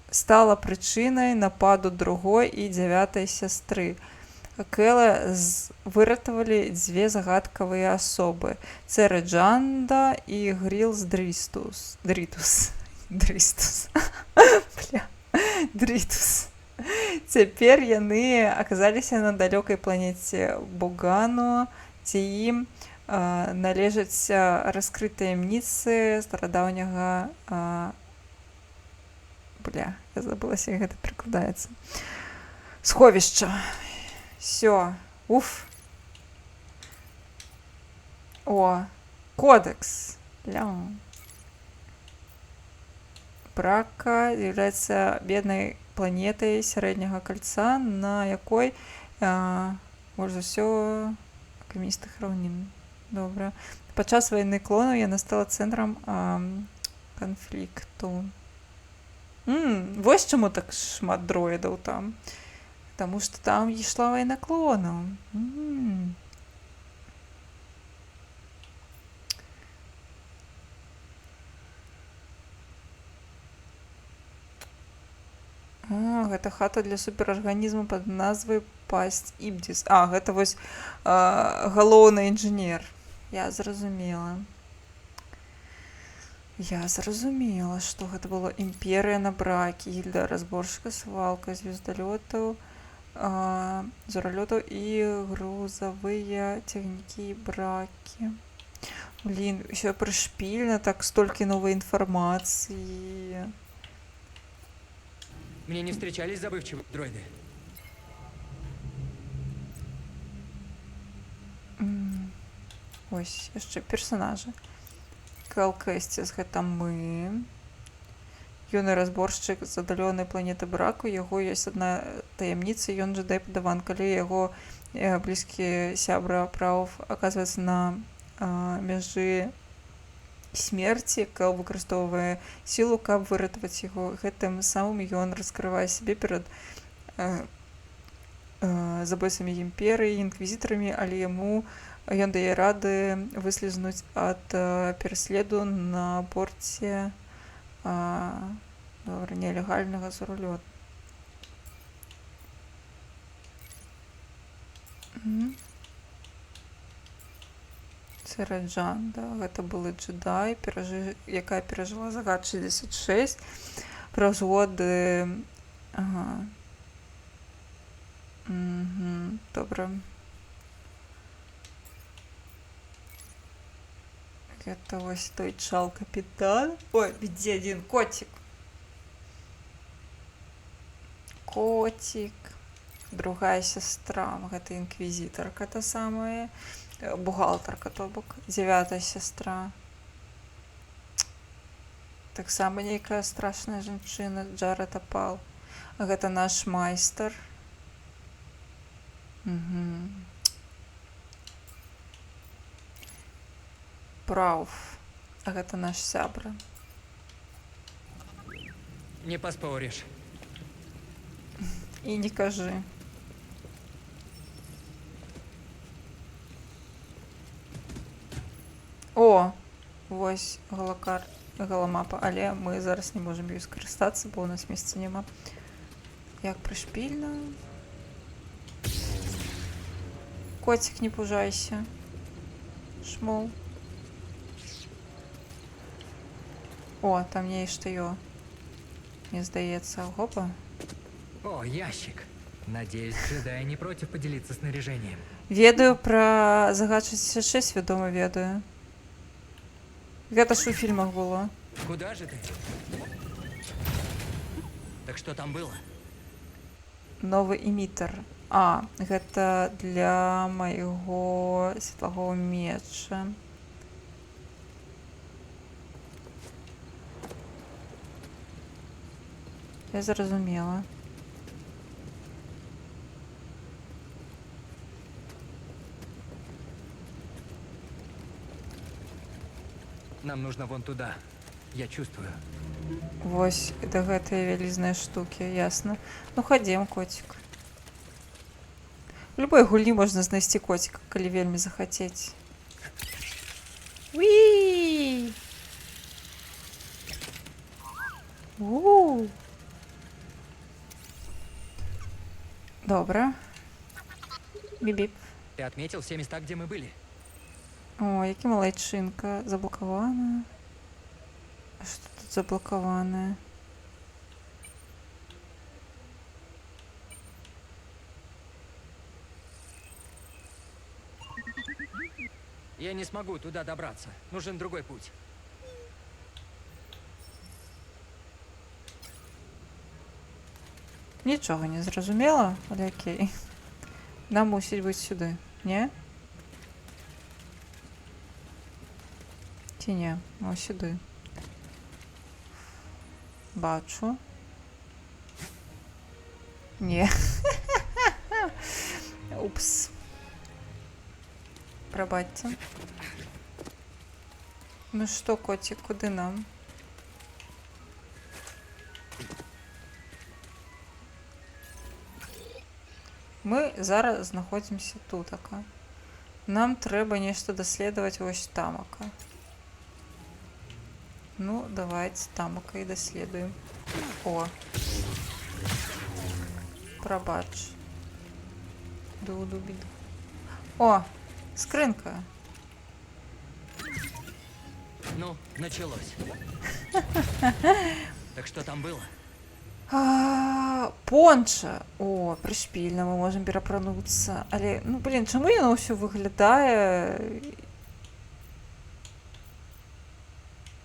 стала прычынай нападу другой і 9-й сястры. Кела выратавалі дзве загадкавыя асобы. Цэра Джанда і Грилс Дритус. Цяпер яны аказаліся на далёкай планеце Бугану, ці ім належаць раскрыць таямніцы старадаўняга я забылася, як гэта перакладаецца. Сховішча. Всё. Уф. О, кодекс. Брака з'яўляецца беднай планетай сярэдняга кальца, на якой больш за ўсё каменістых раўнін. Добра. Падчас вайны клонаў яна стала цэнтрам канфлікту. Вось чаму так шмат дроідаў там. Таму што там ішла вайна клонаў. Гэта хата для суперарганізму пад назвай Пасць Ібдзіс. Гэта вось галоўны інжынер. Я зразумела. Я зразумела, што гэта была імперыя на бракі, гільда разборшчыка, свалка звездалётаў, зоралётаў і грузавыя цягнікі і бракі. Блін, усё прышпільна, так столькі новай інфармацыі. Мне не встречались забывчивые дроиды? Ось, яшчэ персонажы. Кел Кэсціс, гэта мы. Юны разборшчык з аддалёнай планеты браку. Яго ёсць адна таямніца, ён джедай-падаван. Калі яго блізкі сябра Прауф аказваецца на мяжы смерці, Кел выкарыстоўвае сілу, каб выратаваць яго. Гэтым самым ён раскрывае сябе перад забойцамі імперыі, інквізітарамі, але яму ён дае рады выслізнуць ад пераследу на борце нелегальнага зоралёту. Цэра Джанда, гэта былы джедай, якая перажыла загад 66, праз годы. Добра. Это вось той чал-капітан. Ой, ідзе адзін котик. Котик. Другая сястра. Гэта інквізітарка та самая. Бухгалтарка, то бок. 9-я сястра. Таксама нейкая страшная жанчына. Джаред Апал. Гэта наш майстар. Прауф. Гэта наш сябра. Не поспоришь. І не кажы. О, вось галакар. галамапа, але мы зараз не можам ёй скарыстацца, бо ў нас месца няма. Як прышпільна. Коцік, не пужайся. Шмол. О, там нешта ё. Мне здаецца, гопа. О, ящик. Надеюсь, джедаи не против поделиться снаряжением. Ведаю пра загад 66, вядома, ведаю. Гэта ж у фільмах было. Куда же ты? Так что там было? Новы эмітар. А, гэта для майго светлагого меча. Я зразумела. Нам нужно вон туда. Я чувствую. Вось, да гэтыя вялізныя штукі, ясна. Ну, хадзем, коцік. У любой гульні можна знайсці коціка, калі вельмі захацець. Уі! У! Добра. Біп-біп. Ты отметил все места, где мы были? О, які малайчынка. Заблокавана. А што тут заблокаванае? Я не смогу туда добраться. Нужен другой путь. Нічога не зразумела, але окей. Нам мусіць быць сюды, не? Ці не? О, сюды. Бачу. Не. Упс. Прабачце. Ну што, коцік, куды нам? Мы зараз знаходзімся тутака. Нам трэба нешта даследаваць вось тамака. Ну, давайте тамака і даследуем. О. Прабач. Ду-ду-біду. О, скрынка. Ну, началось. Так что там было? Понча. О, прышпільна, мы можам перапрануцца. Але, ну, блин, чаму яно ўсё выглядае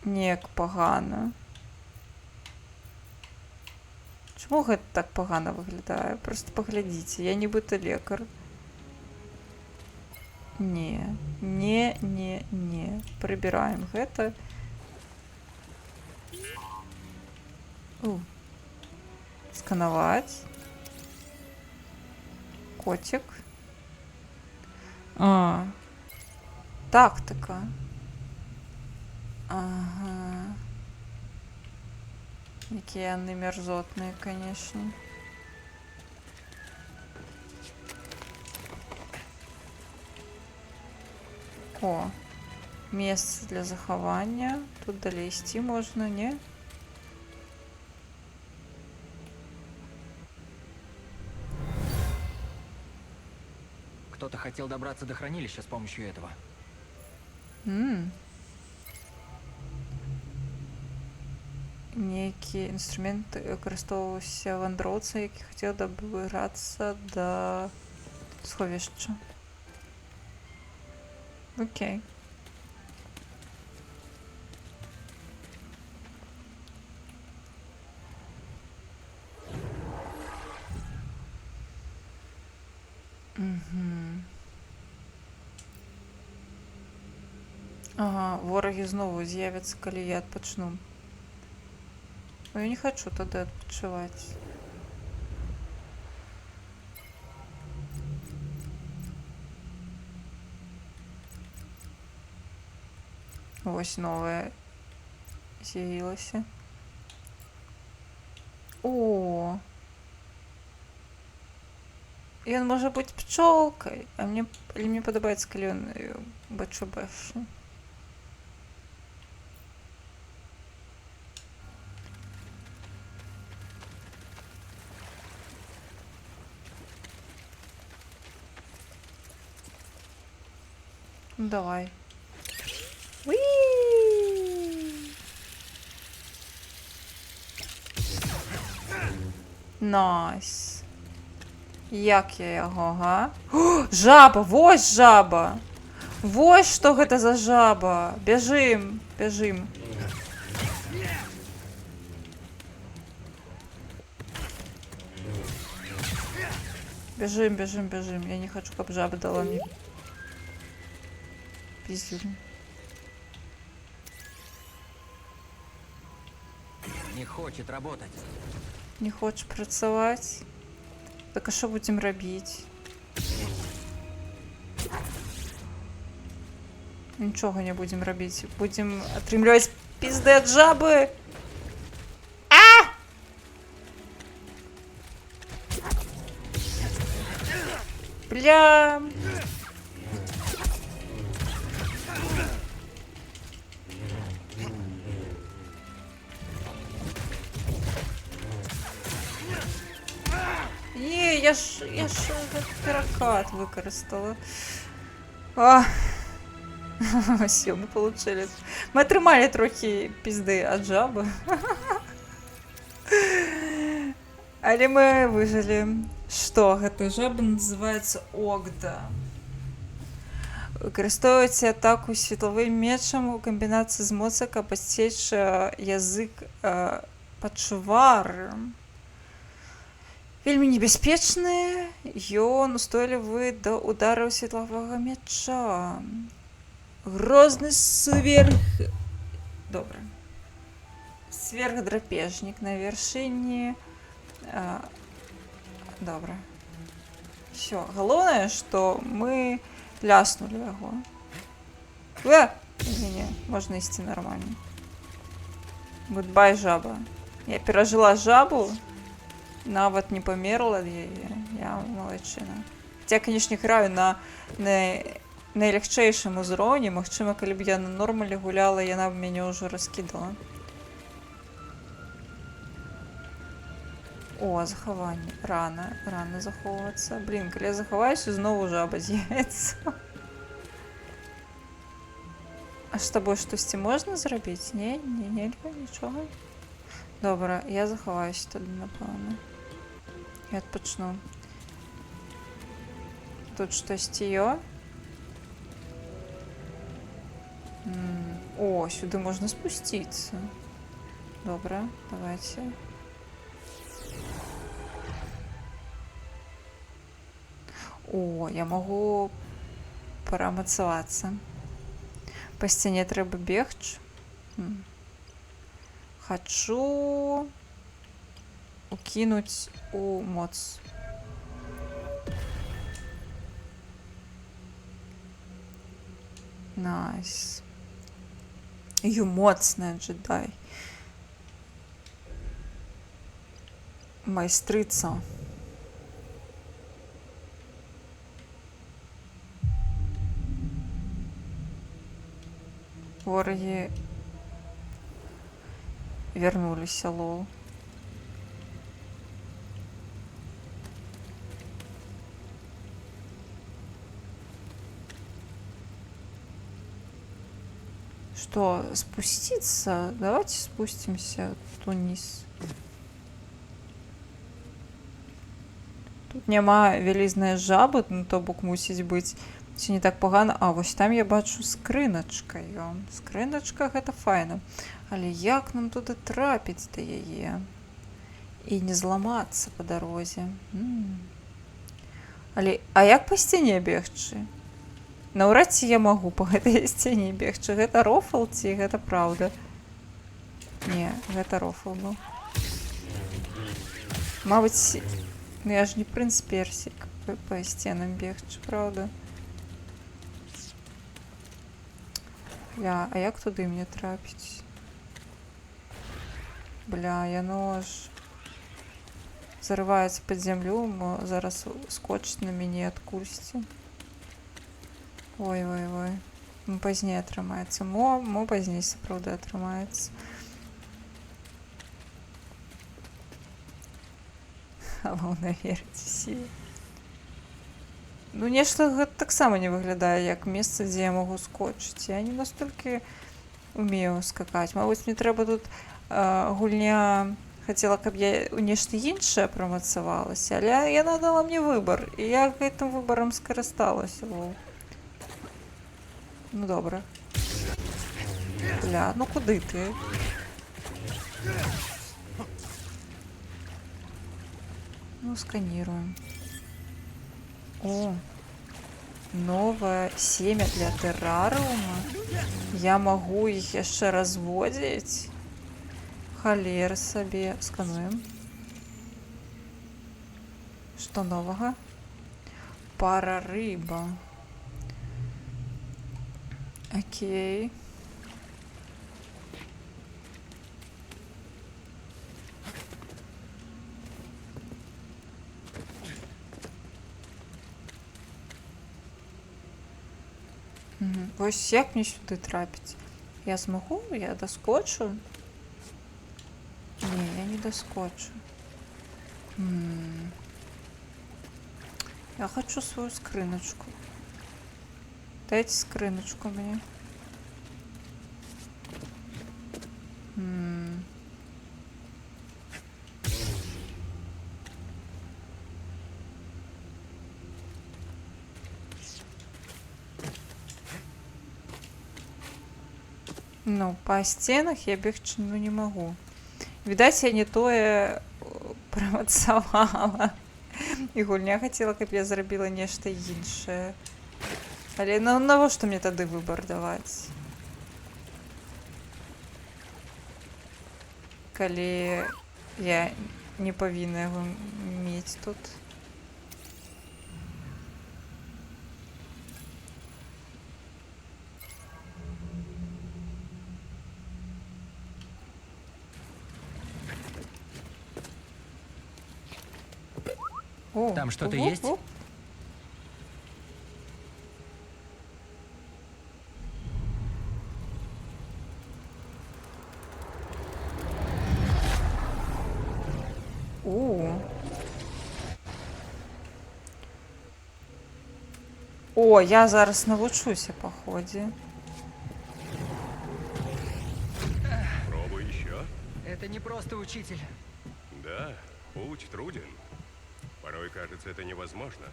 неяк пагана? Чаму гэта так пагана выглядае? Просто паглядзіце, я нібыта лекар. Не. Прыбіраем гэта. Сканаваць. Котик. А. Тактика. Ага. Якія яны мерзотныя, конечно. О. Месца для захавання. Тут далей ісці можна, не? Кто-то хотел добраться до хранилища с помощью этого. Нейкі інструмент выкарыстоўваўся вандроўца, які хацеў дабрацца да сховішча. Окей. Ага, ворагі знову з'явяцца, калі я адпачну. Но я не хочу тады адпачываць. Вось новая з'явілася. О! Ён можа быць пчолкай, а мне падабаецца, калі ён бачу бачу. Ну давай. Уі! Найс. Як я яго, га? О, жаба! Вось жаба! Вось што гэта за жаба! Бяжым, бяжым. Бяжым, бяжым, бяжым. Я не хочу, каб жаба дала мне пиздюль. Не хочет работать. Не хочешь працаваць? Так а што будзем рабіць? Нічога не будзем рабіць. Будзем атрымліваць пізды ад жабы. Бля. Я ж перакат выкарыстала. Все, мы получили. Мы атрымалі трохі пізды ад жабы. Але мы выжылі. Што гэта жаба называецца Огда. Выкарыстоўваеце атаку светлавым мечам у камбінацыі з моцай, каб адсечь язык пачвары. Вельмі небяспечны, ён устойлівы да удараў светлавага мяча. Грозны сверхдрапежнік на вяршыні. Добра. Всё, галоўнае, што мы ляснули яго. Не, можна ісці нармальна. Гудбай, жаба. Я перажыла жабу. Нават не памерла ад яе. Я малайчына. Я, канешне, граю на найлягчэйшым узроўні. Магчыма, калі б я на нормале гуляла, яна б мяне ўжо раскідала. О, захаванне. Рана захоўвацца. Блін, калі я захаваюся, зноў жаба з'явіцца. А з табой штосьці можна зрабіць? Не, нельга, нічога. Добра, я захаваюся тады, напэўна. Я адпачну. Тут штосьці ё? О, сюды можна спусціцца. Добра, давайте. О, я могу прамацавацца. Па сцяне трэба бегчы. Хочу укинуть у моц. Найс. Ю моцная джедай. Майстрыца. Вораги вернулись, лол. Что, спуститься? Давайте спустимся тут вниз. Тут няма вялізная жаба, ну то бок мусіць быць. Ці не так погано. А, вось там я бачу скрыначка. Скрыначка гэта файна. Але як нам туды трапіць да яе? І не зламацца па дарозе. Але, а як па сцяне бегчы? Наўрад ці я магу па гэтай сцяне бегчы. Гэта рофл ці гэта праўда? Не, гэта рофл быў. Мабыць, ну я ж не прынц Персік па сценам бегчы, праўда? Бля, а як туды мне трапіць? Бля, яно ж зарываецца пад зямлю, зараз скочыць на мяне адкульсьці. Ой. Пазней атрымаецца. Мо пазней сапраўды атрымаецца. Галоўнае верыць у сілу. Ну, нешта гэта таксама не выглядае як месца, дзе я магу скочыць. Я не настолькі умею скакаць. Мабыць, мне трэба тут гульня хацела, каб я ў нешта іншае прамацавалася, але яна дала мне выбар, і я гэтым выбарам скарысталася. Ну, добра. Бля, ну куды ты? Ну, сканируем. О, новое семя для террариума. Я могу их еще разводить. Холера себе. Скануем. Что нового? Пара рыба. Окей. Ось як мне сюди трапить? Я смогу? Я доскочу? Не, я не доскочу. Я хочу свою скриночку. Дайте скриночку мне. Ну, по стенах я бегчы не могу. Відаць, я не тое прамацавала. І гульня хацела, каб я зрабіла нешта іншае. Але навошта мне тады выбар даваць? Калі я не павінна яго мець тут. О, там что-то есть? О, я зараз навучуся по ходе. Пробуй еще. Это не просто учитель. Да, путь труден. Порой кажется это невозможно.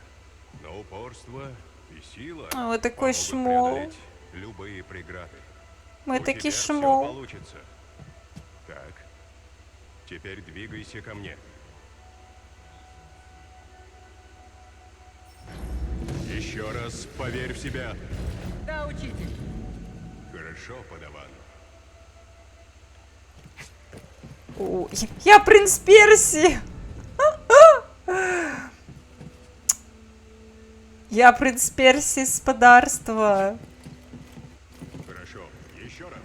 Но упорство и сила А, вы такой помогут шмол. преодолеть любые преграды. Мы У таки тебя всё шмол. получится. Так, теперь двигайся ко мне. Еще раз поверь в себя. Да, учитель. Хорошо, подаван. О, я принц Персии. Я принц Персии с подарства. Хорошо, еще раз.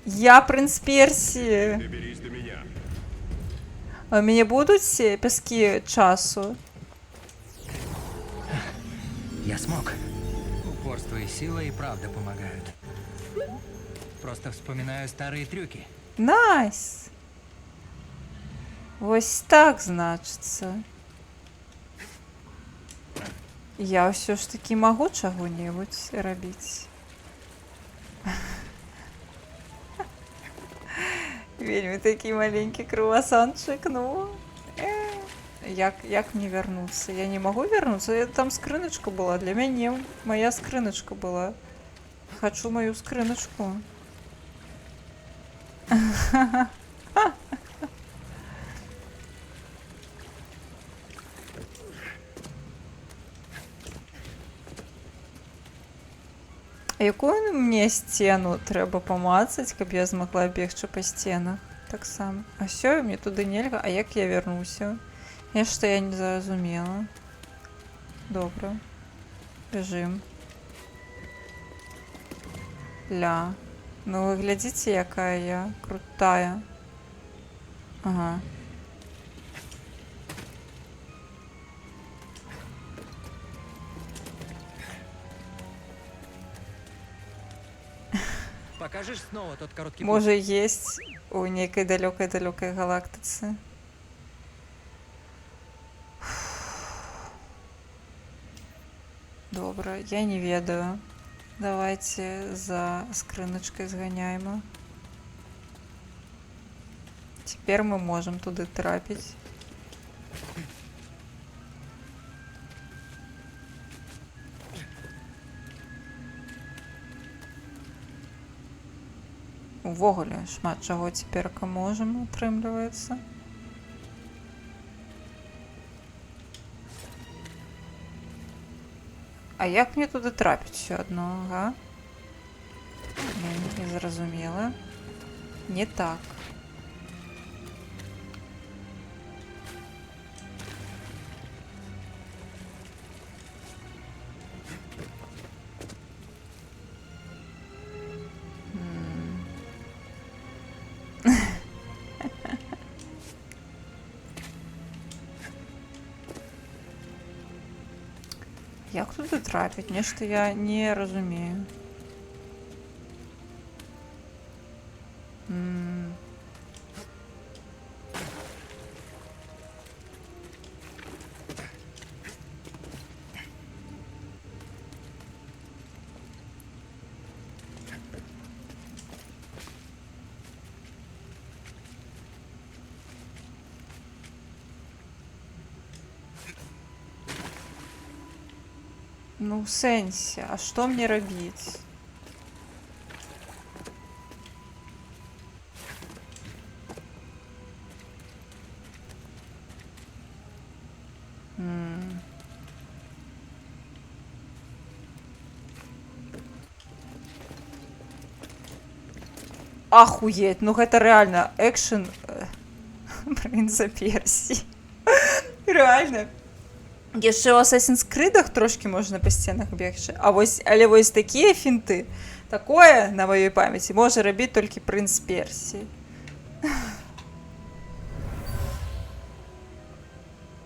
Я принц Персии. Доберись до меня. А у меня будут все пески часу? Я смог. Упорство и сила и правда помогают. Просто вспоминаю старые трюки. Найс. Ось так, значится. Я все ж таки могу чего-нибудь рабіць. Вельмі такі маленький круасанчик, ну. Як мне вернуться? Я не могу вернуться? Там скриночка была для меня. Моя скриночка была. Хочу мою скриночку. А якую мне сцену трэба памацаць, каб я змагла бегчы па сценах? Так само. А всё, мне туды нельга, а як я вернуся? Нешта я не зразумела. Добра. Бежим. Ля. Ну вы глядзіце, якая я крутая. Ага. Покажешь снова тот короткий путь? Можа есть у нейкай далёкай галактыцы. Добра, я не ведаю. Давайте за скрыночкой сгоняем. Теперь мы можем туда трапить. Увогуле шмат чаго цяперка можам, атрымліваецца. А як мне туды трапіць усё адно, ага? Не зразумела. Не так. Як туди трапить? Нешта я не разумею. Ну, в сенсе, а что мне робить? Охуеть, ну это реально экшен Принца Персии. Реально. Яшчэ ў Assassin's Creed'ах трошки можна па сценах бегчы, але вось такія фінты, такое, на маёй памяці, можа рабіць толькі Принц Персии.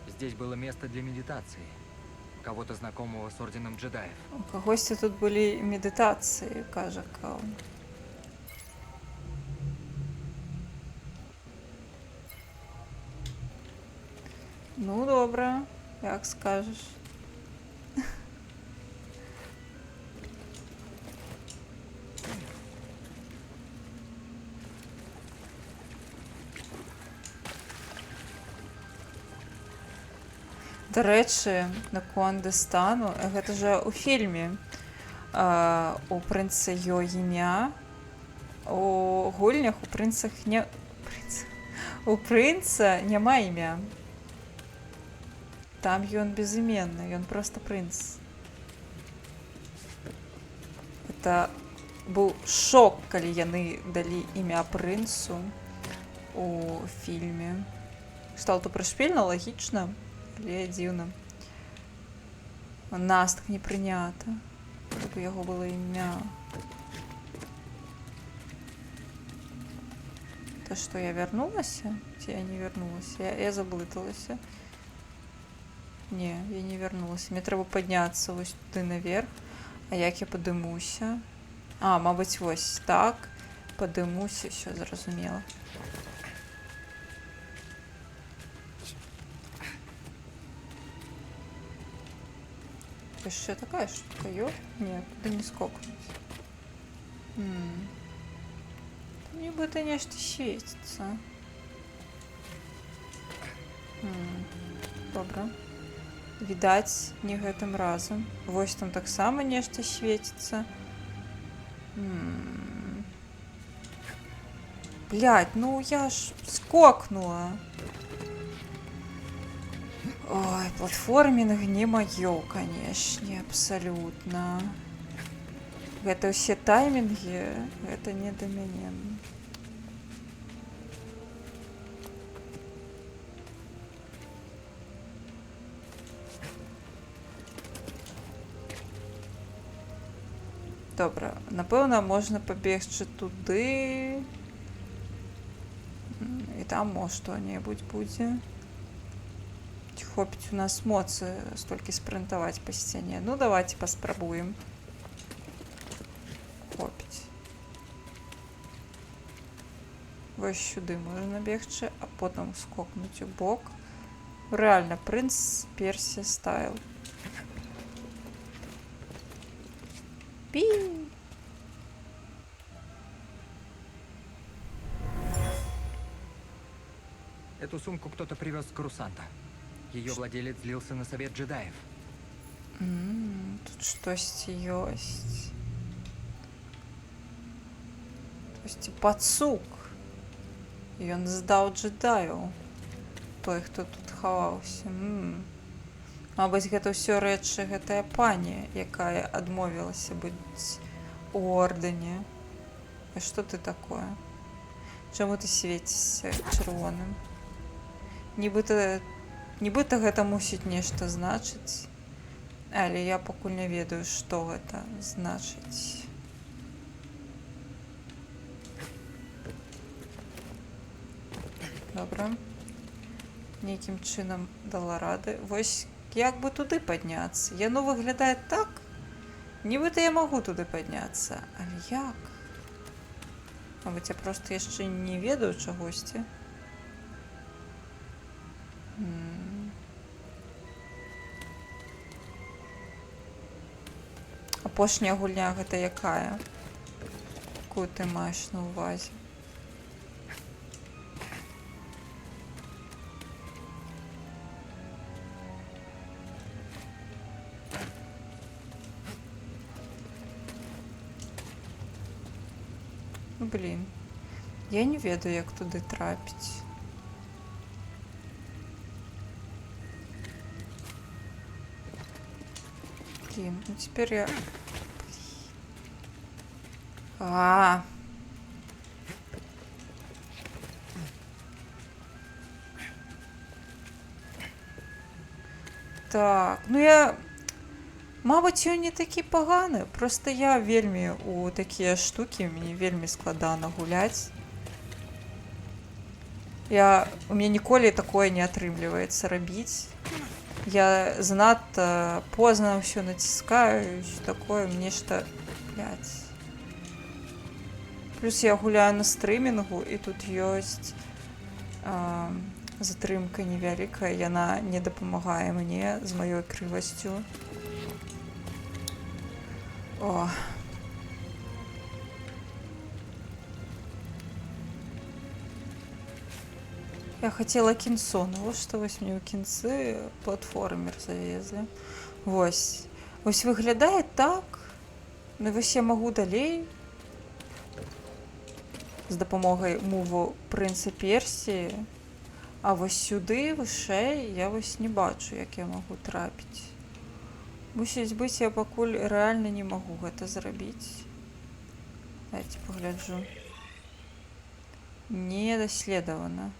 Здесь было место для медитации. Кого-то знакомого с Орденом Джедаев. У кагосьці тут былі медытацыі, кажа Каун. Ну, добра. Як скажеш. До рэчы, наконт Дэстану, гэта жа ў фільме у прынца ёй імя, у гульнях у прынцах не... У прынца няма імя. Там ён безыменны, ён просто прынц. Это быў шок, калі яны далі імя прынцу у фільме. Стало то прышпільна, лагічна, але дзіўна. У нас так не прынята, каб у яго было імя. То што, я вярнулася? Ці я не вярнулася? Я заблыталася. Не, я не вярнулася. Мне трэба падняцца вось туды наверх. А як я падымуся? А, мабыць, вось так. Падымуся, ўсё зразумела. Яшчэ такая штука, ёп? Не, туды не скокнуць. Нібыта нешта свеціцца. Добра. Відаць, не гэтым разам. Вось там таксама нешта свеціцца. Блядь, ну я ж скокнула. Ой, платформінг не маё, канешне, абсалютна. Гэта ўсе таймінгі, гэта не да мяне. Добра, напэўна, можна пабегчы туды. І там мо што-небудзь будзе. Ці хопіць у нас моцы столькі спрынтаваць па сцяне. Ну, давайте паспрабуем. Хопіць. Вось сюды можна бегчы, а потым скокнуць у бок. Рэальна, Принц Персі стайл. Пі. Эту сумку кто-то привез с Крусанта. Ее владелец злился на совет джедаев. Тут штось ёсць. Тосьці пацук. Ён здаў джедаю. Той, хто тут хаваўся. Мабыць, гэта ўсё рэчы гэтая пані, якая адмовілася быць у ордэне. А што ты такое? Чаму ты свеціся чырвоным? Нібыта гэта мусіць нешта значыць, але я пакуль не ведаю, што гэта значыць. Добра. Нейкім чынам дала рады. Вось як бы туды падняцца? Яно выглядае так, нібыта я магу туды падняцца. Але як? Мабыць, я проста яшчэ не ведаю чагосьці. Апошняя гульня гэта якая? Якую ты маеш на ўвазе? Ну, блін. Я не ведаю, як туды трапіць. Блин, ну теперь я... Так, ну я... Мабыць, ён не такі паганы, просто я вельмі у такія штукі, мне вельмі складана гуляць. У мяне ніколі такое не атрымліваецца рабіць. Я занадта позна ўсё націскаю, такое нешта, блядь. Плюс я гуляю на стрымінгу, і тут ёсць затрымка невялікая, яна не дапамагае мне з маёй крывасцю. О. Я хотела кінцо, ну вось што вось мне ў кінцы платформер завезли. Вось. Вось выглядае так. Ну вось я магу далей з дапамогай муву прынца Персіі. А вось сюды, вышэй, я вось не бачу, як я магу трапіць. Мусіць быць, я пакуль рэальна не магу гэта зрабіць. Дайце пагляджу. Не даследавана.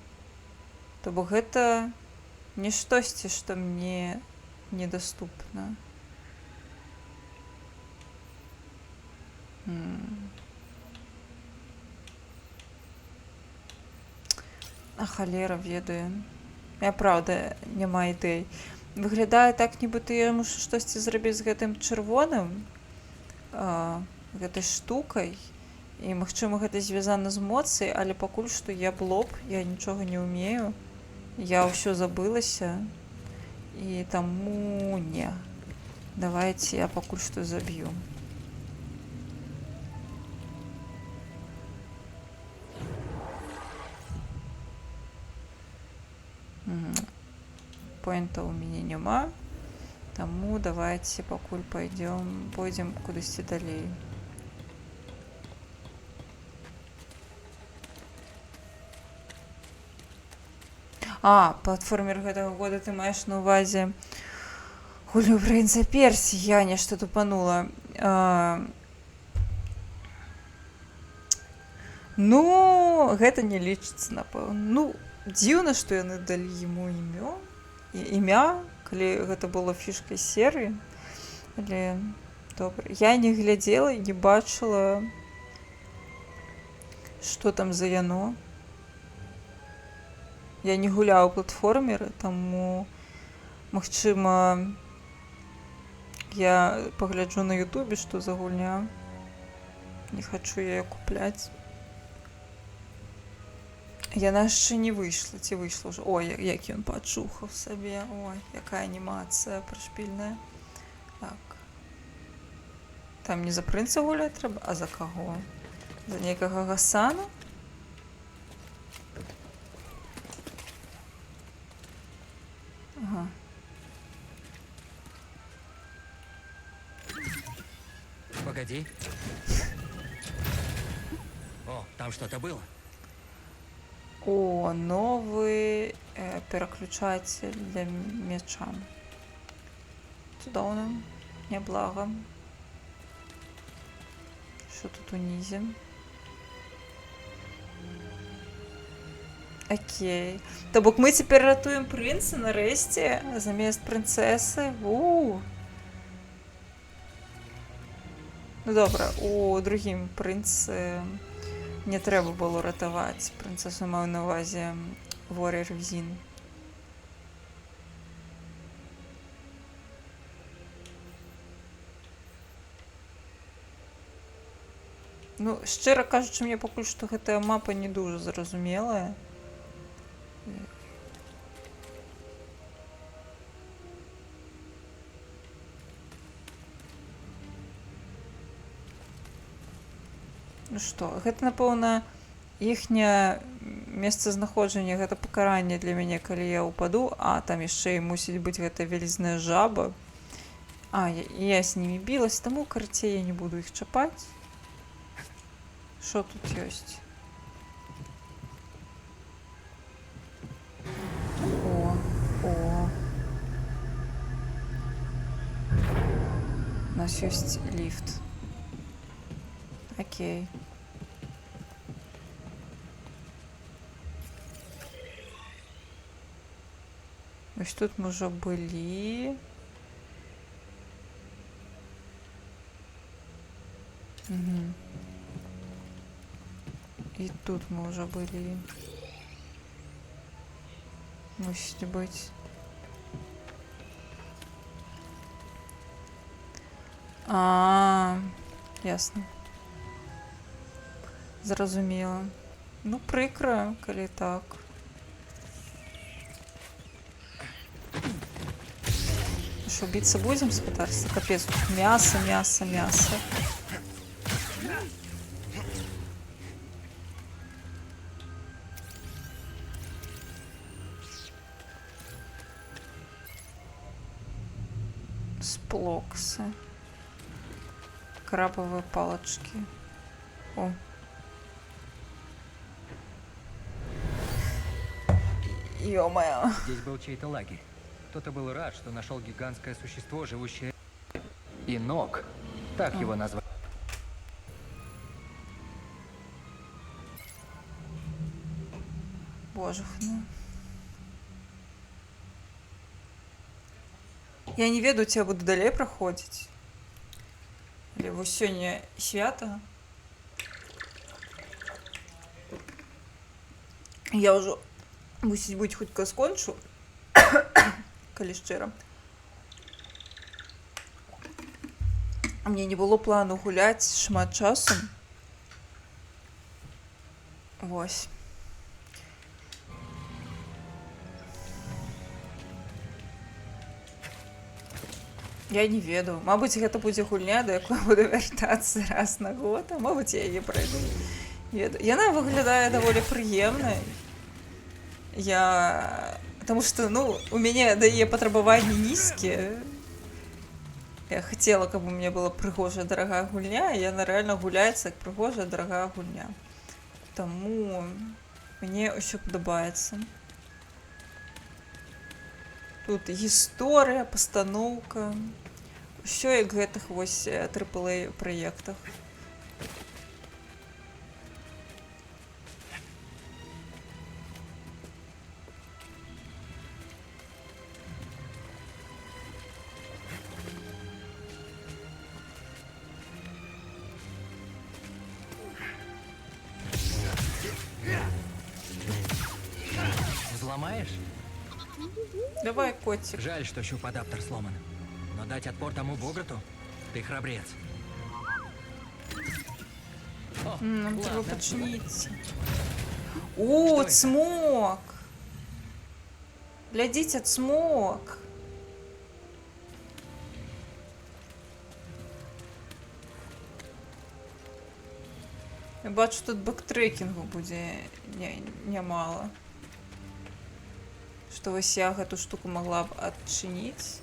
То бок гэта не штосьці, што мне недаступна. А халера ведаю. Я праўда няма ідэй. Выглядае так, нібыта я мушу штосьці зрабіць з гэтым чырвоным, гэтай штукай. І, магчыма, гэта звязана з моцай, але пакуль што я блоб, я нічога не ўмею. Я ўсё забылася. І таму не. Давайце я пакуль што заб'ю. Поинта у меня нема. Таму давайте пакуль пойдем кудысьці далей. Платформер гэтага года ты маеш на ўвазе гульню прынца Персіі. Я нешта тупанула. Ну, гэта не лічыцца, напэўна. Ну, дзіўна, што яны далі яму імя, калі гэта было фішкай серыі. Але добра. Я не глядзела і не бачыла, што там за яно. Я не гуляю ў платформеры, таму, магчыма, я пагляджу на ютубе, што за гульня. Не хачу яе купляць. Яна яшчэ не выйшла, ці выйшла ўжо. Ой, як ён пачухаў сабе. Ой, якая анімацыя прышпільная. Так. Там не за принца гуляти треба, а за кого? За некого Гасана? Ага. Погоди. О, там что-то было. О, новый переключатель для меча. Чудовно. Неблаго. Що тут унизі? Окей. Тобто ми тепер рятуємо принца нарешті замість принцеси. Ну добре, у другим принц не треба було рятувати. Принцесу маю на увазі Warrior Within. Ну, щиро кажучи, мені поки що GTA мапа не дуже зрозуміла. Ну што, гэта, напэўна, іхняе месцазнаходжанне, гэта пакаранне для мяне, калі я ўпаду, а там яшчэ і мусіць быць гэта вялізная жаба. А, я з німі білась, таму, карацей, я не буду іх чапаць. Що тут ёсць? О. У нас ёсць ліфт. Окей. Ось тут мы уже были. Угу. И тут мы уже были. Мусит быть. Ясно. Зразумела. Ну, прикро, коли так. Что, биться будем, спитаться? Капец, тут мясо. Сплоксы. Крабовые палочки. О. Ё-моё. Здесь был чей-то лагерь. Кто-то был рад, что нашел гигантское существо, живущее... Инок. Так его назвали. Боже, ну. Я не ведаю, ці я буду далей праходзіць. Или вось сёння свята. Я ўжо мусіць быць хутка скончу. Калі шчыра. Мне не было плану гуляць шмат часу. Вось. Я не ведаю. Мабыць, гэта будзе гульня, да якой буду вяртацца раз на год, а мабыць, я яе прайду. Яна выглядае даволі прыемнай. Потому что, ну, у меня да яе патрабаванні нізкія. Я хотела, каб у меня была прыгожая дарагая гульня, і яна рэальна гуляецца як прыгожая дарагая гульня. Таму мне ўсё падабаецца. Тут гісторыя, пастаноўка. Усё як гэтых вось AAA праектах. Взломаешь? Давай, котик. Жаль, что щуп-адаптер сломан. Но дать отпор тому Богату? Ты храбрец. О, Нам ладно. треба починиться. О, это? цмок! Глядите, цмок! Я бачу, тут бэктрекінгу будзе нямала. Што вось я гэту штуку магла б адчыніць,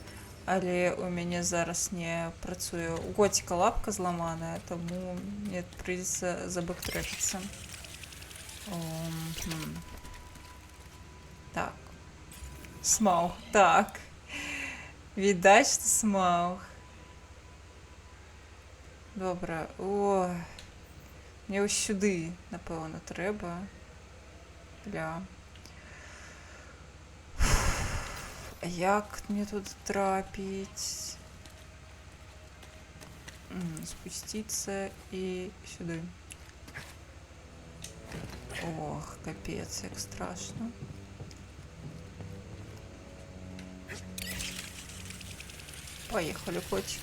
але у мяне зараз не працуе. У Готіка лапка зламаная, таму мне прыйдзецца забэктрекіцца. Так. Смауг. Так. Відаць, што смауг. Добра. О, мне ось сюды, напэўна, трэба. Бля. А як мне тут трапіць? Спусціцца і сюды. Ох, капец, як страшно. Поехали, котик.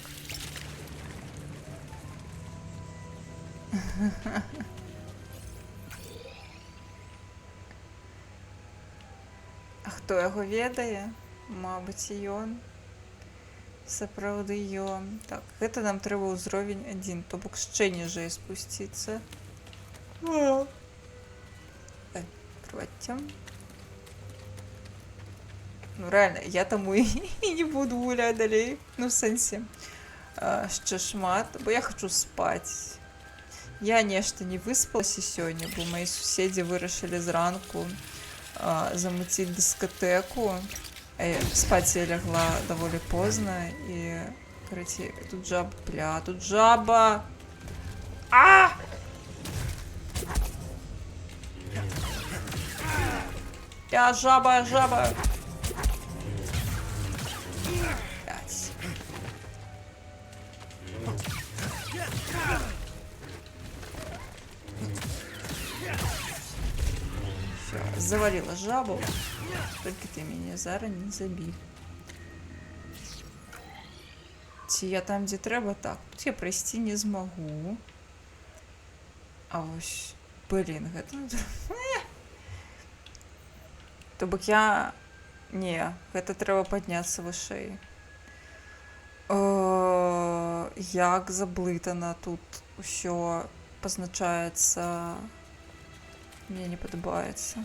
А хто яго ведае? Мабыць, ён. Сапраўды ён. Так, гэта нам трэба ўзровень 1, то бок яшчэ ніжэй спусціцца. Прыватцем. Ну, реально, я таму і не буду гуляць далей. Ну, в сэнсе, яшчэ шмат, бо я хачу спаць. Я нешта не выспалася сёння, бо мои суседзі вырашылі зранку замуціць дыскатэку. Спаць я лягла даволі позна і, караце, тут жаба, бля, тут жаба! А! Я жаба, жаба! Блядь. Всё, завалила жабу. Только ты меня зараз не забей. Ці я там, дзе трэба? Так, тут я прайсці не змагу. А вось, блин, гэта... То бок я... Не, гэта трэба падняцца вышэй. Як заблытана тут усё пазначаецца. Мне не падабаецца.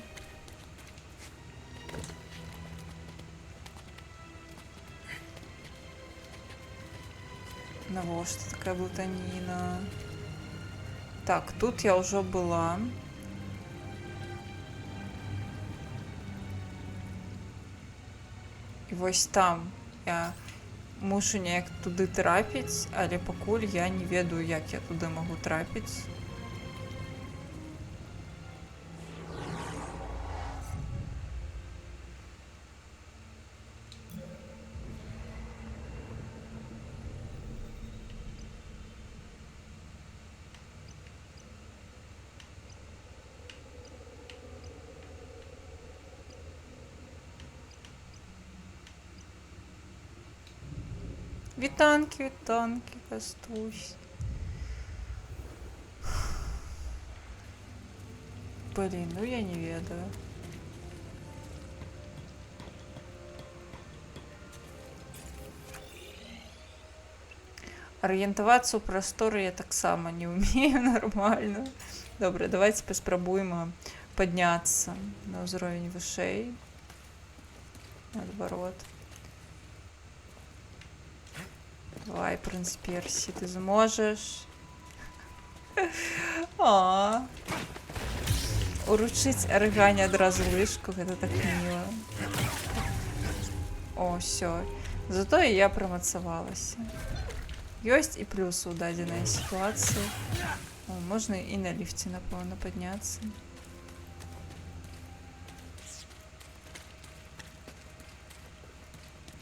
Навошта такая блытаніна? Так, тут я ўжо была. І вось там я мушу неяк туды трапіць, але пакуль я не ведаю, як я туды магу трапіць. Вітанки, вітанки, Кастусь. Блин, ну я не ведаю. Арыентавацца ў прасторы я таксама не ўмею нормально. Добра, давайте паспрабуем падняцца на ўзровень вышэй. Наадварот. Давай, принц Персі, ти зможеш. Уручыць арыгані адразу лыжку, гэта так мило. О, все. Зато і я прамацавалася. Ёсць і плюсы ў дадзенай сітуацыі. Можна і на ліфце, напэўна, падняцца.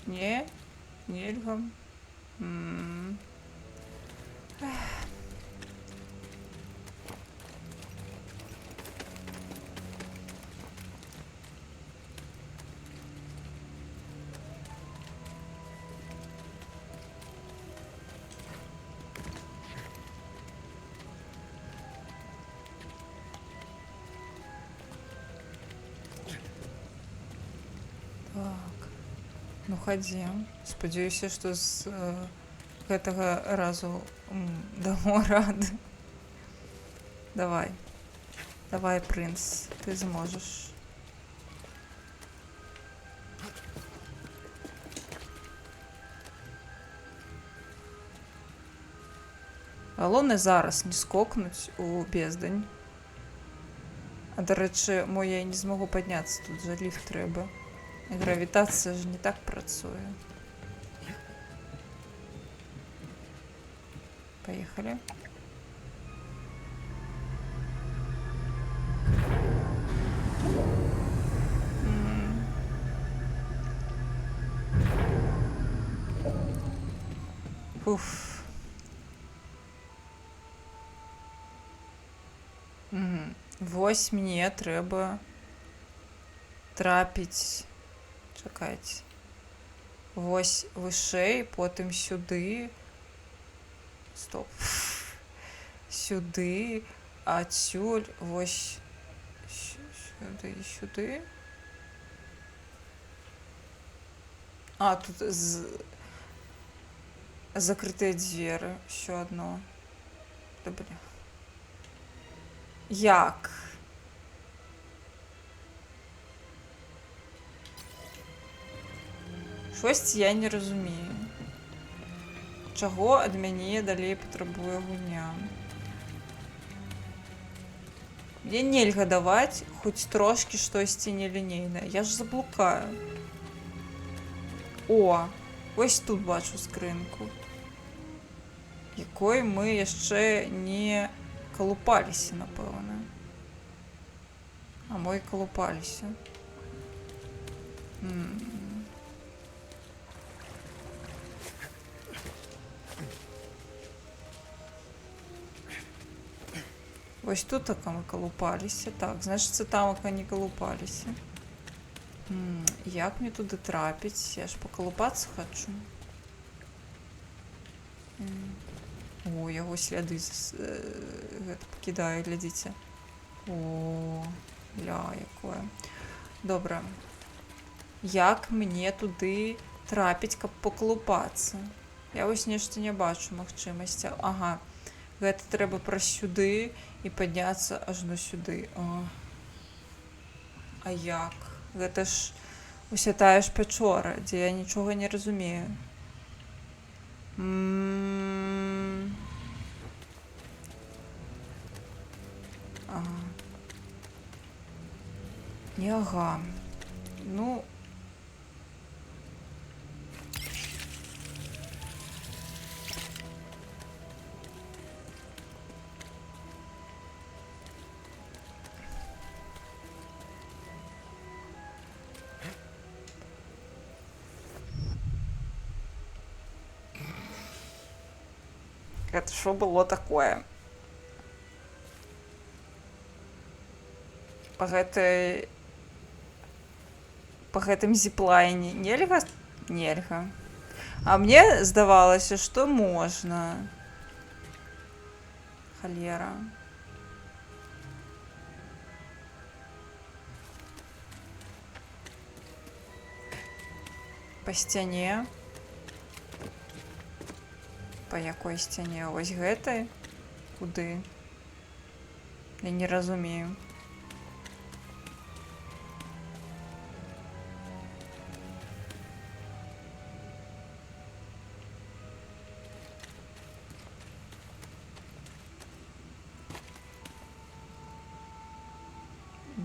Не, нельга. Ну, хадзім. Спадзяюся, што з гэтага разу дамо рады. Давай. Давай, принц. Ти зможеш. Головне зараз не скокнуть у бездень. А, до речі, я не змогу піднятися, тут же ліфт треба. І гравітація ж не так працює. Поїхали. Уф. Ось мені треба трапить. Чекайте. Ось вище, потім сюди. Стоп. Сюди, отсюль, ось сюди і сюди. А, тут закриті двері. Ще одно. Добре. Як? Щось я не розумію. Чого від мене далі потребує гуня? Мені нельга давати хоч трошки щось нелінійне. Я ж заблукаю. О, ось тут бачу скринку. Якої ми ще не колупалися, напевно. А ми колупалися. Ось тут тако ми колупалися. Так, значить це там, як не колупалися. Як мені туди трапить? Я ж поколупатися хочу. О, його сліди покидаю, глядите. О, ля, яке. Добре. Як мені туди трапить, щоб поколупатися? Я ось нічого не бачу можливості. Ага. Це треба про сюди і піднятися аж до сюди. О. А як? Це ж ось та ж печора, де я нічого не розумію. Ага. Не ага. Ну... Это что было такое? По гэтым зіплайне нельга? Нельга. А мне здавалася, что можно. Холера. По сцяне. По якой сцяне? Ось гэтай? Куды? Я не разумею.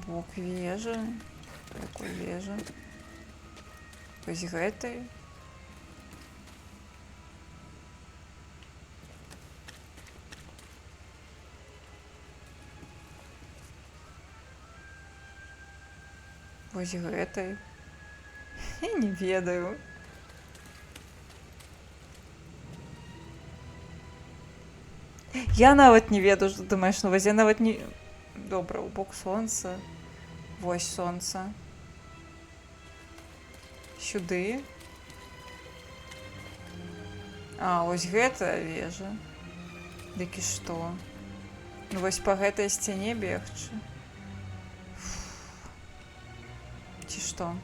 Бок вежи. Какой вежи? Ось гэтай? Ось гэтай. Я не ведаю. Я нават не ведаю, што ты маеш на увазе. Я нават не... Добра, у бок сонца. Вось сонца. Сюды. А, ось гэта вежа. Дык і што? Ну вось па гэтай сцяне бегчы. Ці што?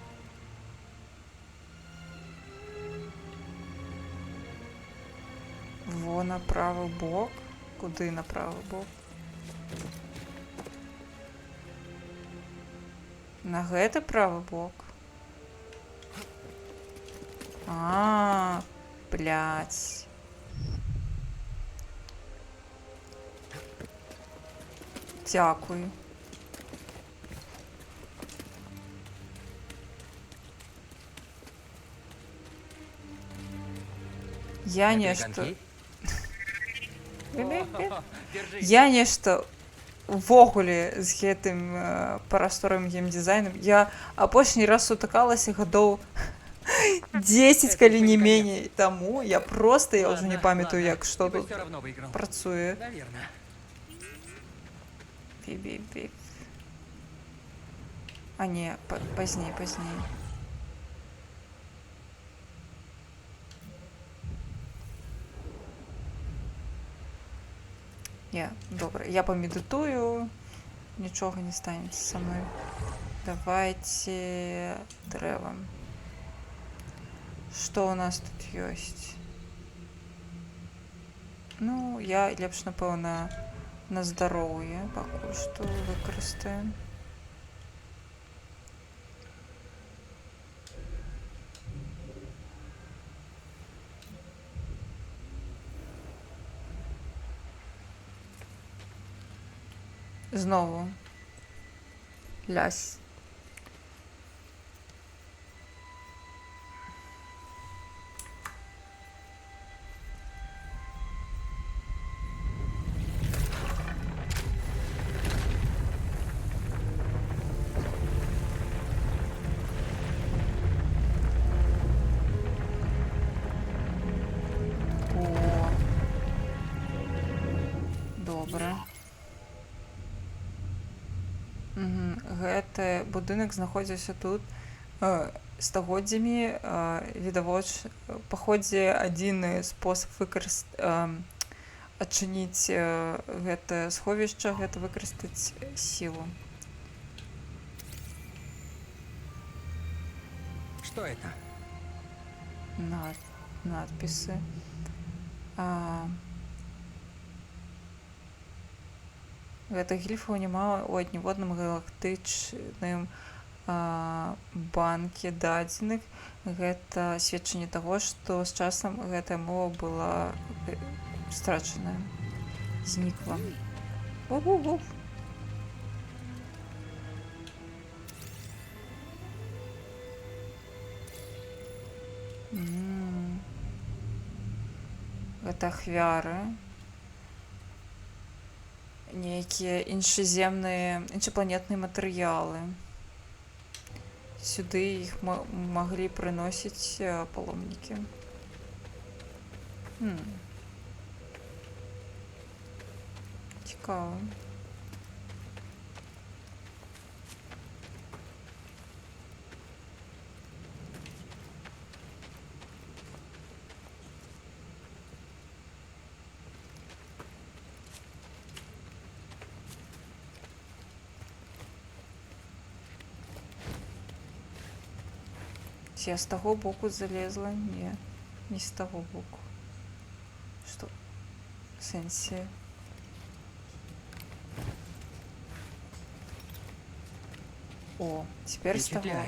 Во на правы бок. Куды на правы бок? На гэты правы бок. А, блядь. Дякую. Я нешта... Я нешта увогуле з гэтым прасторным геймдизайном. Я апошні раз сутыкалася гадоў 10, калі не меней таму. Я уже не памятаю, як што тут працуе. Бі-бі-бі. А не, пазней. Добра, я памедытую, нічога не станецца са мной. Давайте дрэва. Што ў нас тут ёсць? Ну, я лепш, напэўна, на здароўе пакуль што выкарыстаем. Знову лясь. Добра. Гэты будынак знаходзіўся тут стагоддзямі. Відавоч, па ходзе адзіны спосаб адчыніць гэтае сховішча, гэта выкарыстаць сілу. Что это? Надпісы. Гэтых гліфаў няма ў ніводным галактычным банке дадзеных. Гэта сведчанне таго, што з часам гэтая мова была страчаная, знікла. Ух-ух-ух. Гэта ахвяры. Нейкія іншапланетныя матэрыялы. Сюды іх маглі прыносіць паломнікі. Цікава. Я з таго боку залезла? Не з таго боку. Што? В сэнсе? О, теперь з таго.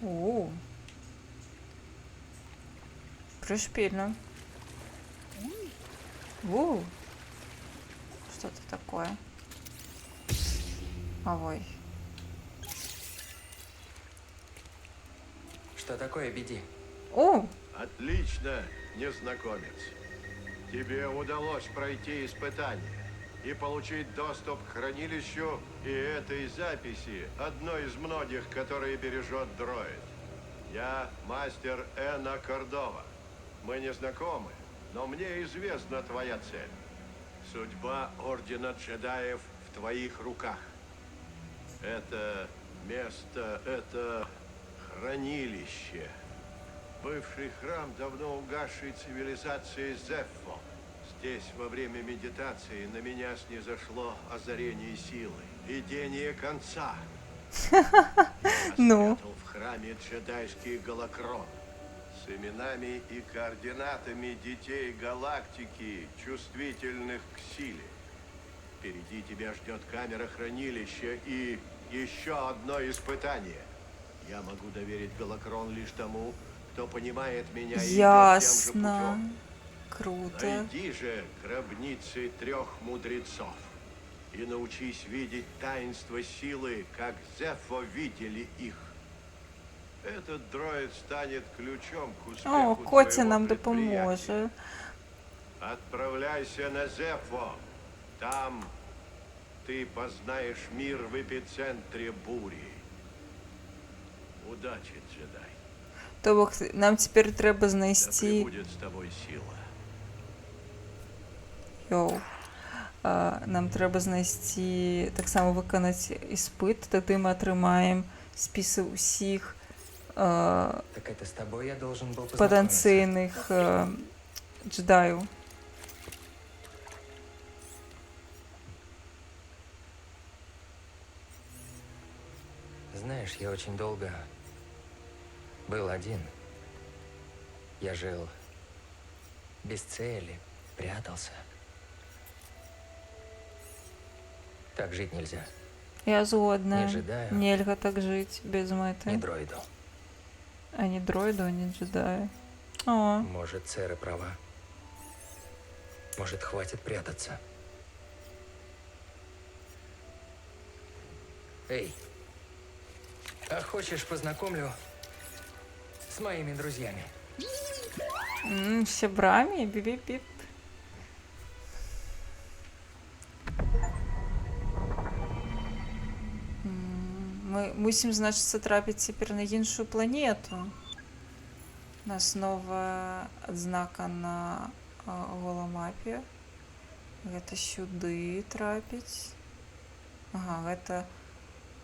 О, пришпильно. Что-то такое. Ой. Что такое, Биди? О! Отлично, незнакомец. Тебе удалось пройти испытание и получить доступ к хранилищу и этой записи, одной из многих, которые бережет дроид. Я мастер Эна Кордова. Мы не знакомы, но мне известна твоя цель. Судьба Ордена Джедаев в твоих руках. Это место, это хранилище. Бывший храм давно угасшей цивилизации Зеффо. Здесь во время медитации на меня снизошло озарение силы, видение конца. Я спрятал в храме джедайский голокрон. с именами и координатами детей галактики, чувствительных к силе. Впереди тебя ждет камера хранилища и еще одно испытание. Я могу доверить Галакрон лишь тому, кто понимает меня и идет тем же Ясно. путем. Круто. Найди же гробницы 3 мудрецов и научись видеть таинство силы, как Зефо видели их. Этот дроид станет ключом к успеху О, Котя твоего нам предприятия. допоможе. Отправляйся на Зефо. Там ты познаешь мир в эпицентре бури. Удачи, джедай. Тобто нам тепер треба Да знайти. пребудет с тобой сила. Йоу. Нам треба знайти, так само виконати іспит, тоді ми отримаємо списи усіх Так это с тобой я должен был познакомиться. потенційних джедаїв. Знаешь, я очень долго был один. Я жил без цели, прятался. Так жить нельзя. Я згодна. Не джедаю. Нельга так жити без Ни мети. дроиду. Ані дроїду, ані джедаї. О, Может, Церы права. Может, хватит прятаться. Эй, а хочешь, познакомлю с моими друзьями? сябрамі, біп-біп-біп. Ми мусимо, значить, трапити тепер на іншу планету. У нас нова адзнака на голомапі. Гэта сюды трапіць. Ага, гэта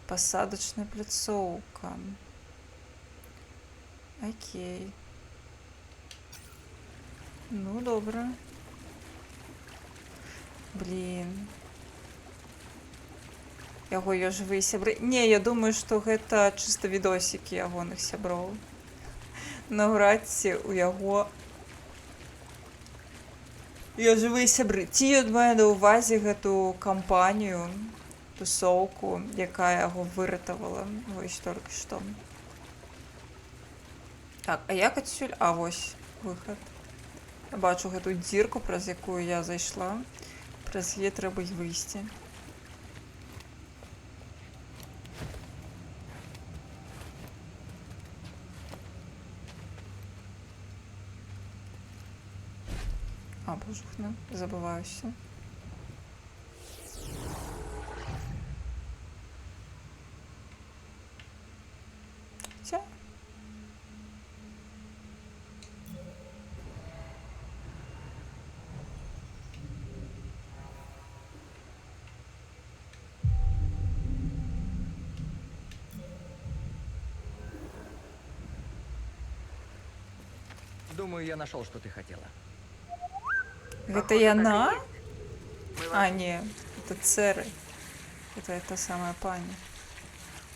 пасадачная пляцоўка. Окей. Ну, добра. Блін. Яго ёсць жывыя сябры. Не, я думаю, што гэта чыста відосікі ягоных сяброў. Наўрад ці у яго ёсць жывыя сябры. Ці ён мае на ўвазе гэту кампанію, тусоўку, якая яго выратавала. Вось толькі што. Так, а як адсюль? А, вось выхад. Я бачу гэту дзірку, праз якую я зайшла. Праз яе трэба і выйсці. А, божухна, забываюся. Хотя... Думаю, я нашел, что ты хотела. Это яна? А, не, это Церы. Это та самая пані.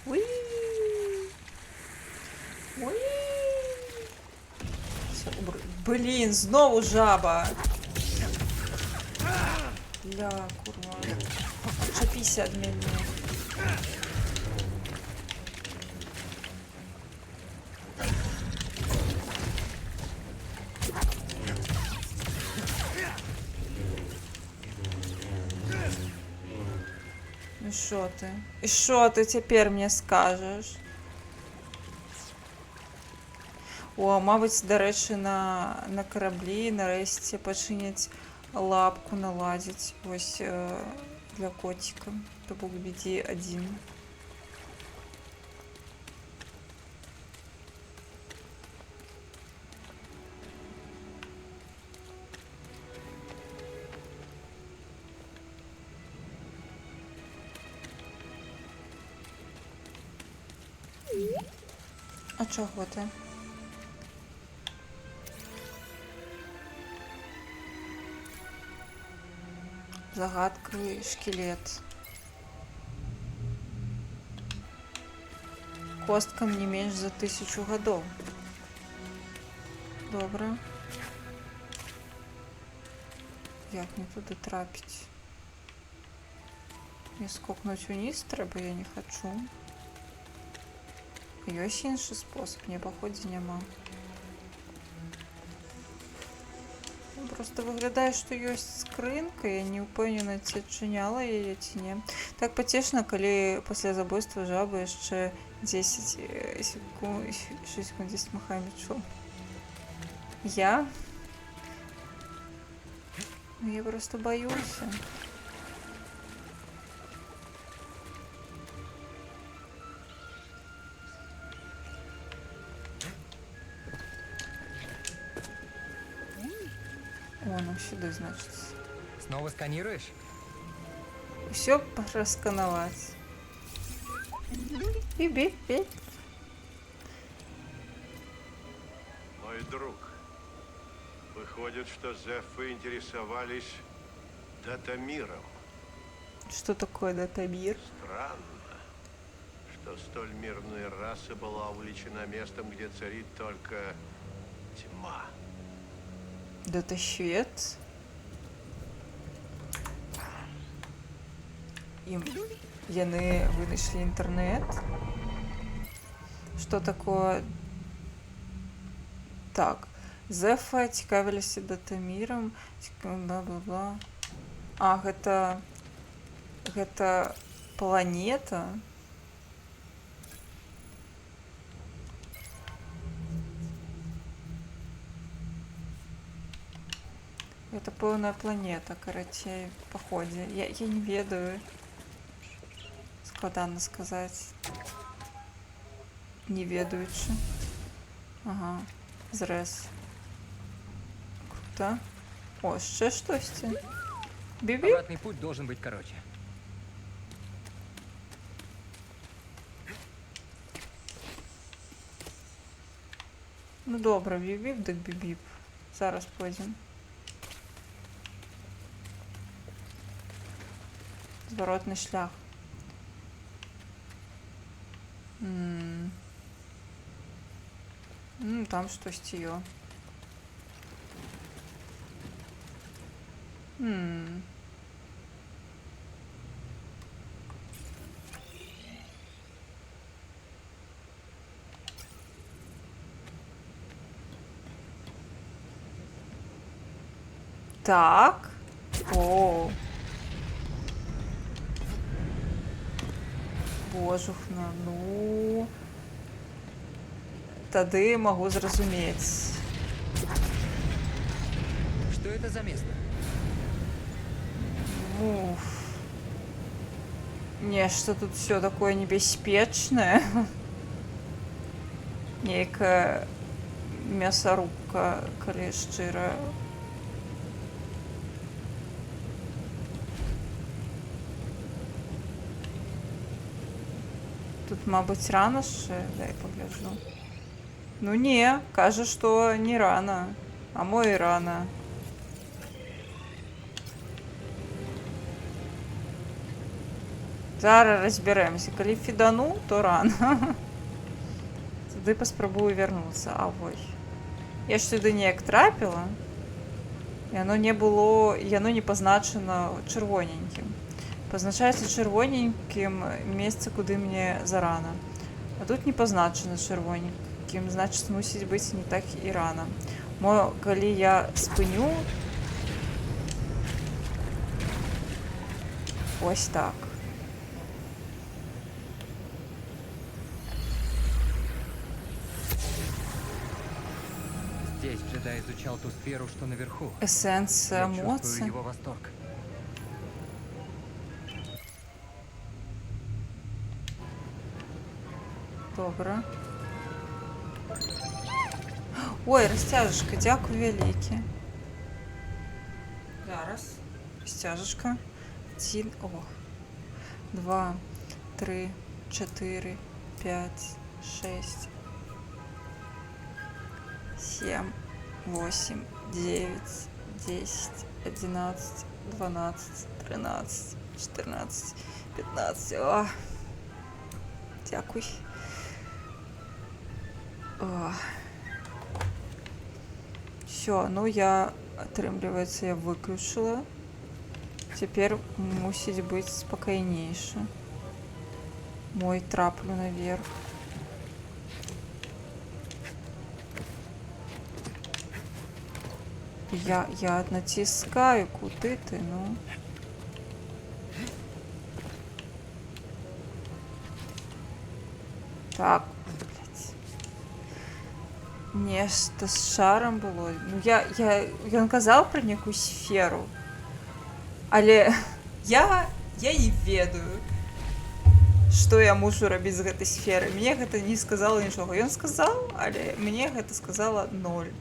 Уи! Уи! Блін, знову жаба. Ля, курва. Отчепися від мене. І що ти тепер мені скажеш? О, мабуть, до речі, на кораблі нарешті починять лапку наладить. Ось для котика. То був BD1. А чого ти? Загадковий шкелет. Косткам не менш за 1000 годов. Добре. Як мне туди трапити? Не скокнуть вниз треба, я не хочу. Ёсць іншы спосіб, не паходзе няма. Просто выглядае, што ёсць скрынка, я не ўпэўнена, ці адчыняла яе ці не. Так пацешна, калі пасля забойства жабы яшчэ 10 секунд, 6 секунд 10 махаю мячом. Я? Ну, я просто боюся. О, ну сюда, значит. Снова сканируешь? Все раскановать. Бип-бип-бип. Мой друг, выходит, что Зефы интересовались датамиром. Что такое датамир? Странно, что столь мирная раса была увлечена местом, где царит только тьма. Датасвет. Им яны вынайшлі интернет. Что такое? Так. Зефа цікавіліся датамірам. Бла-бла-бла. А, гэта планета. Это полная планета, карацей, по ходе. Я не ведаю. Складана сказать. Не ведаючи. Ага. Зрез. Круто. О, ще штосьці. Биби? Обратный путь должен быть короче. Ну добре, біп-біп, так біп-біп. Зараз пойдем. Зворотний шлях. Ну, там щось є. Так. О. Божухна, ну. Тады могу зразумець. Что это за место? Уф. Нешта тут все такое небяспечнае. Нейкая мясорубка, калі шчыра. Тут, мабуть, рано ще, дай погляджу. Ну не, кажа, што не рано, а мо і рано. Зараз разберемся. Калі фідану, то рано. Туды паспрабую вярнуцца. А вой. Я ж сюды неяк трапіла. І яно не пазначана чырвоненькім. Пазначаецца чырвоненькім месца, куды мне зарана. А тут не пазначана чырвоненькім, значыць, мусіць быць не так і рана. Мо, калі я спыню... Ось так. Здесь джедай изучал ту сферу, что наверху. Эссенция Я эмоций. чувствую его восторг. Добре. Ой, розтяжечка, дякую вялікі. Зараз. Розтяжечка. 1, 2, 3, 4, 5, 6, 7, 8, 9, 10, 11, 12, 13, 14, 15. О, дякую. О. Все, ну я, атрымліваецца, я выключыла. Цяпер мусіць быць спакайнейша. Мой траплю наверх. Я націскаю, куды ты, ну? Так, блядь. Нешта з шаром было. Ну, ён казаў пра некую сферу. Але я не ведаю, што я мушу рабіць з гэтай сферы. Мне гэта не сказала нічога. Ён сказаў, але мне гэта сказала 0.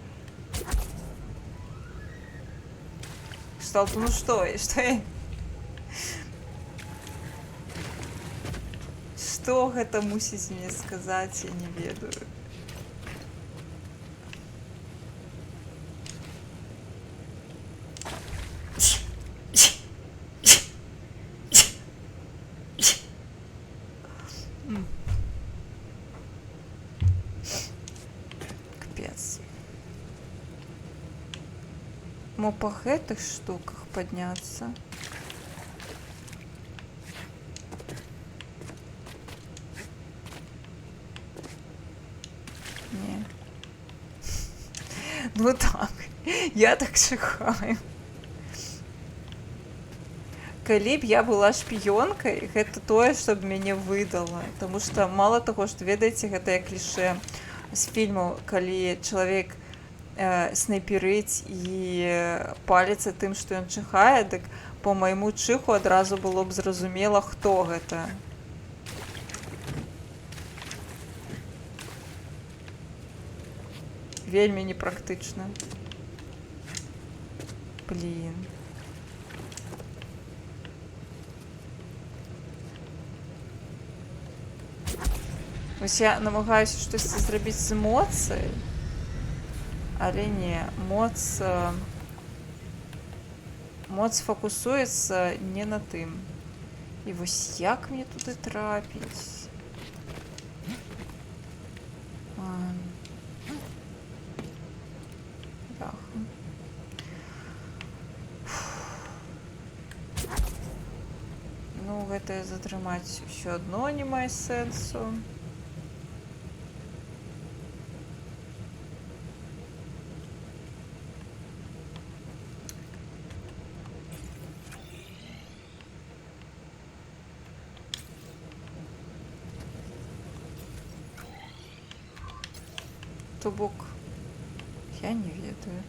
Ну што я... Што гэта мусіць мне сказаць, я не ведаю. Капец. Мо па гэтых штуках падняцца. Не. Ну так, я так чакаю. Калі б я была шпіёнкай, гэта тое, што б мяне выдала. Таму што мала таго, што ведаеце, гэтае клішэ з фільмаў, калі чалавек снайперыць і паліцца тым, што ён чихае, дык по майму чиху адразу было б зразумела, хто гэта. Вельмі непрактычна. Блін. Вось я намагаюся штосьці зрабіць з эмоцыяй, але не, моц фокусуецца не на тым. І вось як мне туды трапіць? Ну, гэта затрымаць усё адно не мае сэнсу. То бок, я не ведаю.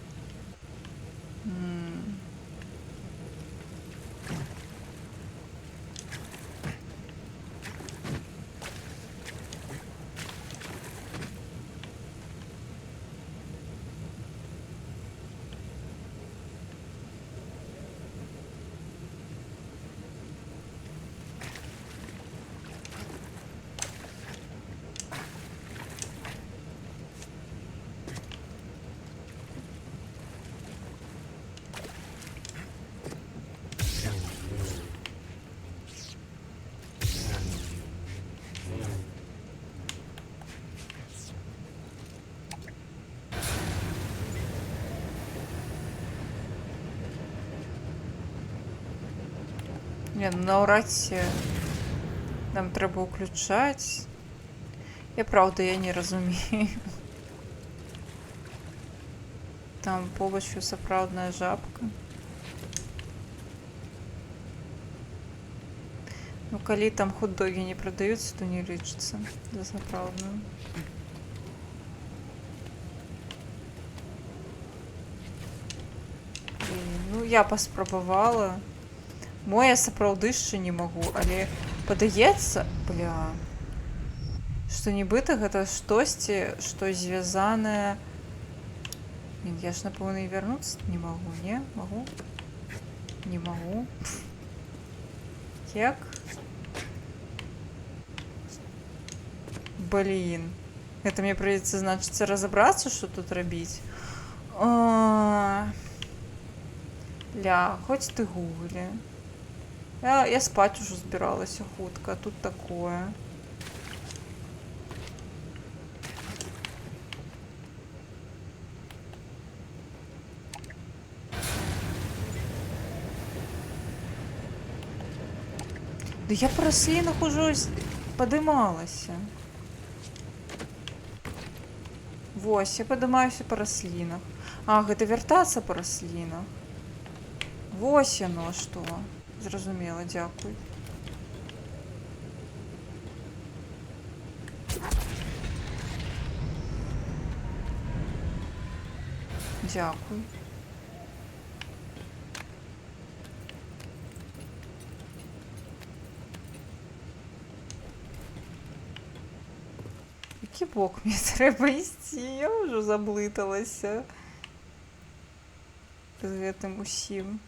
Не, ну наўрад ці нам трэба ўключаць. Я праўда, я не разумею. Там побач сапраўдная жабка. Ну, калі там хот-догі не прадаюцца, то не лічыцца за сапраўдную. Ну, я паспрабавала. Мо я сапраўды яшчэ не магу, але падаецца, бля, што нібыта гэта штосьці, што звязанае... Блин, я ж, напэўна, і вярнуцца не магу, не? Магу? Не магу. Як? Блин. Гэта мне прыйдзецца, значыцца, разабрацца, што тут рабіць. Ля, хоць ты гуглі. Я спаць ужо збіралася хутка, а тут такое. Да я по раслінах уже подымалася. Вось, я падымаюся па раслінах. А, гэта вяртацца па раслінах. Вось яно што. Зразумела, дзякуй. Дзякуй. Які бок мне трэба ісці? Я ўжо заблыталася з гэтым усім.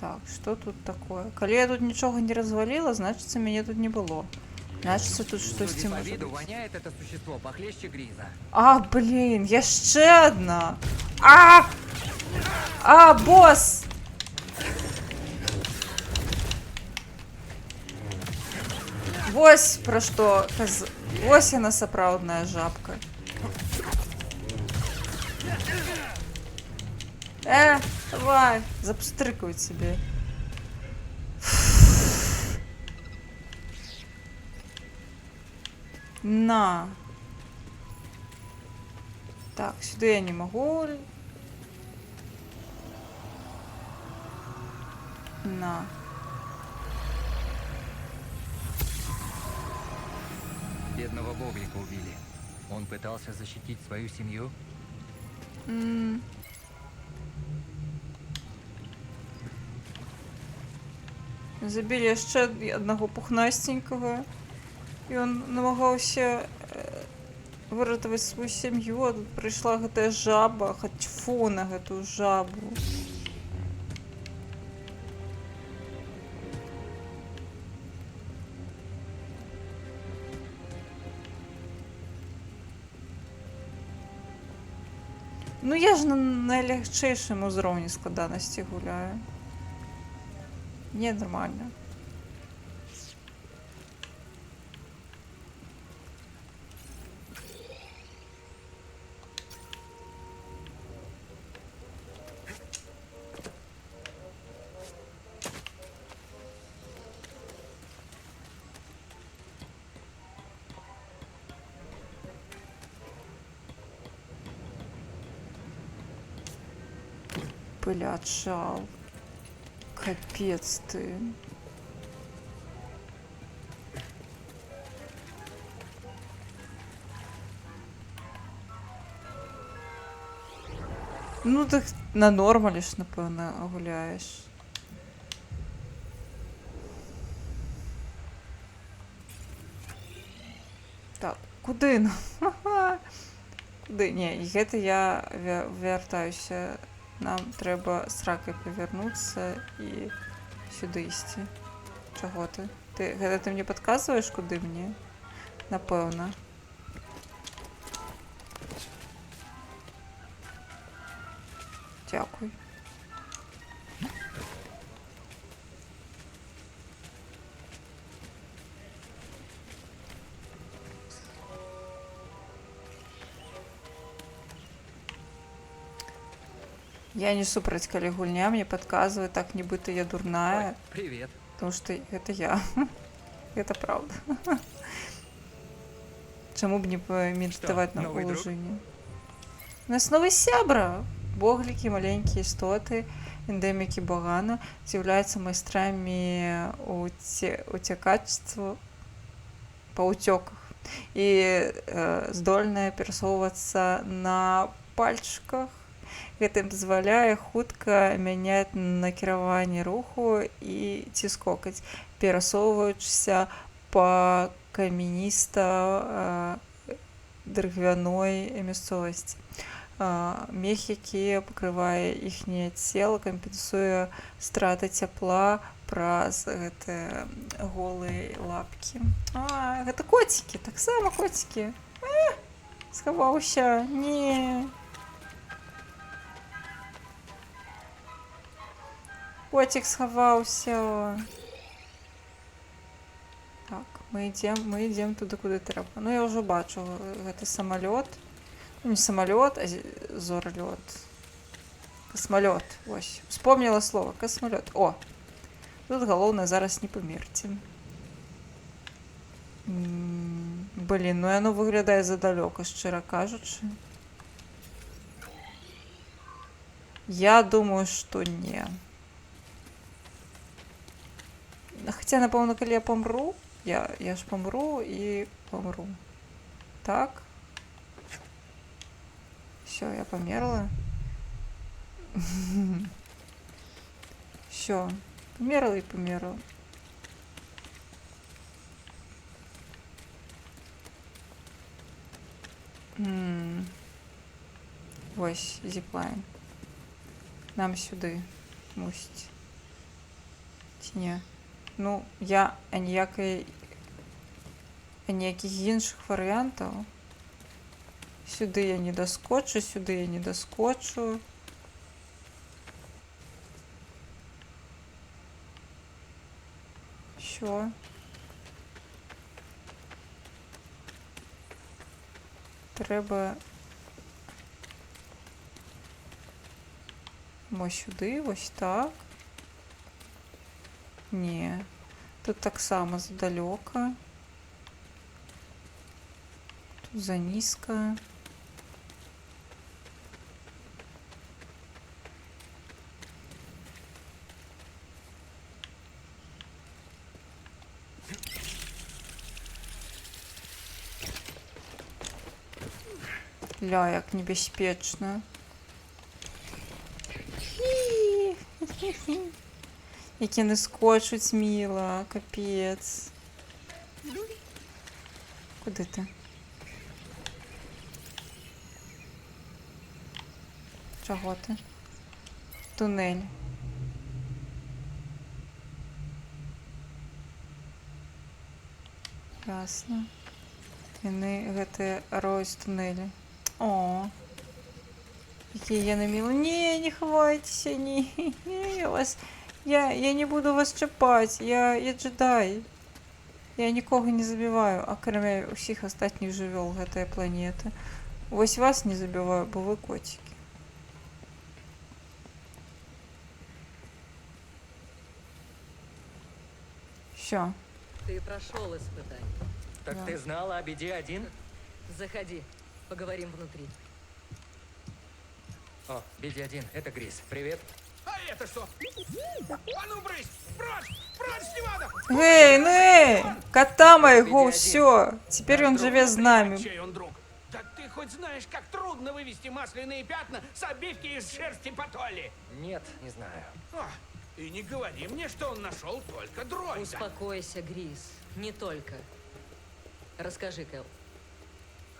Так, что тут такое? Коли я тут ничего не развалила, значит, меня тут не было. Значит, тут что-то Судя по может виду, быть. воняет это существо похлеще Гриза. А, блин, еще одна. Босс! Вось про что. Вось яна сапраўдная жабка. Давай, запстрыкивать себе. На. Так, сюда я не могу. На. Бедного Бублика убили. Он пытался защитить свою семью? Забілі яшчэ аднаго пухнасценькага. І ён намагаўся выратаваць сваю сям'ю, а тут прыйшла гэтая жаба, хоць фу на гэтую жабу. Ну я ж на найлягчэйшым узроўні складанасці гуляю. Не, нормально. Бля, отшал. Капец ты. Ну так на нормалі ж, напевно, гуляєш. Так, куди? Куди? Ні, гэта я вяртаюся. Нам трэба з ракай павярнуцца і сюды ісці. Чаго ты? Гэта ты мне падказваеш, куды мне? Напэўна. Дякуй. Я не супраць, калі гульня мне падказвае, так нібыта я дурная. Ой, привет. Потому что это я. Это правда. Чаму б не памедытаваць на палажэнні? У нас новы сябра. Боглікі, маленькія істоты, эндэмікі багана з'яўляюцца майстрамі уцякачства па ўцёках і здольныя перасоўвацца на пальчыках. Гэта ім дазваляе хутка мяняць накіраванне руху і ці скокаць, перасоўваючыся па камяніста дрыгвяной мясцовасці. мех, які пакрывае іхняе цела, кампенсуе страты цяпла праз гэтыя голыя лапкі. Гэта коцікі, таксама коцікі. Схаваўся, не. Котик схаваўся. Так, мы ідзем туды, куды трэба. Ну, я ўжо бачу гэты самалёт. Не самалёт, а зорлёт. Касмалёт. Вось. Вспомнила слово. Касмалёт. О! Тут галоўнае зараз не памерці. Блін, ну яно выглядае задалёка, шчыра кажучы. Я думаю, што не. Хаця, напэўна, калі я памру, я ж памру і памру. Так. Всё, я памерла. Всё. Памерла і памерла. Вось, зіплайн. Нам сюды мусіць. Ці не? Ну, я ніякіх іншых варыянтаў. Сюды я не даскочу, сюды я не даскочу. Що? Треба ось сюди, ось так. Ні. Тут так само задалёка. Тут занизко. Ля, як небяспечна. Як яны скочуць міла, капец. Куди ти? Чого ти? Тунель. Ясно. Яны гэтыя роюць тунелі. О, якія яны мілы. Не хавайцеся, не. Я не буду вас чапаць, я джедай. Я нікога не забіваю, акрамя ўсіх астатніх жывёл гэтай планеты. Вось вас не забіваю, бо вы коцікі. Всё. Ты прошел испытание. Так Да. ты знала о беде один? Заходи, поговорим внутри. О, беде один, это Грис. Привет. А это что? А ну брысь! Прочь! Прочь, Стивана! Эй! Кота моего, все. Теперь он живет с нами. Чей он друг? Да ты хоть знаешь, как трудно вывести масляные пятна с обивки из шерсти Патолли? Нет, не знаю. И не говори мне, что он нашел только дроида. Успокойся, Грис. Не только. Расскажи, Кэл.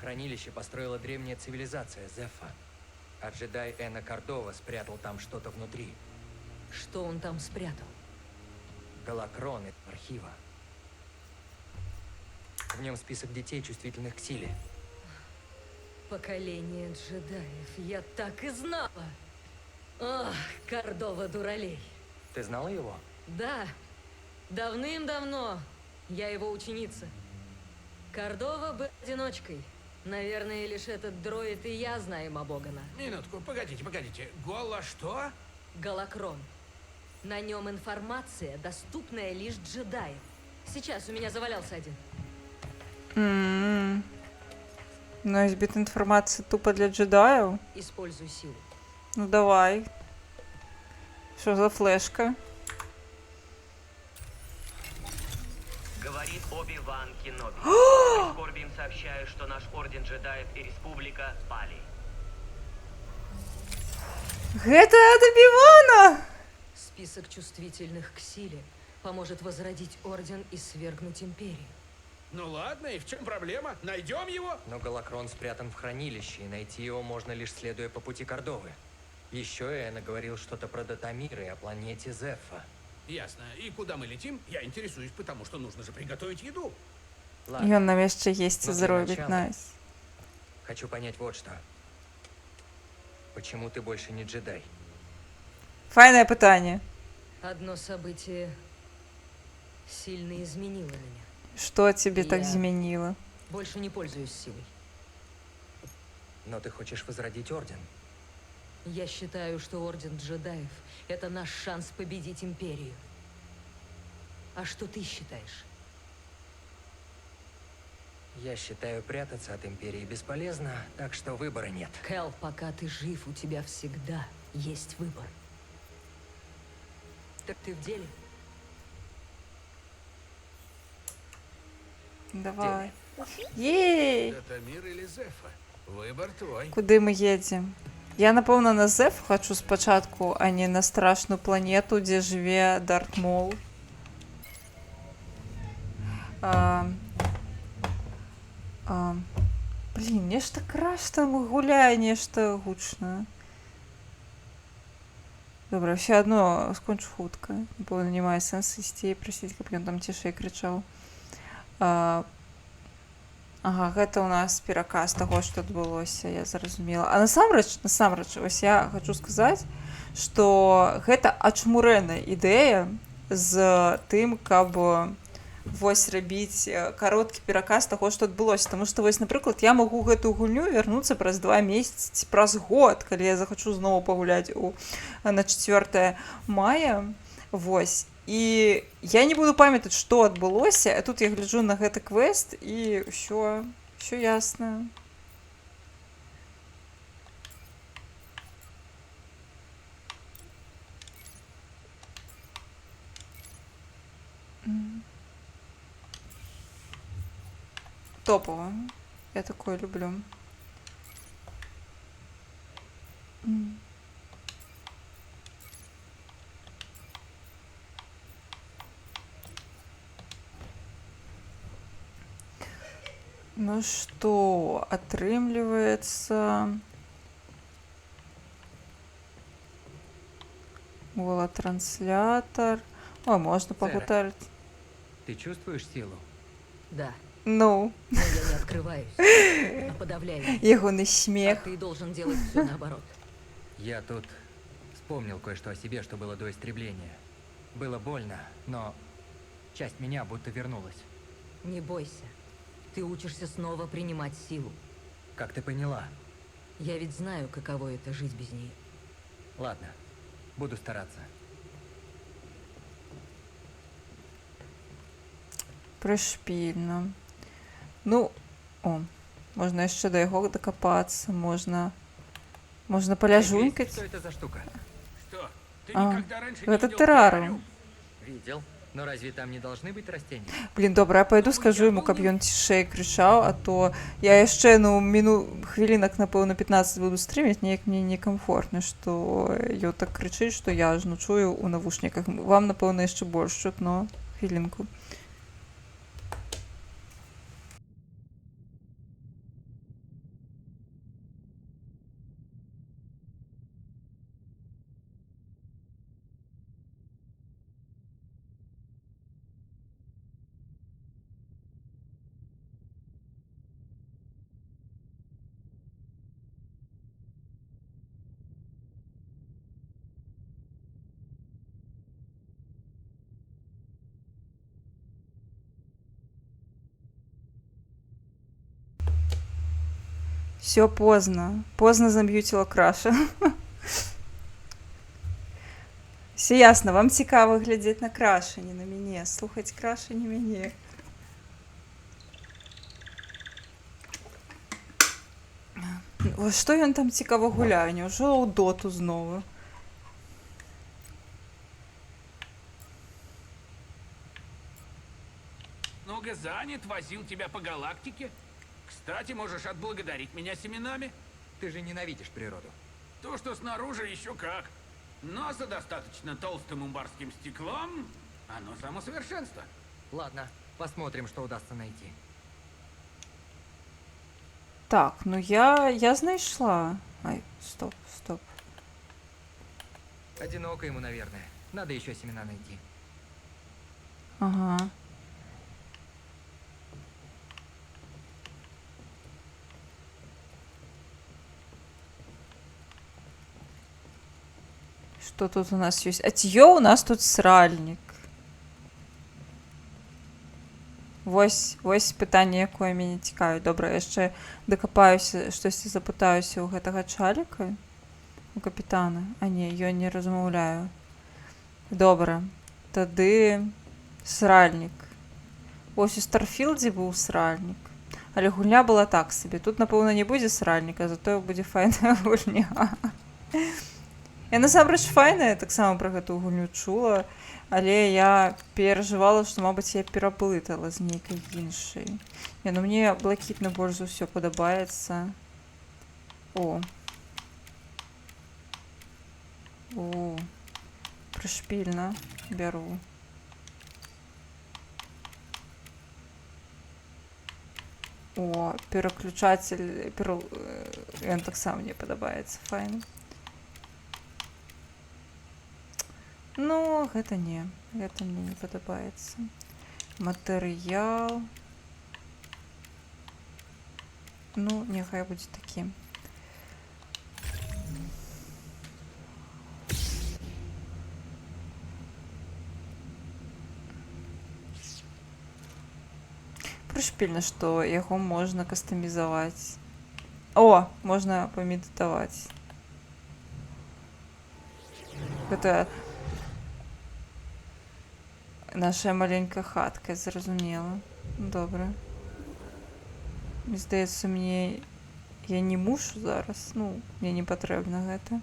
Хранилище построила древняя цивилизация Зефа. А джедай Эна Кордова спрятал там что-то внутри. Что он там спрятал? Голокрон из архива. В нем список детей, чувствительных к силе. Поколение джедаев. Я так и знала. Ах, Кордова дуралей. Ты знала его? Да, давным-давно. Я его ученица. Кордова был одиночкой. Наверное, лишь этот дроид и я знаем о Богана. Минутку, погодите. Голо что? Голокрон. На нем информация, доступная лишь джедаям. Сейчас у меня завалялся один. Ну, избит информация тупо для джедаев. Используй силу. Ну, давай. Что за флешка? Говорит Оби-Ван Кеноби. С прискорбием сообщаю, что наш Орден Джедаев и Республика пали. Это от Оби-Вана! Список чувствительных к силе поможет возродить Орден и свергнуть Империю. Ну ладно, и в чем проблема? Найдем его? Но Галакрон спрятан в хранилище, и найти его можно лишь следуя по пути Кордовы. Еще Эна говорил что-то про Датамир и о планете Зеффа. Ясно. И куда мы летим? Я интересуюсь, потому что нужно же приготовить еду. Ладно, Ён нам яшчэ есці Ну, для зробіць, начала. Найс. хочу понять вот что. Почему ты больше не джедай? Файнае пытанне. Одно событие сильно изменило меня. Што цябе так Я- змяніла? Больше не пользуюсь силой. Но ты хочешь возродить Орден? Я считаю, что Орден Джедаев — это наш шанс победить Империю. А что ты считаешь? Я считаю, прятаться от Империи бесполезно, так что выбора нет. Кэл, пока ты жив, у тебя всегда есть выбор. Так ты в деле? Давай. Ей! Датамир или Зефа? Выбор твой. Куды мы едзем? Я, напэўна, на Зеф хачу спачатку, а не на страшную планету, дзе жыве Дарт Мол. Блин, нешта краш там гуляе, нешта гучна. Добра, все адно скончу хутка. Напэўна, не мае сэнсу ісці і прасіць, каб ён там цішэй крычаў. Ага, гэта ў нас пераказ таго, што адбылося, я зразумела. А насамрэч, вось я хочу сказаць, што гэта ачмурэнная ідэя з тым, каб вось рабіць кароткі пераказ таго, што адбылося. Таму што вось, напрыклад, я магу гэтую гульню вярнуцца праз 2 месяцы ці праз год, калі я захачу зноў пагуляць на 4 мая. Вось. І я не буду памятаць, што адбылося, а тут я гляджу на гэты квест, і ўсё ясна. Топово. Я такое люблю. Ну что, атрымліваецца голотранслятор. О, можно погутарить. Ты чувствуешь силу? Да. Ну, Но я не открываюсь, а подавляю. ягоны А смех. ты должен делать все наоборот. Я тут вспомнил кое-что о себе, что было до истребления. Было больно, но часть меня будто вернулась. Не бойся. Ты учишься снова принимать силу. Как ты поняла? Я ведь знаю, каково это жить без нее. Ладно, буду стараться. Прышпільна. Ну, можна яшчэ да яго дакапацца, можна паляжунькаць. Что это за штука? Что? Ты А, никогда раньше не гэта видел террариум. Видел. Но разве там не должны быть растения? Блин, добра, я пойду скажу ему, каб ён цішэй крычаў, а то я яшчэ хвілінак, напэўна, 15 буду стрыміць, неяк мне некамфортна, што ён так крычыць, што я ажно чую ў навушніках. Вам, напэўна, яшчэ больш чутно. Хвілінку. Все поздно. Поздно зам'ютила краша. Все ясно, вам цікаво глядзець на краша, не на мяне. Слухаць краша, не мяне. Што ён там цікава гуляе? Няўжо ў доту знову? Много занят, возил тебя по галактике. Кстати, можешь отблагодарить меня семенами. Ты же ненавидишь природу. То, что снаружи, еще как. Но за достаточно толстым умбарским стеклом оно само совершенство. Ладно, посмотрим, что удастся найти. Так, ну я знайшла. Ай, стоп. Одиноко ему, наверное. Надо еще семена найти. Ага. Что тут у нас есть? Атьё, у нас тут сральник. Вось пытанне, якое мяне цікавіць. Добра, яшчэ дакапаюся, штосьці запытаюся ў гэтага чаліка, у капітана. А не, ён не размаўляю. Добра, тады сральнік. Вось у Старфілдзе быў сральнік. Але гульня была так сабе. Тут, напэўна, не будзе сральніка, затое будзе файная гульня. Я насамрэч файная, таксама пра гэтую гульню чула, але я перажывала, што, мабыць, я пераблытала з нейкай іншай. Не, ну мне блакітны больш за ўсё падабаецца. О, прышпільна бяру. О, пераключатель, ён таксама мне падабаецца, файна. Ну, гэта мне не падабаецца. Матэрыял. Ну, няхай будзе такі. Прышпільна, што яго можна кастамізаваць. О, можна памедытаваць. Гэта наша маленькая хатка, зразумела. Добра. Мне здаецца, я не мушу зараз. Ну, мне не патрэбна гэта.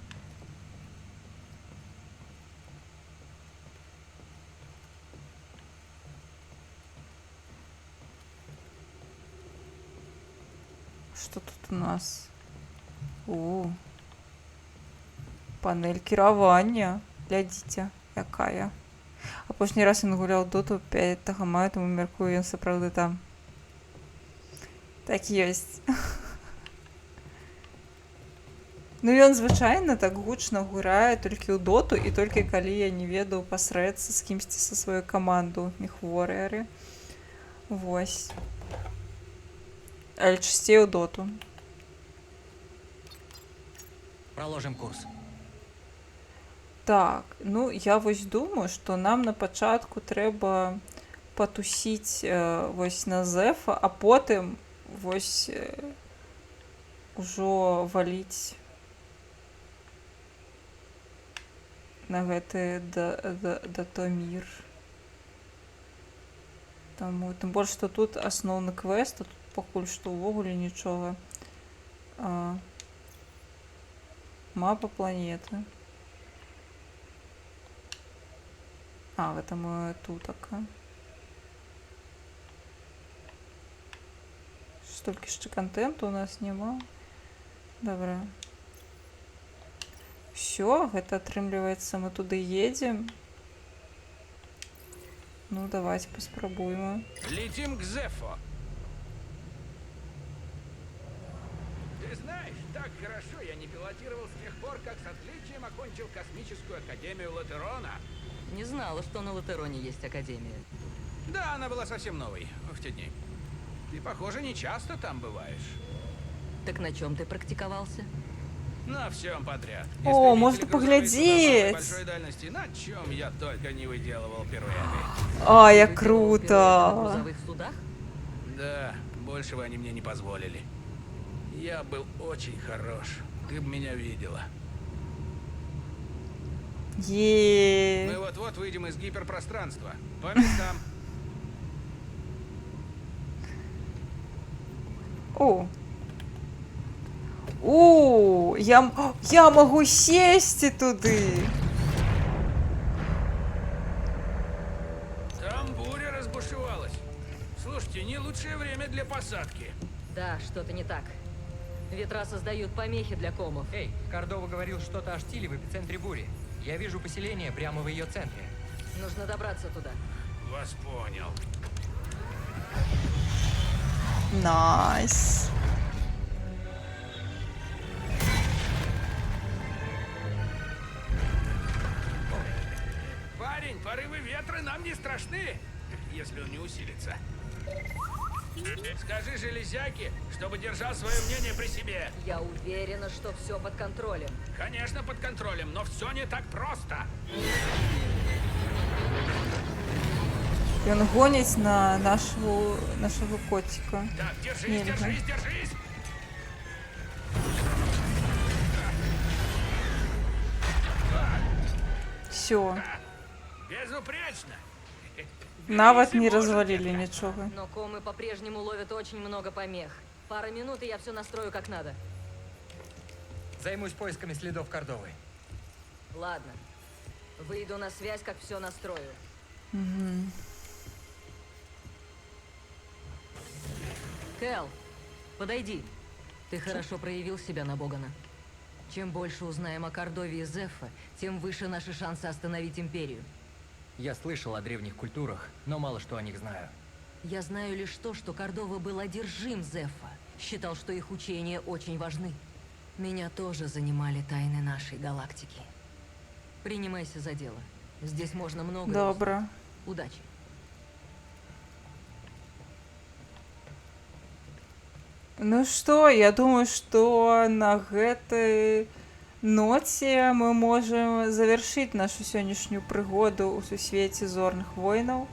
Што тут у нас? Панель кіравання. Глядзіце, якая. Апошні раз ён гуляў доту 5 мая, тому мяркую, ён сапраўды там. Так ёсць. Ну ён звычайна так гучна гурае толькі ў доту і толькі калі я не ведаю пасрэцца з кімсьці са сваёй каманду, не хворыя. Вось. Але часцей у доту. Проложим курс. Так, ну я вось думаю, што нам на пачатку трэба патусіць вось на Зефа, а потым вось ужо валіць на гэты Датомір. Таму, тым больш, што тут асноўны квест, а тут пакуль што ўвогуле нічога. Мапа планеты. Гэта моя тутака. Столькі яшчэ контенту у нас няма. Добра. Всё, гэта атрымліваецца, мы туды едзем. Ну, давайте паспрабуем. Летим к Зефу. Ты знаешь, так хорошо я не пилотировал с тех пор, как с отличием окончил космическую академию Латерона. Не знала, что на Латероне есть академия. Да, она была совсем новой в те дни. Ты, похоже, не часто там бываешь. Так на чем ты практиковался? На всем подряд. О, можно поглядеть. Большой дальности, на чем я только не выделывал пируэты. А, я круто. В грузовых судах? Да, большего они мне не позволили. Я был очень хорош. Ты бы меня видела. Мы вот-вот выйдем из гиперпространства. По местам. Я могу сесть туды. Там буря разбушевалась. Слушайте, не лучшее время для посадки. Да, что-то не так. Ветра создают помехи для комов. Эй, Кордова говорил что-то о штиле в эпицентре бури. Я вижу поселение прямо в ее центре. Нужно добраться туда. Вас понял. Найс. Порывы ветра нам не страшны, если он не усилится. Скажи железяке, чтобы держал свое мнение при себе. Я уверена, что все под контролем. Конечно, под контролем, но все не так просто. Ён гоніць на нашего котика. Так, держись, Нельга. держись, держись. Все. Безупречно. Нават не развалили нічога. Но комы по-прежнему ловят очень много помех. Пара минут, и я все настрою как надо. Займусь поисками следов Кордовы. Ладно. Выйду на связь, как все настрою. Кэл, подойди. Ты хорошо проявил себя на Богана. Чем больше узнаем о Кордове и Зеффа, тем выше наши шансы остановить Империю. Я слышал о древних культурах, но мало что о них знаю. Я знаю лишь то, что Кордова был одержим Зеффа. Считал, что их учения очень важны. Меня тоже занимали тайны нашей галактики. Принимайся за дело. Здесь можно много Добра. узнать. Удачи. Ну што, я думаю, што на гэтай ноце мы можам завяршыць нашу сённяшнюю прыгоду ў сусвеце зорных войнаў.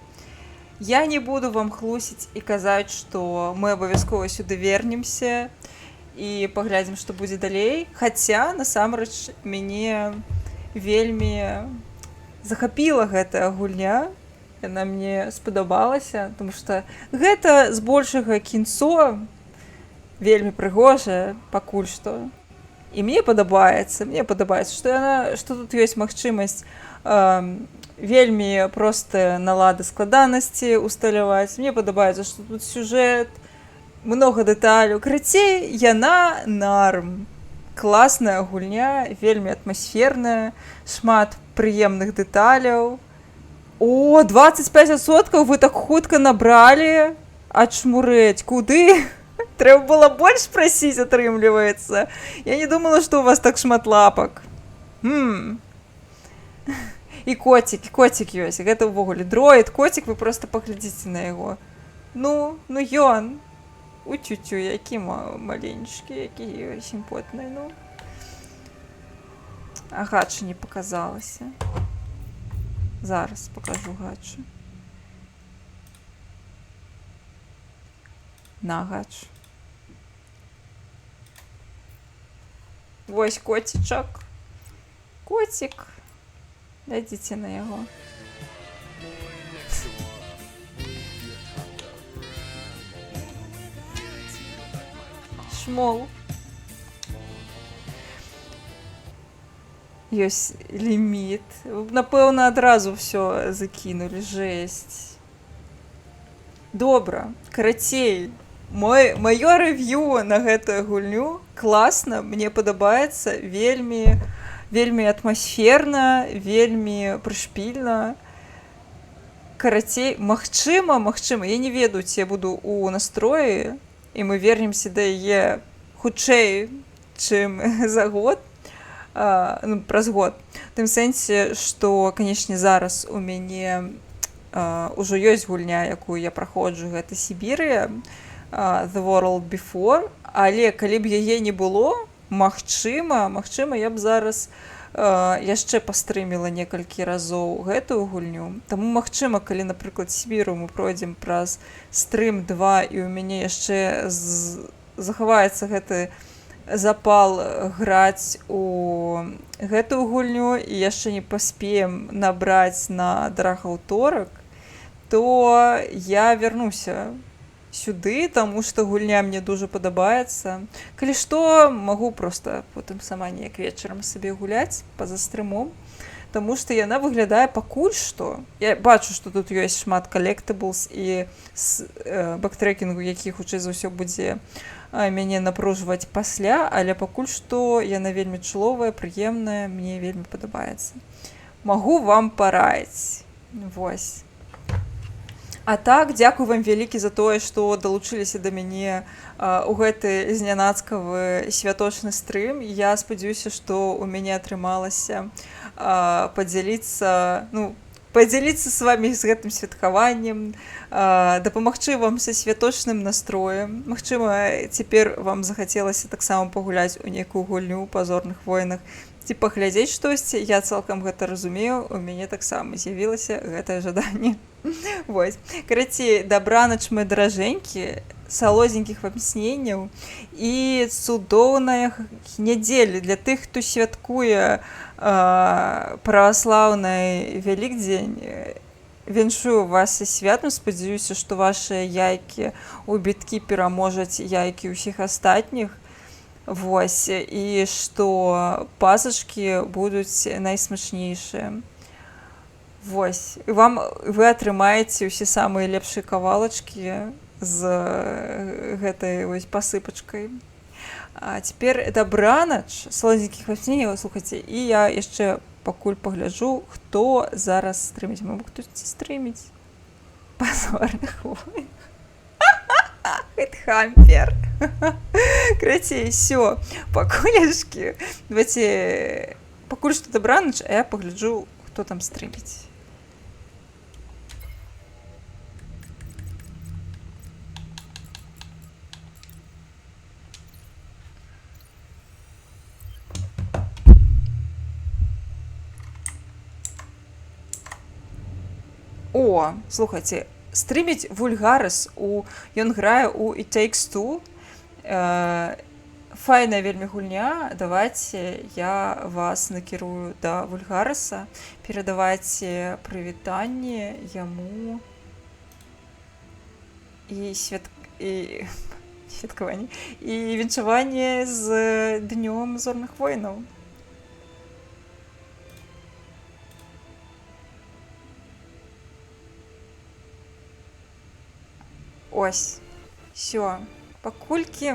Я не буду вам хлусіць і казаць, што мы абавязкова сюды вернемся і паглядзім, што будзе далей. Хаця, насамрэч, мяне вельмі захапіла гэтая гульня. Яна мне спадабалася, тому што гэта збольшага кінцо вельмі прыгожая пакуль што. І мне падабаецца, што тут ёсць магчымасць вельмі простыя налады складанасці усталяваць. Мне падабаецца, што тут сюжэт, многа дэталяў. Карацей, яна нарм. Класная гульня, вельмі атмасферная, шмат прыемных дэталяў. О, 25% вы так хутка набралі? Ачмурэць, куды? Трэба было больш прасіць, атрымліваецца. Я не думала, што у вас так шмат лапак. І котик ёсць. Гэта ўвогуле дроід, котик, вы проста паглядзіце на яго. Ну ён. У-тю-тю, які маленечкі, які сімпотны, ну. А гача не паказалася. Зараз пакажу гачу. На гач. Вось котичок. Котик. Дайдзіце на яго. Шмол. Ёсць ліміт. Напэўна, адразу ўсё закінулі. Жэсць. Добра. Карацей, маё рэв'ю на гэтую гульню класна, мне падабаецца, вельмі атмасферна, вельмі прышпільна. Карацей, магчыма, я не ведаю, ці я буду ў настроі, і мы вернемся да яе хутчэй, чым за год, праз год. У тым сэнсе, што, канечне, зараз у мяне ўжо ёсць гульня, якую я праходжу, гэта Сібірыя, The World Before, але калі б яе не было, магчыма, я б зараз яшчэ пастрыміла некалькі разоў гэтую гульню. Таму магчыма, калі, напрыклад, Сібіру мы пройдзем праз стрым 2 і ў мяне яшчэ захаваецца гэты запал граць у гэтую гульню і яшчэ не паспеем набраць на Драгаўторак, то я вярнуся сюды, таму што гульня мне дуже падабаецца. Калі што, магу проста потым сама неяк вечарам сабе гуляць па-за стрымом, таму што яна выглядае пакуль што. Я бачу, што тут ёсць шмат коллектаблс і бэктрекінгу, які хутчэй за ўсё будзе мяне напружваць пасля, але пакуль што яна вельмі чуловая, прыемная, мне вельмі падабаецца. Магу вам параіць. Вось. А так, дзякую вам вялікі за тое, што далучыліся да мяне ў гэты знянацкавы святочны стрым. Я спадзяюся, што ў мяне атрымалася падзяліцца, подзяліцца з вами з гэтым святкаваннем, дапамагчы вам са святочным настроем. Магчыма, цяпер вам захацелася таксама пагуляць у нейкую гульню па зорных войнах ці паглядзець штосьці. Я цалкам гэта разумею, у мяне таксама з'явілася гэтае жаданне. Вось. Карацей, дабранач, мой даражэнькі, салодзенькіх вам сненняў і цудоўная нядзеля для тых, хто святкуе праваслаўны Вялікдзень. Віншую вас са святам, спадзяюся, што вашыя яйкі ў біткі пераможаць яйкі ўсіх астатніх. Вось, і што пасачкі будуць найсмачнейшыя. Вось, і вы атрымаеце ўсе самыя лепшыя кавалачкі з гэтай вось пасыпачкай. А цяпер дабранач, салодзенькіх вам сненняў, слухайце, і я яшчэ пакуль пагляджу, хто зараз стрыміць. Мабыць, хтосьці стрыміць па зорных войнах. Хэтхампер. Карацей, всё, пакулешкі. Давайте, пакуль што дабранач, а я пагляджу, хто там стрыміць. О, слухайце, стрыміць Вульгарас, ён грае ў It Takes Two. Файная вельмі гульня. Давайце я вас накірую да Вульгараса. Перадавайце прывітанне яму і святкаванне і віншаванне з днём зорных войнаў. Ось, всё, пакулькі